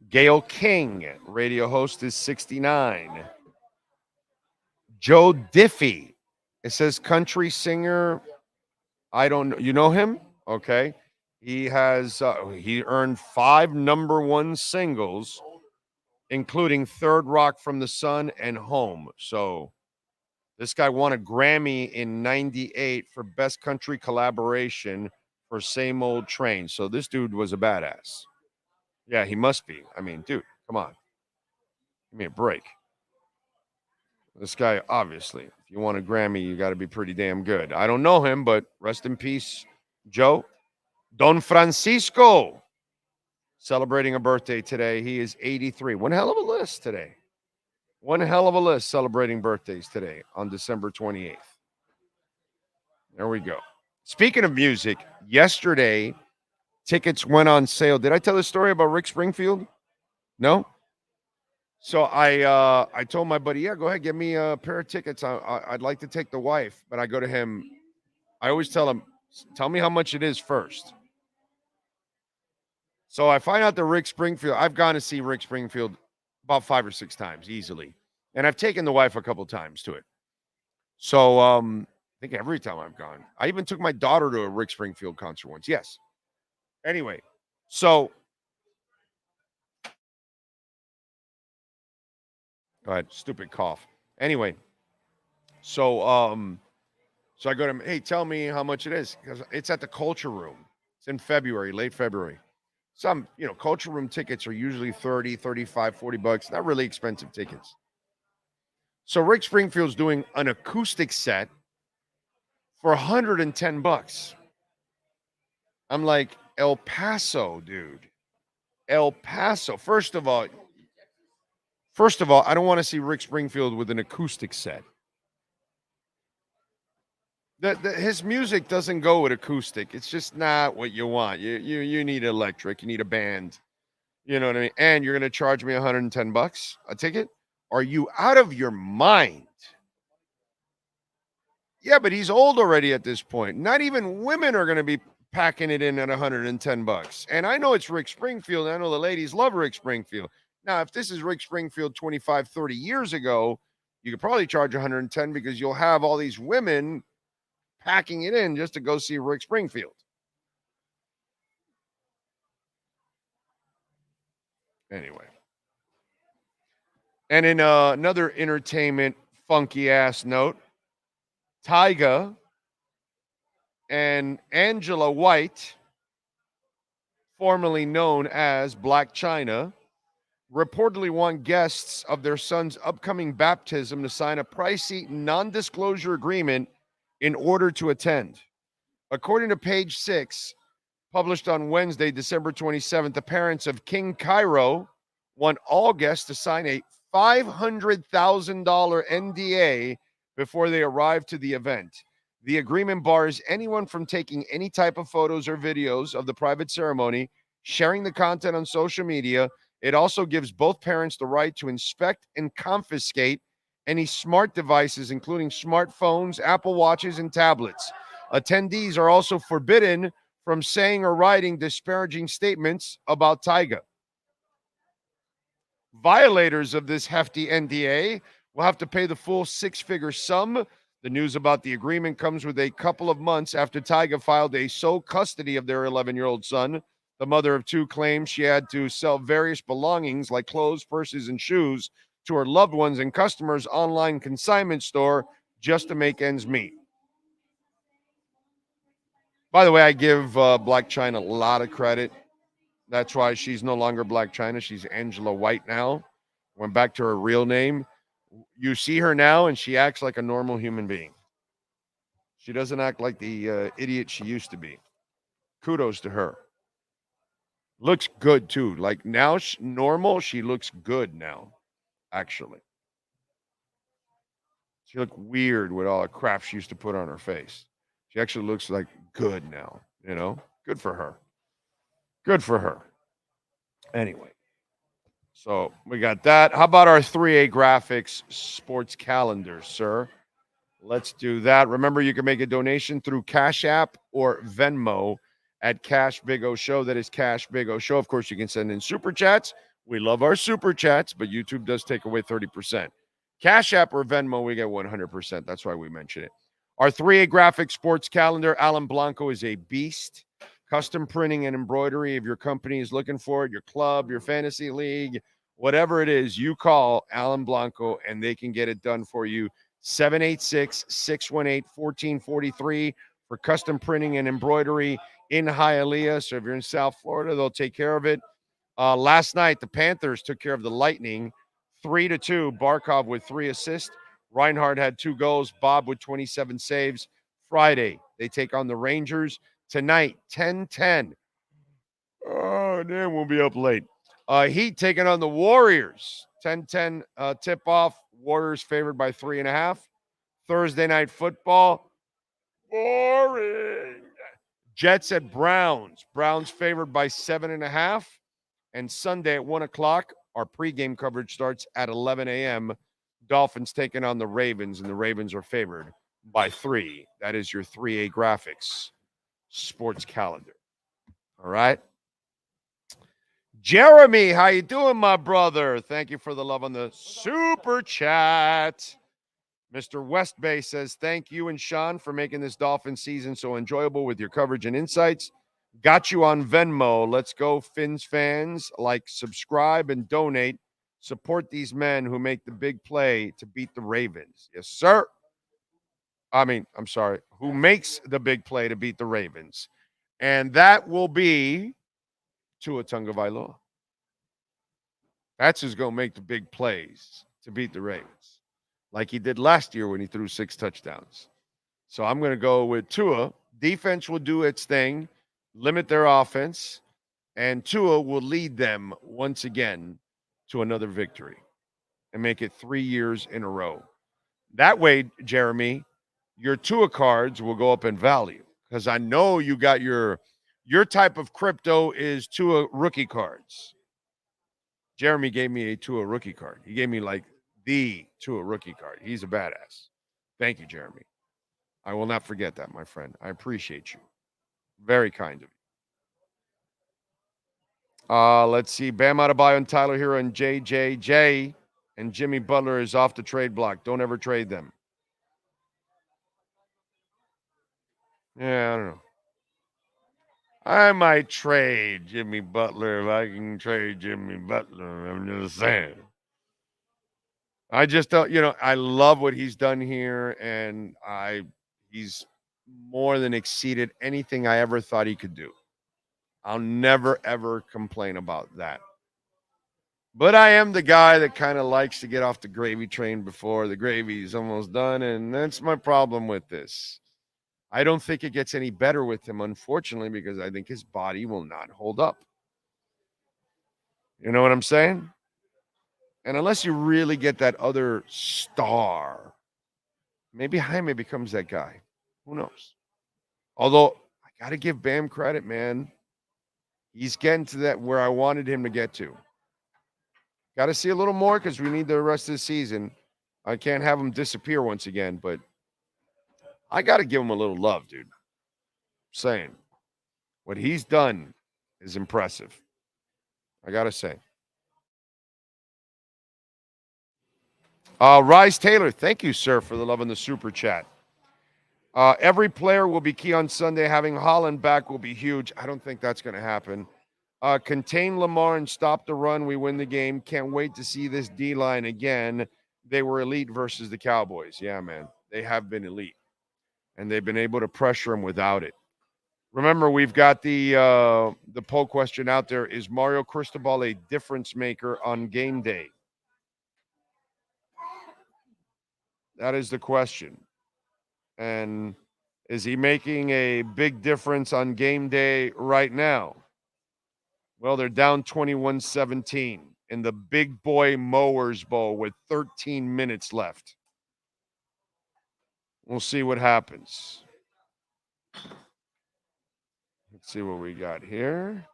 Gayle King, radio host, is 69. Joe Diffie, it says country singer. I don't know. You know him? Okay. He has he earned 5 number 1 singles, including Third Rock from the Sun and Home. So this guy won a Grammy in 98 for Best Country Collaboration for Same Old Train. So this dude was a badass. Yeah, he must be. I mean, dude, come on. Give me a break. This guy, obviously, if you want a Grammy, you got to be pretty damn good. I don't know him, but rest in peace, Joe. Don Francisco, celebrating a birthday today. He is 83. One hell of a list today. One hell of a list celebrating birthdays today on December 28th. There we go. Speaking of music, yesterday, tickets went on sale. Did I tell the story about Rick Springfield? No? So I told my buddy, yeah, go ahead, get me a pair of tickets. I'd like to take the wife. But I go to him. I always tell him, tell me how much it is first. So I find out that Rick Springfield, I've gone to see Rick Springfield about 5 or 6 times easily. And I've taken the wife a couple times to it. So I think every time I've gone. I even took my daughter to a Rick Springfield concert once. Yes. Anyway, so go ahead, stupid cough. Anyway, so I go to him, hey, tell me how much it is. Because it's at the Culture Room. It's in February, late February. Some, Culture Room tickets are usually 30, 35, 40 bucks. Not really expensive tickets. So Rick Springfield's doing an acoustic set for 110 bucks. I'm like, El Paso, dude. El Paso. First of all, I don't want to see Rick Springfield with an acoustic set. His music doesn't go with acoustic. It's just not what you want. You need electric. You need a band. You know what I mean? And you're going to charge me 110 bucks a ticket? Are you out of your mind? Yeah, but he's old already at this point. Not even women are going to be packing it in at 110 bucks. And I know it's Rick Springfield. I know the ladies love Rick Springfield. Now, if this is Rick Springfield 25, 30 years ago, you could probably charge 110 because you'll have all these women packing it in just to go see Rick Springfield. Anyway. And in another entertainment funky ass note, Tyga and Angela White, formerly known as Black China, reportedly want guests of their son's upcoming baptism to sign a pricey non-disclosure agreement in order to attend. According to Page 6, published on Wednesday, December 27th, the parents of King Cairo want all guests to sign a $500,000 NDA before they arrive to the event. The agreement bars anyone from taking any type of photos or videos of the private ceremony, sharing the content on social media. It also gives both parents the right to inspect and confiscate any smart devices, including smartphones, Apple Watches, and tablets. Attendees are also forbidden from saying or writing disparaging statements about Tyga. Violators of this hefty NDA will have to pay the full six-figure sum. The news about the agreement comes with a couple of months after Tyga filed a sole custody of their 11-year-old son. The mother of two claims she had to sell various belongings like clothes, purses, and shoes to her loved ones and customers' online consignment store just to make ends meet. By the way, I give Black China a lot of credit. That's why she's no longer Black China. She's Angela White now. Went back to her real name. You see her now, and she acts like a normal human being. She doesn't act like the idiot she used to be. Kudos to her. Looks good, too. Like now, normal, she looks good now, actually. She looked weird with all the crap she used to put on her face. She actually looks like good now, you know? Good for her. Good for her. Anyway, so we got that. How about our 3A Graphics sports calendar, sir? Let's do that. Remember, you can make a donation through Cash App or Venmo at Cash Big O Show. That is Cash Big O Show. Of course, you can send in super chats. We love our super chats, but YouTube does take away 30%. Cash App or Venmo, we get 100%. That's why we mention it. Our 3A Graphics sports calendar, Alan Blanco is a beast. Custom printing and embroidery, if your company is looking for it, your club, your fantasy league, whatever it is, you call Alan Blanco and they can get it done for you. 786-618-1443 for custom printing and embroidery in Hialeah. So if you're in South Florida, they'll take care of it. Last night, the Panthers took care of the Lightning 3-2. Barkov with 3 assists. Reinhardt had 2 goals. Bob with 27 saves. Friday, they take on the Rangers. Tonight, 10-10. Oh, damn, we'll be up late. Heat taking on the Warriors. 10-10 tip-off. Warriors favored by 3.5. Thursday night football. Boring. Jets at Browns. Browns favored by 7.5. And Sunday at 1 o'clock, our pregame coverage starts at 11 a.m. Dolphins taking on the Ravens, and the Ravens are favored by 3. That is your 3A Graphics sports calendar. All right. Jeremy, how you doing, my brother? Thank you for the love on the super chat. Mr. West Bay says, thank you and Sean for making this Dolphin season so enjoyable with your coverage and insights. Got you on Venmo. Let's go, Fins fans. Like, subscribe, and donate. Support these men who make the big play to beat the Ravens. Yes, sir. Who makes the big play to beat the Ravens. And that will be Tua Tagovailoa. That's who's going to make the big plays to beat the Ravens, like he did last year when he threw 6 touchdowns. So I'm going to go with Tua. Defense will do its thing, limit their offense, and Tua will lead them once again to another victory and make it 3 years in a row. That way, Jeremy, your Tua cards will go up in value because I know you got your type of crypto is Tua rookie cards. Jeremy gave me a Tua rookie card. He gave me like the Tua rookie card. He's a badass. Thank you, Jeremy. I will not forget that, my friend. I appreciate you. Very kind of you. Let's see. Bam Adebayo and Tyler Hero and JJJ and Jimmy Butler is off the trade block. Don't ever trade them. Yeah, I don't know. I might trade Jimmy Butler if I can trade Jimmy Butler. I'm just saying. I just don't, I love what he's done here, and he's more than exceeded anything I ever thought he could do. I'll never, ever complain about that. But I am the guy that kind of likes to get off the gravy train before the gravy's almost done, and that's my problem with this. I don't think it gets any better with him, unfortunately, because I think his body will not hold up. You know what I'm saying? And unless you really get that other star, maybe Jaime becomes that guy. Who knows? Although, I got to give Bam credit, man. He's getting to that where I wanted him to get to. Got to see a little more because we need the rest of the season. I can't have him disappear once again, but I got to give him a little love, dude. Saying what he's done is impressive. I got to say. Rise Taylor, thank you, sir, for the love in the super chat. Every player will be key on Sunday. Having Holland back will be huge. I don't think that's going to happen. Contain Lamar and stop the run. We win the game. Can't wait to see this D-line again. They were elite versus the Cowboys. Yeah, man. They have been elite. And they've been able to pressure them without it. Remember, we've got the poll question out there. Is Mario Cristobal a difference maker on game day? That is the question. And is he making a big difference on game day right now? Well, they're down 21-17 in the Big Boy Mowers Bowl with 13 minutes left. We'll see what happens. Let's see what we got here.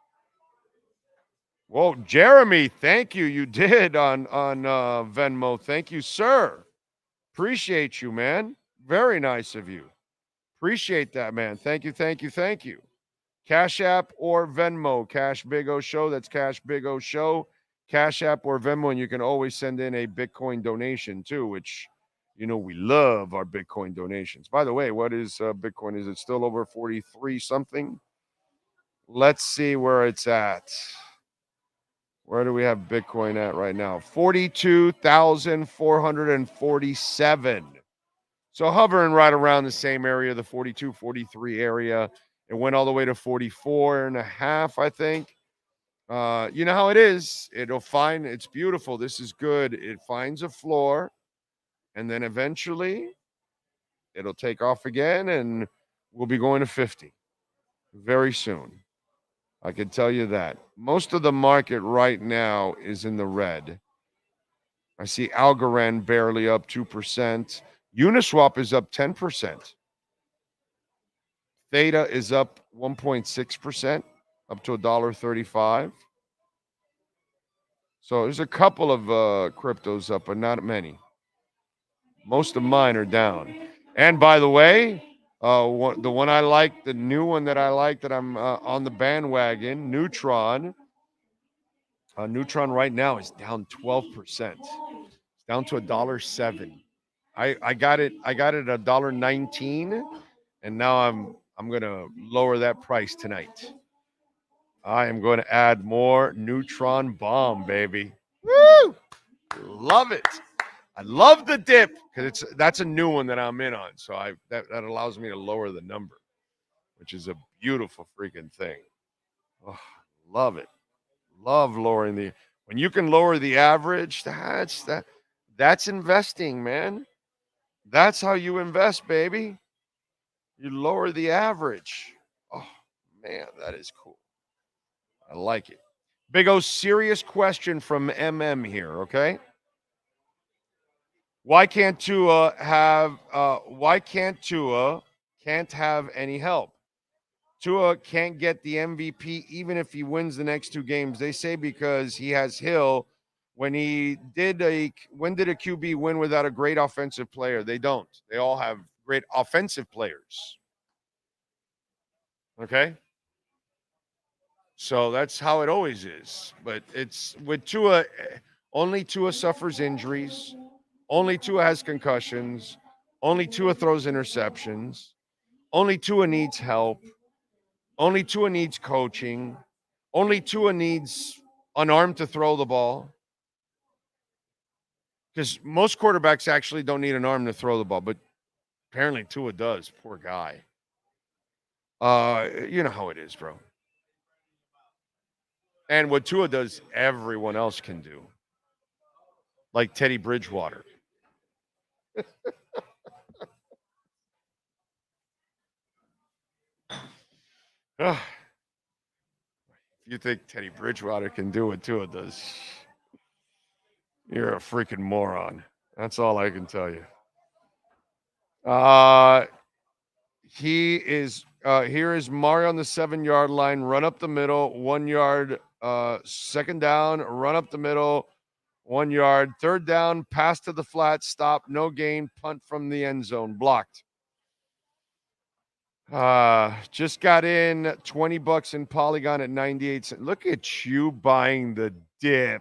Whoa, Jeremy, thank you. You did on Venmo. Thank you, sir. Appreciate you, man. Very nice of you. Appreciate that, man. Thank you, thank you, thank you. Cash App or Venmo. Cash Big O Show. That's Cash Big O Show. Cash App or Venmo. And you can always send in a Bitcoin donation, too, which, you know, we love our Bitcoin donations. By the way, what is Bitcoin? Is it still over 43 something? Let's see where it's at. Where do we have Bitcoin at right now? 42,447. So hovering right around the same area, the 42, 43 area. It went all the way to 44 and a half, I think. You know how it is. It'll find, it's beautiful. This is good. It finds a floor, and then eventually it'll take off again, and we'll be going to 50 very soon. I can tell you that. Most of the market right now is in the red. I see Algorand barely up 2%. Uniswap is up 10%. Theta is up 1.6%, up to $1.35. So there's a couple of cryptos up, but not many. Most of mine are down. And by the way, the one I like, the new one that I like that I'm on the bandwagon, Neutron. Neutron right now is down 12%. It's down to $1.07. I got it at $1.19, and now I'm gonna lower that price tonight. I am going to add more Neutron Bomb, baby. Woo! Love it. I love the dip because that's a new one that I'm in on. So that allows me to lower the number, which is a beautiful freaking thing. Oh, love it. Love lowering when you can lower the average, that's investing, man. That's how you invest, baby. You lower the average. Oh man, that is cool. I like it. Big O, serious question from MM here, okay? Why can't Tua have any help? Tua can't get the MVP even if he wins the next two games. They say because he has Hill. When did a QB win without a great offensive player? They don't. They all have great offensive players. Okay? So that's how it always is. But it's with Tua, only Tua suffers injuries. Only Tua has concussions. Only Tua throws interceptions. Only Tua needs help. Only Tua needs coaching. Only Tua needs an arm to throw the ball. Because most quarterbacks actually don't need an arm to throw the ball, but apparently Tua does. Poor guy. You know how it is, bro. And what Tua does, everyone else can do. Like Teddy Bridgewater. If you think Teddy Bridgewater can do what Tua does, you're a freaking moron. That's all I can tell you. He is Here is Mario on the 7-yard line. Run up the middle, 1 yard. Second down, run up the middle, 1 yard. Third down, pass to the flat, stop, no gain, punt from the end zone, blocked. Just got in $20 in Polygon at 98 cents. Look at you buying the dip.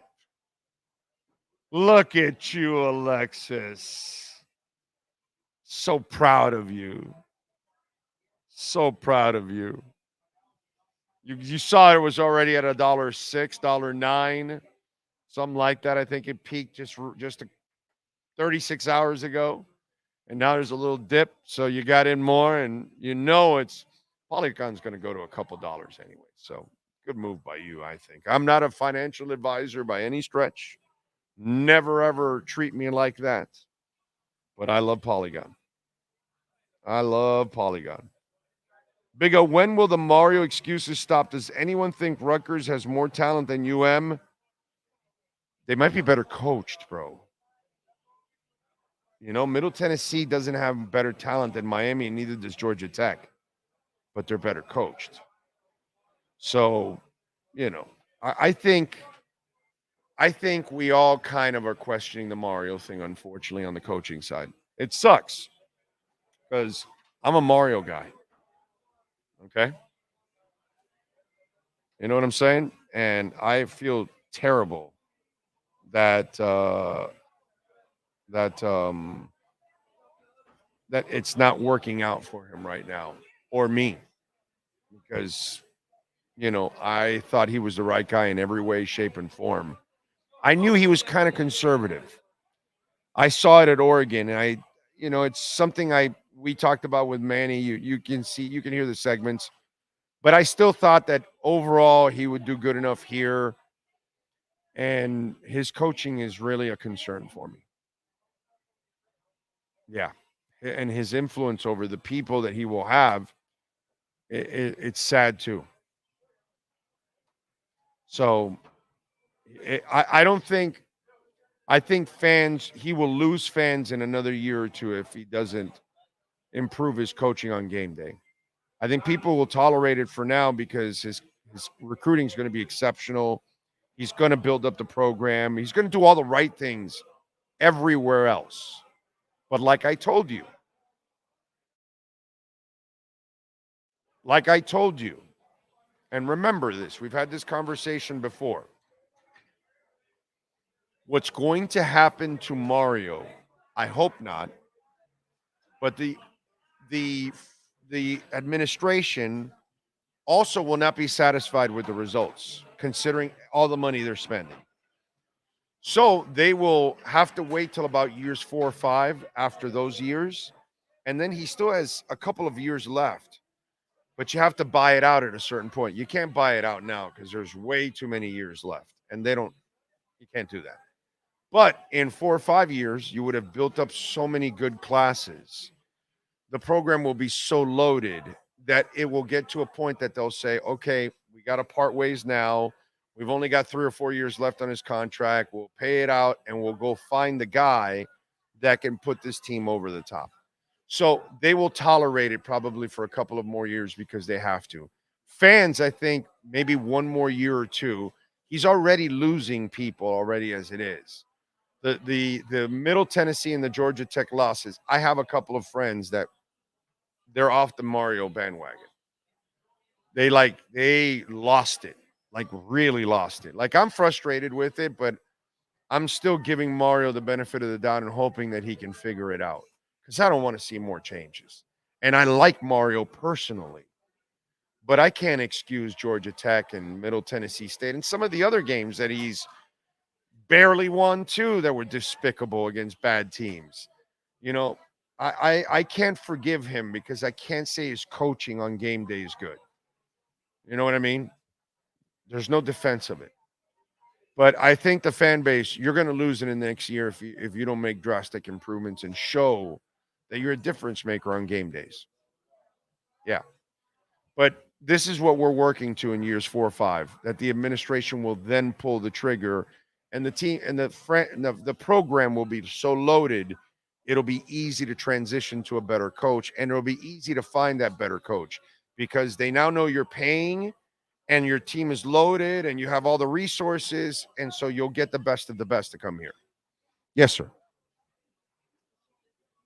Look at you, Alexis. So proud of you. So proud of you. You saw it was already at $1.06, $1.09, something like that. I think it peaked just 36 hours ago. And now there's a little dip, so you got in more, and it's Polygon's going to go to a couple dollars anyway. So good move by you, I think. I'm not a financial advisor by any stretch. Never, ever treat me like that. But I love Polygon. I love Polygon. Big O, when will the Mario excuses stop? Does anyone think Rutgers has more talent than UM? They might be better coached, bro. Middle Tennessee doesn't have better talent than Miami, and neither does Georgia Tech. But they're better coached. So, I think we all kind of are questioning the Mario thing, unfortunately, on the coaching side. It sucks because I'm a Mario guy. Okay? You know what I'm saying? And I feel terrible that it's not working out for him right now, or me, because I thought he was the right guy in every way, shape, and form. I knew he was kind of conservative. I saw it at Oregon, and it's something we talked about with Manny. You can hear the segments, but I still thought that overall he would do good enough here, and his coaching is really a concern for me. Yeah. And his influence over the people that he will have, it's sad too. So I think he will lose fans in another year or two if he doesn't improve his coaching on game day. I think people will tolerate it for now because his recruiting is going to be exceptional. He's going to build up the program. He's going to do all the right things everywhere else. But like I told you, and remember this, we've had this conversation before. What's going to happen to Mario, I hope not, but the administration also will not be satisfied with the results, considering all the money they're spending. So they will have to wait till about years 4 or 5 after those years, and then he still has a couple of years left. But you have to buy it out at a certain point. You can't buy it out now because there's way too many years left, and you can't do that. But in 4 or 5 years, you would have built up so many good classes. The program will be so loaded that it will get to a point that they'll say, okay, we got to part ways now. We've only got 3 or 4 years left on his contract. We'll pay it out, and we'll go find the guy that can put this team over the top. So they will tolerate it probably for a couple of more years because they have to. Fans, I think, maybe 1 more year or 2. He's already losing people already as it is. The Middle Tennessee and the Georgia Tech losses, I have a couple of friends that they're off the Mario bandwagon. They lost it, really lost it. I'm frustrated with it, but I'm still giving Mario the benefit of the doubt and hoping that he can figure it out because I don't want to see more changes. And I like Mario personally, but I can't excuse Georgia Tech and Middle Tennessee State and some of the other games that he's barely won too that were despicable against bad teams. I can't forgive him because I can't say his coaching on game day is good. You know what I mean? There's no defense of it. But I think the fan base, you're going to lose it in the next year if you don't make drastic improvements and show that you're a difference maker on game days. Yeah. But this is what we're working to in years 4 or 5, that the administration will then pull the trigger and the team and the program will be so loaded, it'll be easy to transition to a better coach, and it'll be easy to find that better coach. because they now know you're paying and your team is loaded and you have all the resources, and so you'll get the best of the best to come here. Yes, sir.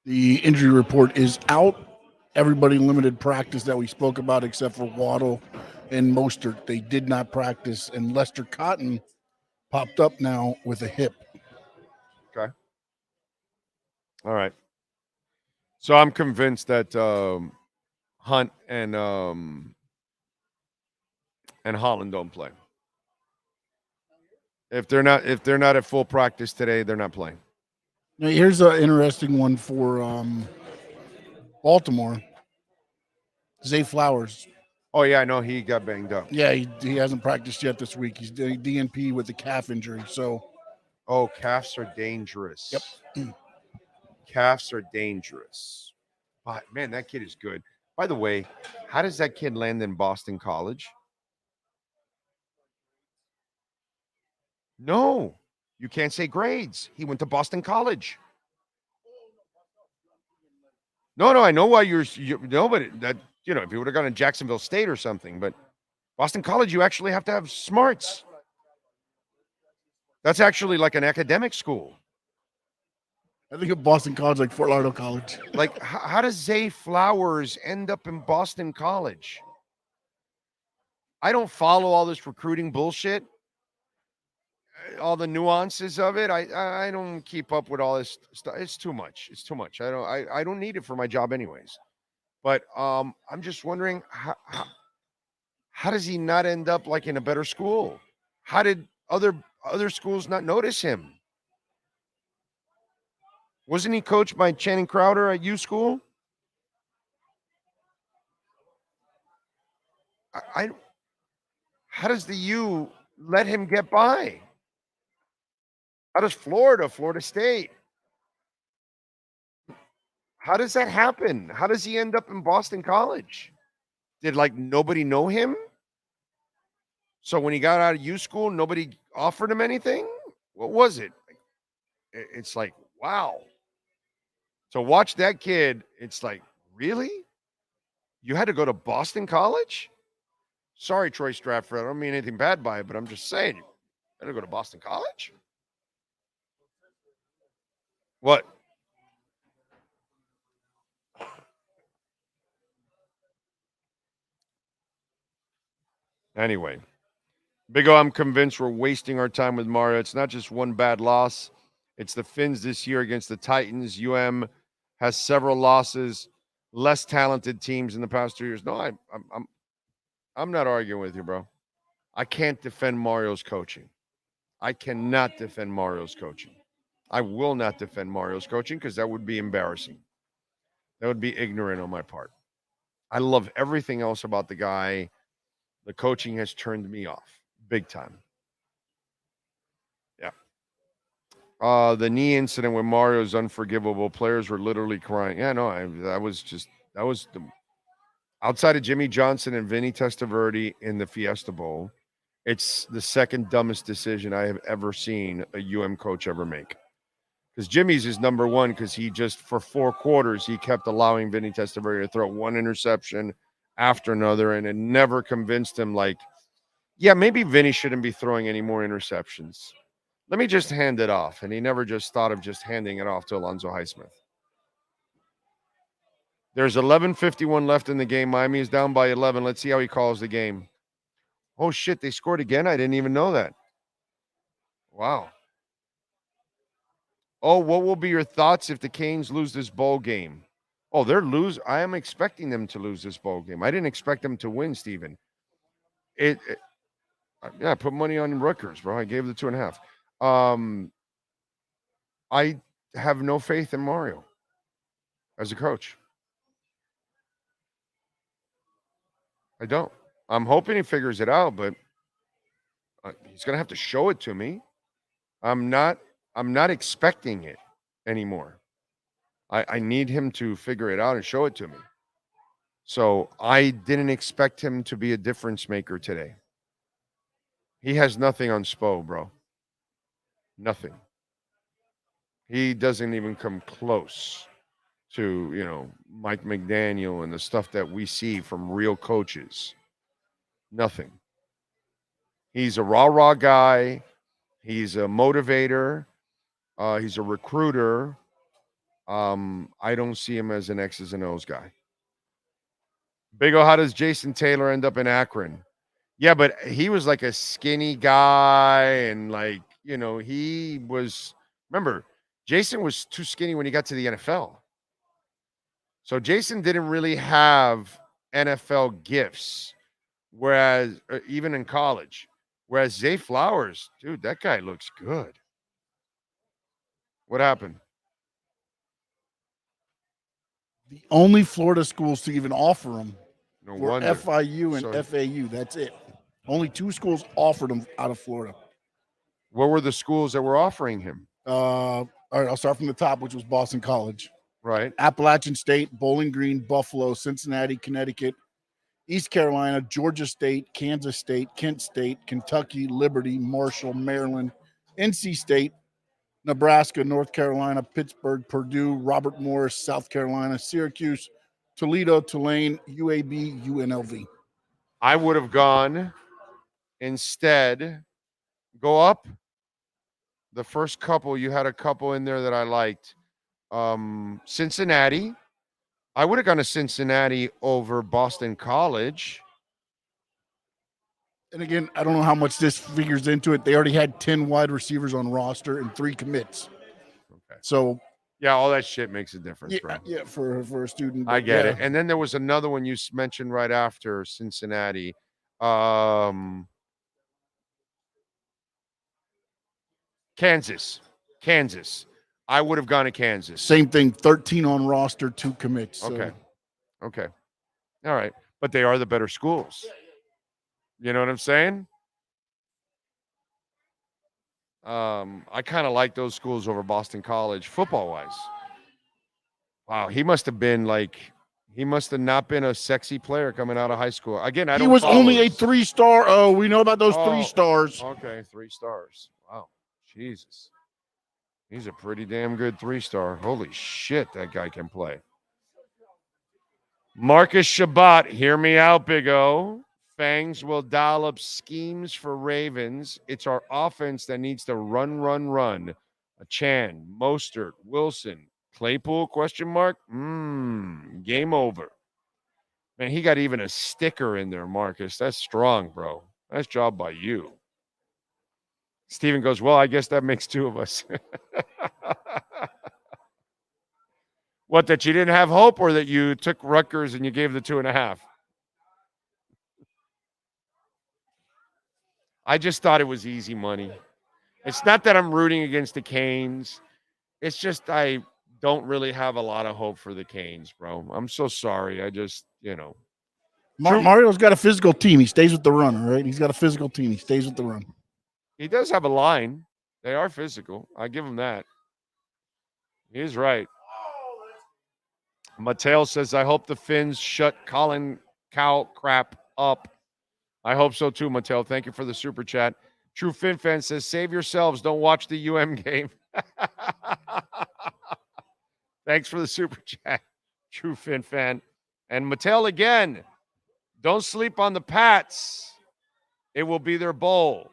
The injury report is out. Everybody limited practice that we spoke about except for Waddle and Mostert. They did not practice, and Lester Cotton popped up now with a hip. Okay. All right. So I'm convinced that Hunt and Holland don't play. If they're not at full practice today, they're not playing. Now, here's an interesting one for Baltimore. Zay Flowers. Oh, yeah, I know he got banged up. Yeah, he hasn't practiced yet this week. He's doing DNP with a calf injury. So, calves are dangerous. Yep. Calves are dangerous. But, man, that kid is good. By the way, how does that kid land in Boston College? No, you can't say grades. He went to Boston College. No, I know why but that, if he would have gone to Jacksonville State or something, but Boston College, you actually have to have smarts. That's actually like an academic school. I think of Boston College like Fort Lauderdale College. Like, how does Zay Flowers end up in Boston College? I don't follow all this recruiting bullshit, all the nuances of it. I don't keep up with all this stuff. It's too much. I don't need it for my job anyways. But I'm just wondering how does he not end up like in a better school? How did other schools not notice him? Wasn't he coached by Channing Crowder at U School? How does the U let him get by? How does Florida State? How does that happen? How does he end up in Boston College? Did nobody know him? So when he got out of U School, nobody offered him anything? What was it? It's like, wow. So watch that kid. It's like, really? You had to go to Boston College? Sorry, Troy Stratford. I don't mean anything bad by it, but I'm just saying, you had to go to Boston College? What? Anyway, Big O, I'm convinced we're wasting our time with Mario. It's not just one bad loss. It's the Finns this year against the Titans. has several losses, less talented teams in the past 2 years. No, I'm not arguing with you, bro. I can't defend Mario's coaching. I cannot defend Mario's coaching. I will not defend Mario's coaching because that would be embarrassing. That would be ignorant on my part. I love everything else about the guy. The coaching has turned me off big time. Yeah. The knee incident with Mario is unforgivable. Players were literally crying. Yeah, no, that was the outside of Jimmy Johnson and Vinny Testaverde in the Fiesta Bowl. It's the second dumbest decision I have ever seen a UM coach ever make. Because Jimmy's is number one because he just, for 4 quarters, he kept allowing Vinny Testaverde to throw one interception after another, and it never convinced him, yeah, maybe Vinny shouldn't be throwing any more interceptions. Let me just hand it off. And he never just thought of just handing it off to Alonzo Highsmith. There's 11:51 left in the game. Miami is down by 11. Let's see how he calls the game. Oh, shit, they scored again? I didn't even know that. Wow. Oh, what will be your thoughts if the Canes lose this bowl game? Oh, I am expecting them to lose this bowl game. I didn't expect them to win, Steven. I put money on Rutgers, bro. I gave the 2.5. I have no faith in Mario as a coach. I don't. I'm hoping he figures it out, but he's going to have to show it to me. I'm not expecting it anymore. I need him to figure it out and show it to me. So I didn't expect him to be a difference maker today. He has nothing on Spo, bro. Nothing. He doesn't even come close to, Mike McDaniel and the stuff that we see from real coaches. Nothing. He's a rah-rah guy. He's a motivator. He's a recruiter. I don't see him as an X's and O's guy. Big O, how does Jason Taylor end up in Akron? Yeah, but he was like a skinny guy, and he was. Remember, Jason was too skinny when he got to the NFL. So Jason didn't really have NFL gifts, whereas even in college. Whereas Zay Flowers, dude, that guy looks good. What happened? The only Florida schools to even offer them No were wonder. FIU and FAU. That's it. Only 2 schools offered him out of Florida. What were the schools that were offering him? All right, I'll start from the top, which was Boston College. Right. Appalachian State, Bowling Green, Buffalo, Cincinnati, Connecticut, East Carolina, Georgia State, Kansas State, Kent State, Kentucky, Liberty, Marshall, Maryland, NC State, Nebraska, North Carolina, Pittsburgh, Purdue, Robert Morris, South Carolina, Syracuse, Toledo, Tulane, UAB, UNLV. I would have gone instead, go up. The first couple, you had a couple in there that I liked. Cincinnati. I would have gone to Cincinnati over Boston College. And again, I don't know how much this figures into it. They already had 10 wide receivers on roster and 3 commits. Okay. So yeah, all that shit makes a difference, yeah, bro. Yeah, for a student. I get it. And then there was another one you mentioned right after Cincinnati. Kansas. I would have gone to Kansas. Same thing, 13 on roster, 2 commits. So. Okay. All right. But they are the better schools. You know what I'm saying? I kind of like those schools over Boston College football-wise. Wow, he must have not been a sexy player coming out of high school. Again, He was only a 3-star. Oh, we know about those 3 stars. Okay, 3 stars. Wow, Jesus. He's a pretty damn good 3-star. Holy shit, that guy can play. Marcus Shabbat, hear me out, Big O. Fangs will dial up schemes for Ravens. It's our offense that needs to run. Chan, Mostert, Wilson, Claypool, question mark? Game over. Man, he got even a sticker in there, Marcus. That's strong, bro. Nice job by you. Steven goes, well, I guess that makes 2 of us. What, that you didn't have hope, or that you took Rutgers and you gave the 2.5? I just thought it was easy money. It's not that I'm rooting against the Canes. It's just I don't really have a lot of hope for the Canes, bro. I'm so sorry. I just, Mario's got a physical team. He stays with the run, all right? He's got a physical team. He stays with the run. He does have a line. They are physical. I give him that. He is right. Mateo says, I hope the Finns shut Colin Cow crap up. I hope so too, Mateo. Thank you for the super chat. True Fin fan says, save yourselves. Don't watch the UM game. Thanks for the super chat, True Fin fan. And Mattel again, don't sleep on the Pats. It will be their bowl.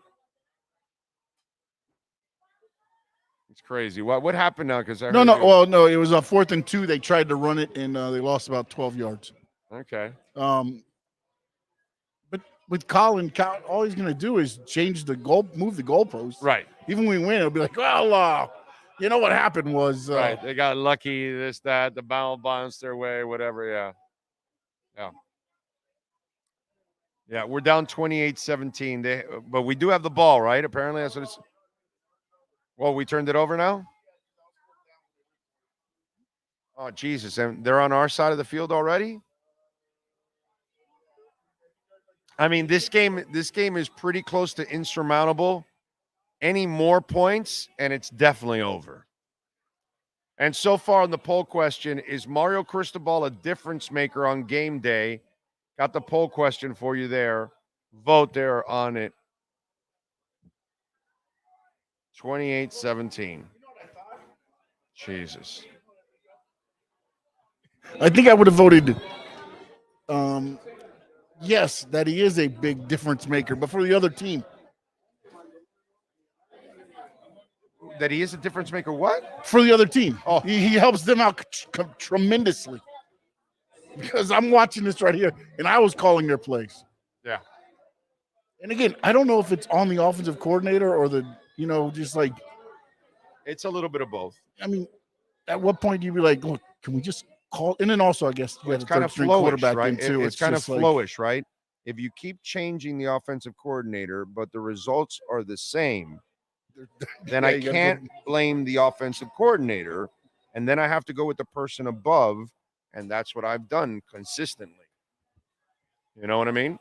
It's crazy. What happened now? Because No, it was a 4th and 2. They tried to run it, and they lost about 12 yards. Okay. But with Colin, all he's going to do is move the goalpost. Right. Even when we win, it'll be like, well, you know what happened was. Right. They got lucky, this, that, the ball bounced their way, whatever. Yeah. Yeah, we're down 28-17. But we do have the ball, right? Apparently that's what it's. Well, we turned it over now? Oh, Jesus. And they're on our side of the field already? I mean, this game is pretty close to insurmountable. Any more points, and it's definitely over. And so far on the poll question, is Mario Cristobal a difference maker on game day? Got the poll question for you there. Vote there on it. 28-17. Jesus. I think I would have voted yes, that he is a big difference maker, but for the other team. That he is a difference maker. What? For the other team. Oh. He helps them out tremendously. Because I'm watching this right here, and I was calling their plays. Yeah. And again, I don't know if it's on the offensive coordinator or the, just like. It's a little bit of both. I mean, at what point do you be like, look, can we just call? And then also, I guess, it's kind of flowish, right? It's kind of flowish, right? If you keep changing the offensive coordinator, but the results are the same, then I can't blame the offensive coordinator, and then I have to go with the person above, and that's what I've done consistently. You know what I mean?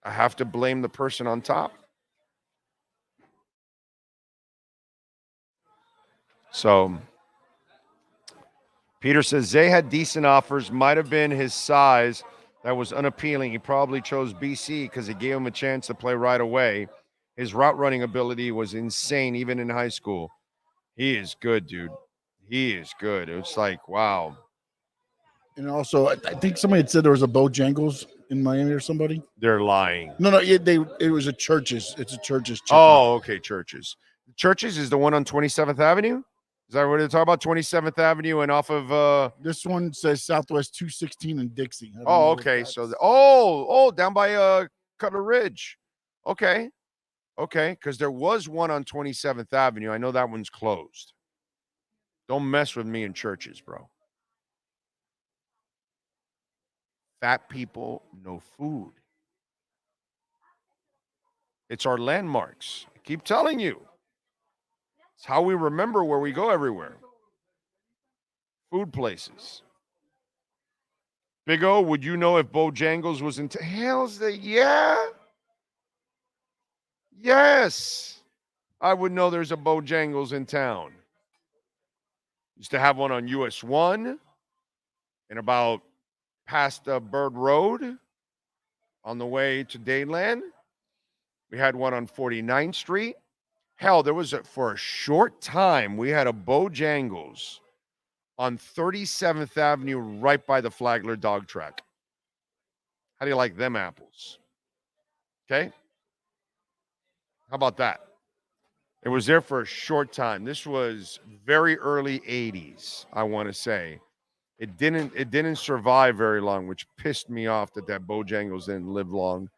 I have to blame the person on top. So Peter says Zay had decent offers, might have been his size that was unappealing. He probably chose BC because it gave him a chance to play right away. His route running ability was insane, even in high school. He is good, dude. He is good. It's like, wow. And also, I think somebody had said there was a Bojangles in Miami or somebody. They're lying. No, it was a Church's. It's a Church's chicken. Oh, okay, Church's. Church's is the one on 27th Avenue? Is that what they're talking about? 27th Avenue and off of this one says Southwest 216 and Dixie. Oh, okay. So down by Cutler Ridge. Okay. Okay, because there was one on 27th Avenue. I know that one's closed. Don't mess with me in Churches, bro. Fat people, no food. It's our landmarks. I keep telling you. It's how we remember where we go everywhere. Food places. Big O, would you know if Bojangles was in yeah. Yes. I would know there's a Bojangles in town. Used to have one on US 1 and about past Bird Road on the way to Dayland. We had one on 49th Street. Hell, there was for a short time, we had a Bojangles on 37th Avenue right by the Flagler dog track. How do you like them apples? Okay. How about that? It was there for a short time. This was very early 80s, I want to say. It didn't survive very long, which pissed me off that Bojangles didn't live long.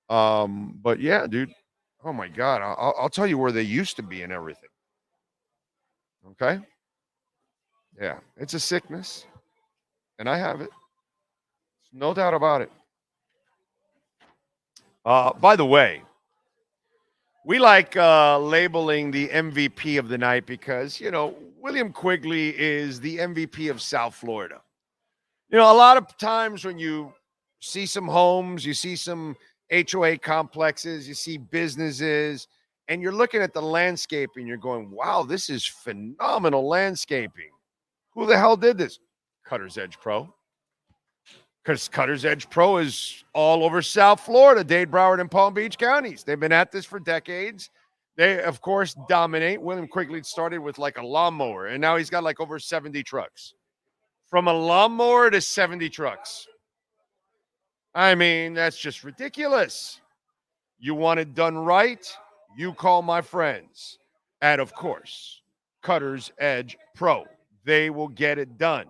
But yeah, dude. Oh my God. I'll tell you where they used to be and everything. Okay? Yeah, it's a sickness. And I have it. There's no doubt about it. By the way, we like labeling the MVP of the night because, William Quigley is the MVP of South Florida. A lot of times when you see some homes, you see some HOA complexes, you see businesses, and you're looking at the landscape and you're going, wow, this is phenomenal landscaping. Who the hell did this? Cutter's Edge Pro. Because Cutter's Edge Pro is all over South Florida, Dade, Broward, and Palm Beach counties. They've been at this for decades. They, of course, dominate. William Quigley started with like a lawnmower, and now he's got like over 70 trucks. From a lawnmower to 70 trucks. I mean, that's just ridiculous. You want it done right? You call my friends at, of course, Cutter's Edge Pro. They will get it done.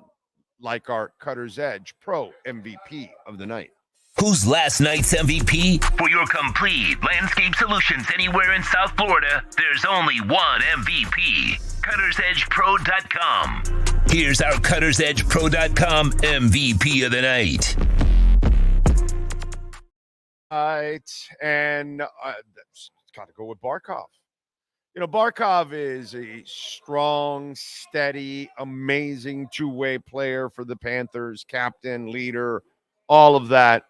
Like our Cutter's Edge Pro MVP of the night. Who's last night's MVP? For your complete landscape solutions anywhere in South Florida, there's only one MVP. CuttersEdgePro.com. Here's our CuttersEdgePro.com MVP of the night. All right, and that's got to go with Barkov. Barkov is a strong, steady, amazing two-way player for the Panthers, captain, leader, all of that.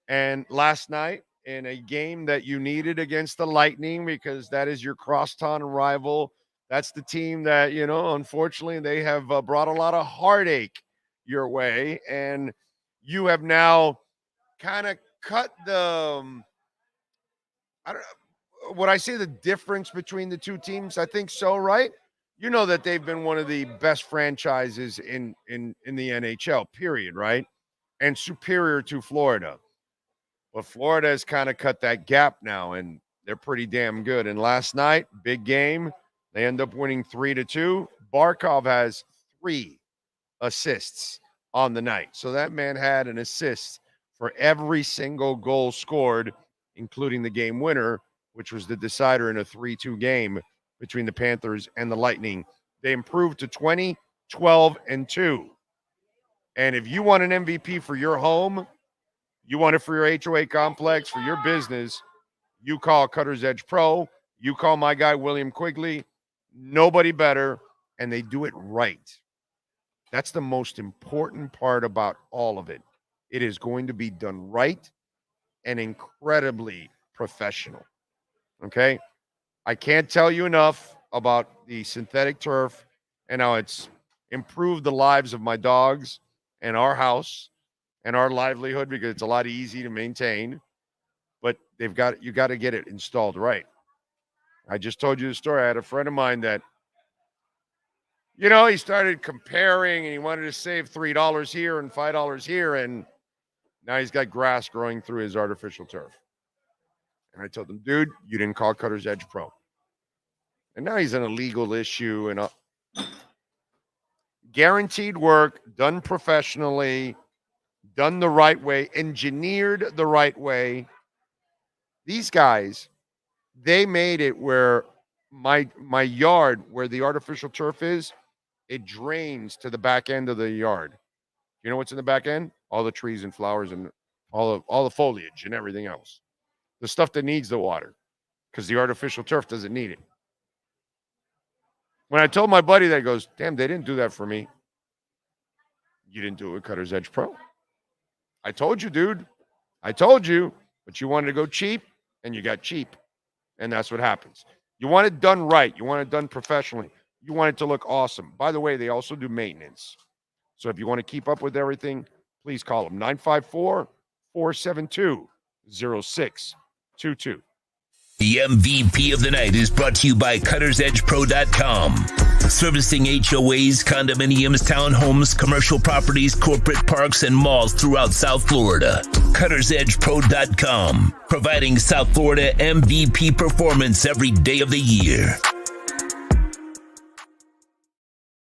And last night, in a game that you needed against the Lightning, because that is your crosstown rival, that's the team that, unfortunately, they have brought a lot of heartache your way. And you have now kind of cut the, would I say the difference between the two teams? I think so, right? you know that they've been one of the best franchises in the NHL, period, right? And superior to Florida. But Florida has kind of cut that gap now, and they're pretty damn good. And last night, big game, they end up winning 3-2. Barkov has 3 assists on the night. So that man had an assist for every single goal scored, including the game winner, which was the decider in a 3-2 game between the Panthers and the Lightning. They improved to 20, 12, and 2. And if you want an MVP for your home, you want it for your HOA complex, for your business, you call Cutter's Edge Pro. You call my guy, William Quigley. Nobody better, and they do it right. That's the most important part about all of it. It is going to be done right and incredibly professional. Okay? I can't tell you enough about the synthetic turf and how it's improved the lives of my dogs and our house and our livelihood because it's a lot easy to maintain. But you got to get it installed right. I just told you the story. I had a friend of mine that, he started comparing and he wanted to save $3 here and $5 here. And now he's got grass growing through his artificial turf. And I told him, dude, you didn't call Cutter's Edge Pro. And now he's in a legal issue and guaranteed work, done professionally, done the right way, engineered the right way. These guys, they made it where my yard, where the artificial turf is, it drains to the back end of the yard. You know what's in the back end? All the trees and flowers and all the foliage and everything else. The stuff that needs the water, because the artificial turf doesn't need it. When I told my buddy that, he goes, damn, they didn't do that for me. You didn't do it with Cutter's Edge Pro. I told you, dude. I told you, but you wanted to go cheap, and you got cheap. And that's what happens. You want it done right. You want it done professionally. You want it to look awesome. By the way, they also do maintenance. So if you want to keep up with everything, please call them 954-472-0622. The MVP of the night is brought to you by CuttersEdgePro.com. Servicing HOAs, condominiums, townhomes, commercial properties, corporate parks, and malls throughout South Florida. CuttersEdgePro.com. Providing South Florida MVP performance every day of the year.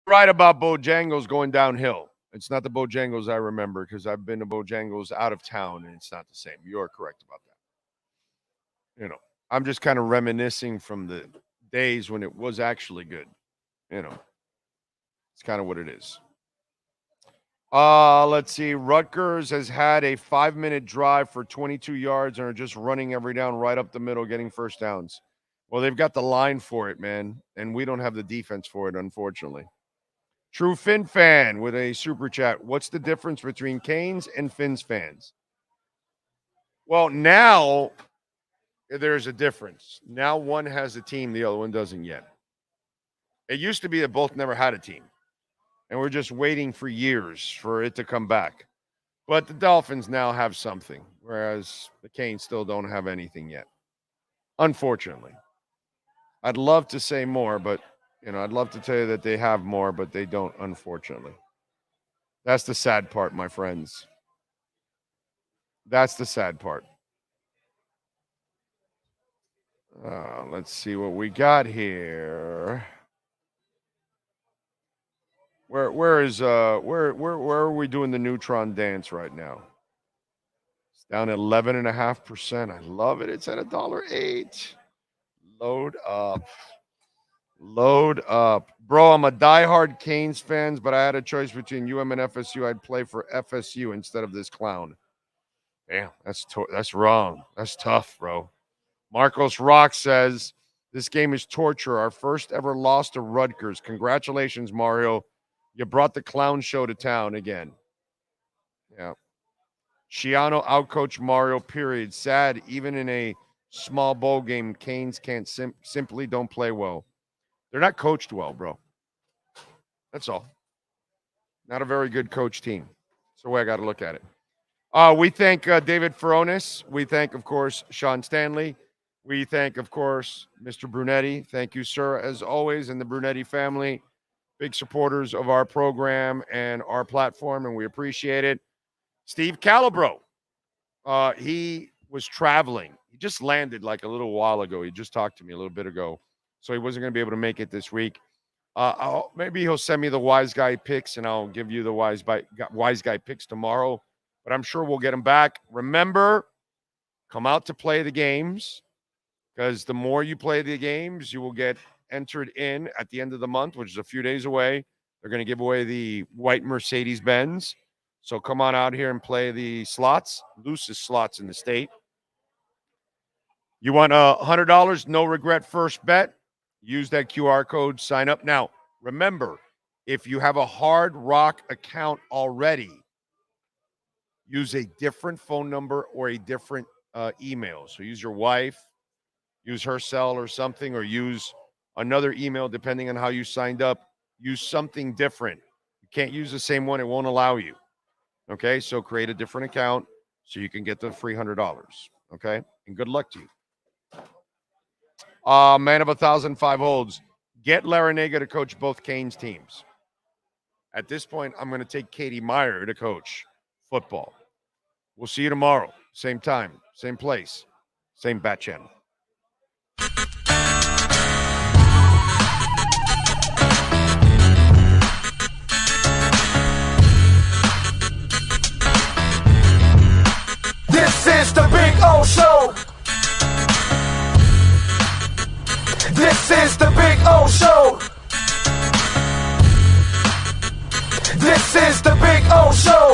Right about Bojangles going downhill. It's not the Bojangles I remember because I've been to Bojangles out of town and it's not the same. You are correct about that. I'm just kind of reminiscing from the days when it was actually good. It's kind of what it is. Let's see. Rutgers has had a 5-minute drive for 22 yards and are just running every down right up the middle, getting first downs. Well, they've got the line for it, man, and we don't have the defense for it, unfortunately. True Fin fan with a super chat. What's the difference between Canes and Fins fans? Well, now there's a difference. Now one has a team, the other one doesn't yet. It used to be that both never had a team, and we're just waiting for years for it to come back. But the Dolphins now have something, whereas the Canes still don't have anything yet, unfortunately. I'd love to say more, but I'd love to tell you that they have more, but they don't, unfortunately. That's the sad part, my friends. That's the sad part. Let's see what we got here. Where are we doing the neutron dance right now? It's down at 11.5%. I love it. It's at $1.08. Load up. Load up. Bro, I'm a diehard Canes fan, but I had a choice between UM and FSU. I'd play for FSU instead of this clown. Damn, that's wrong. That's tough, bro. Marcos Rock says, this game is torture. Our first ever loss to Rutgers. Congratulations, Mario. You brought the clown show to town again. Yeah. Shiano outcoached Mario, period. Sad, even in a small bowl game, Canes can't simply don't play well. They're not coached well, bro. That's all. Not a very good coach team. That's the way I got to look at it. We thank David Furones. We thank, of course, Sean Stanley. We thank, of course, Mr. Brunetti. Thank you, sir, as always, and the Brunetti family. Big supporters of our program and our platform, and we appreciate it. Steve Calabro, he was traveling. He just landed like a little while ago. He just talked to me a little bit ago, so he wasn't going to be able to make it this week. Maybe he'll send me the wise guy picks, and I'll give you the wise guy picks tomorrow, but I'm sure we'll get him back. Remember, come out to play the games, because the more you play the games, you will get entered in at the end of the month, which is a few days away. They're going to give away the white Mercedes-Benz. So come on out here and play the slots, loosest slots in the state. You want $100, no regret first bet? Use that QR code, sign up. Now, remember, if you have a Hard Rock account already, use a different phone number or a different email. So use your wife, use her cell or something, or use another email depending on how you signed up. Use something different. You can't use the same one. It won't allow you. Okay, so create a different account so you can get the free $100. Okay, and good luck to you. Man of 1,005 holds. Get Larinaga to coach both Canes teams. At this point, I'm going to take Katie Meyer to coach football. We'll see you tomorrow. Same time, same place, same bat channel. This is the Big O Show. This is the Big O Show. This is the Big O Show.